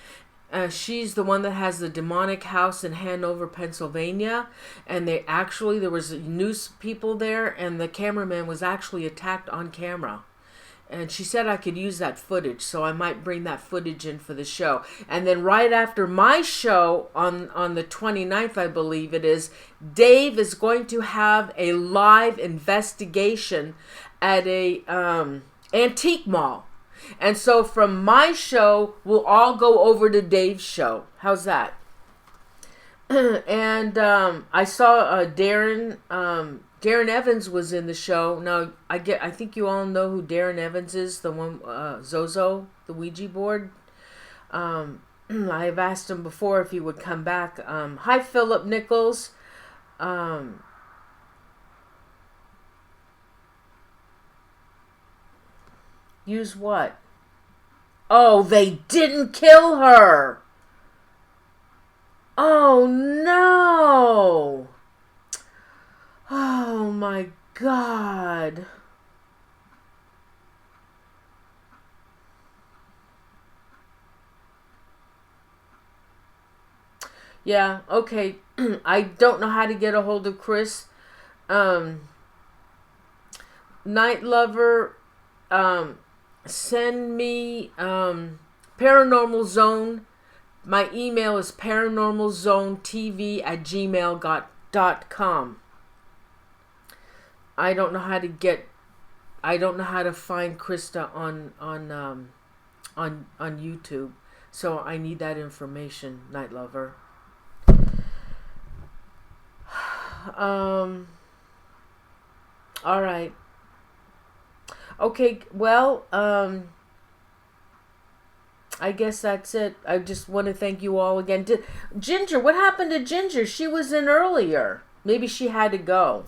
She's the one that has the demonic house in Hanover, Pennsylvania. And there was news people there, and the cameraman was actually attacked on camera. And she said I could use that footage, so I might bring that footage in for the show. And then right after my show on the 29th, I believe it is, Dave is going to have a live investigation at a antique mall. And so from my show, we'll all go over to Dave's show. How's that? And I saw Darren Evans was in the show. Now I think you all know who Darren Evans is, the one Zozo, the Ouija board. I've asked him before if he would come back. Hi, Philip Nichols. Use what? Oh, they didn't kill her. Oh no. Oh my God. Yeah, okay. I don't know how to get a hold of Chris. Night Lover, send me Paranormal Zone. My email is paranormalzonetv@gmail.com. I don't know how to find Krista on YouTube. So I need that information, Night Lover. All right. Okay, well, I guess that's it. I just want to thank you all again. Ginger, what happened to Ginger? She was in earlier. Maybe she had to go.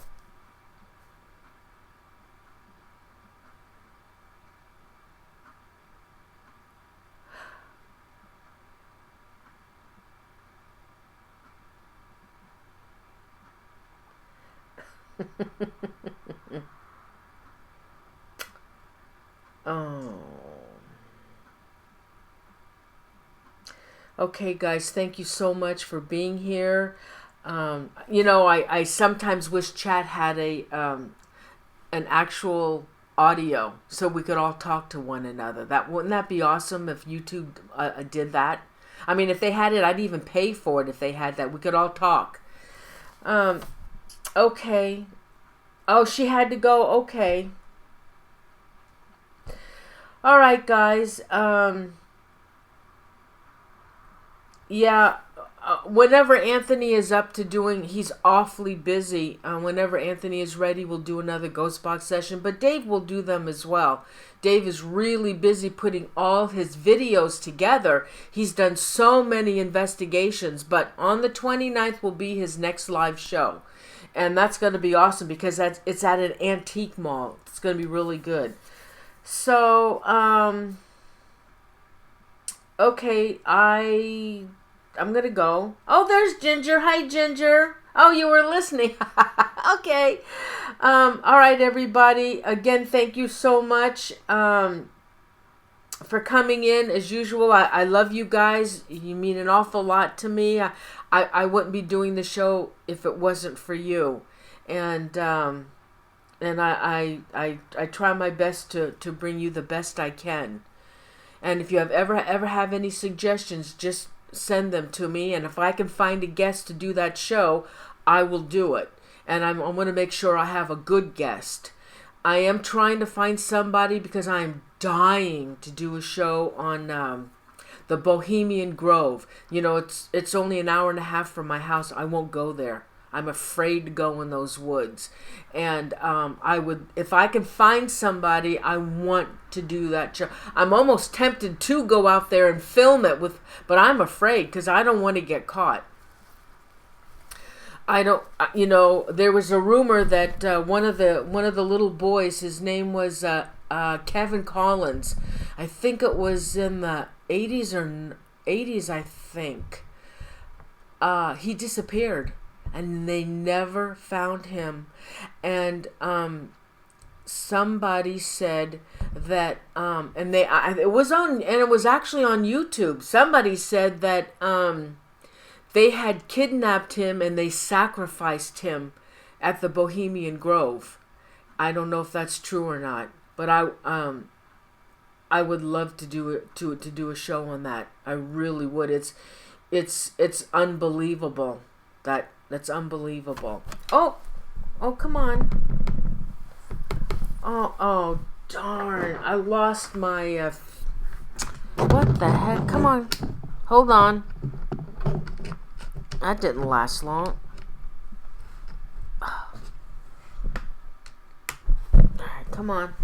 Oh. Okay, guys, thank you so much for being here. I sometimes wish chat had an actual audio so we could all talk to one another. Wouldn't that be awesome if YouTube did that? I mean, if they had it, I'd even pay for it if they had that. We could all talk. Okay. Oh, she had to go. Okay. All right, guys. Yeah, whenever Anthony is up to doing, he's awfully busy. Whenever Anthony is ready, we'll do another Ghost Box session. But Dave will do them as well. Dave is really busy putting all his videos together. He's done so many investigations. But on the 29th will be his next live show. And that's going to be awesome because it's at an antique mall. It's going to be really good. So, okay, I'm going to go. Oh, there's Ginger. Hi, Ginger. Oh, you were listening. Okay. All right, everybody. Again, thank you so much for coming in. As usual, I love you guys. You mean an awful lot to me. I wouldn't be doing the show if it wasn't for you. And I try my best to bring you the best I can. And if you ever have any suggestions, just send them to me. And if I can find a guest to do that show, I will do it. And I'm going to make sure I have a good guest. I am trying to find somebody because I am dying to do a show on the Bohemian Grove. You know, it's only an hour and a half from my house. I won't go there. I'm afraid to go in those woods. And I would, if I can find somebody, I want to do that show. I'm almost tempted to go out there and film it but I'm afraid because I don't want to get caught. I don't, you know, there was a rumor that one of the little boys, his name was Kevin Collins. I think it was in the 80s, I think. He disappeared, and they never found him. And somebody said that, it was actually on YouTube. Somebody said that they had kidnapped him and they sacrificed him at the Bohemian Grove. I don't know if that's true or not, but I would love to do a show on that. I really would. It's unbelievable. That's unbelievable. Oh, come on. Oh, darn. I lost my what the heck? Come on. Hold on. That didn't last long. Alright, come on.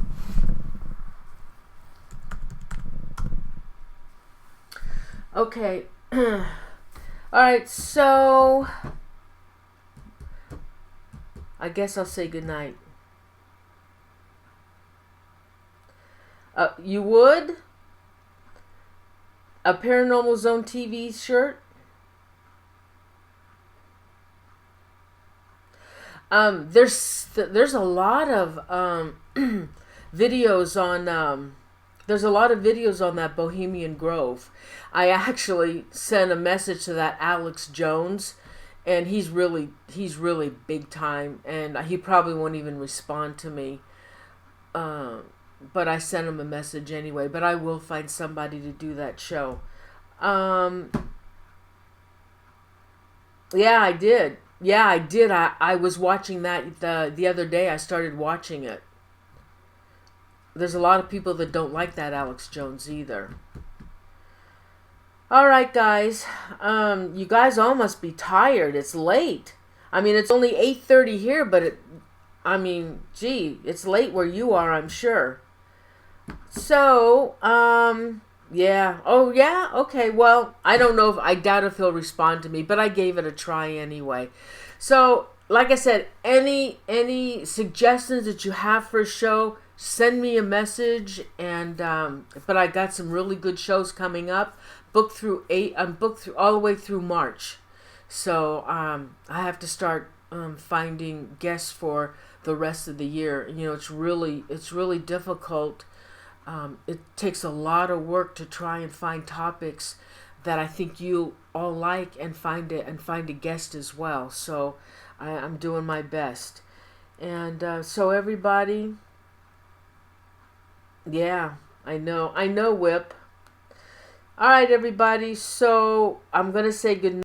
Okay. Alright, so I guess I'll say goodnight. You would? A Paranormal Zone TV shirt? There's a lot of videos on that Bohemian Grove. I actually sent a message to that Alex Jones, and he's really big time, and he probably won't even respond to me. But I sent him a message anyway. But I will find somebody to do that show. Yeah, I did. I was watching that the other day. I started watching it. There's a lot of people that don't like that Alex Jones either. All right, guys. You guys all must be tired. It's late. I mean, it's only 8:30 here, but it's late where you are, I'm sure. So, yeah. Oh, yeah? Okay, well, I doubt if he'll respond to me, but I gave it a try anyway. So, like I said, any suggestions that you have for a show, send me a message, and, but I got some really good shows coming up. I'm booked through all the way through March. So, I have to start, finding guests for the rest of the year. You know, it's really difficult. It takes a lot of work to try and find topics that I think you all like and find a guest as well. So I'm doing my best. And so everybody, yeah, I know, Whip. All right, everybody. So I'm going to say good night.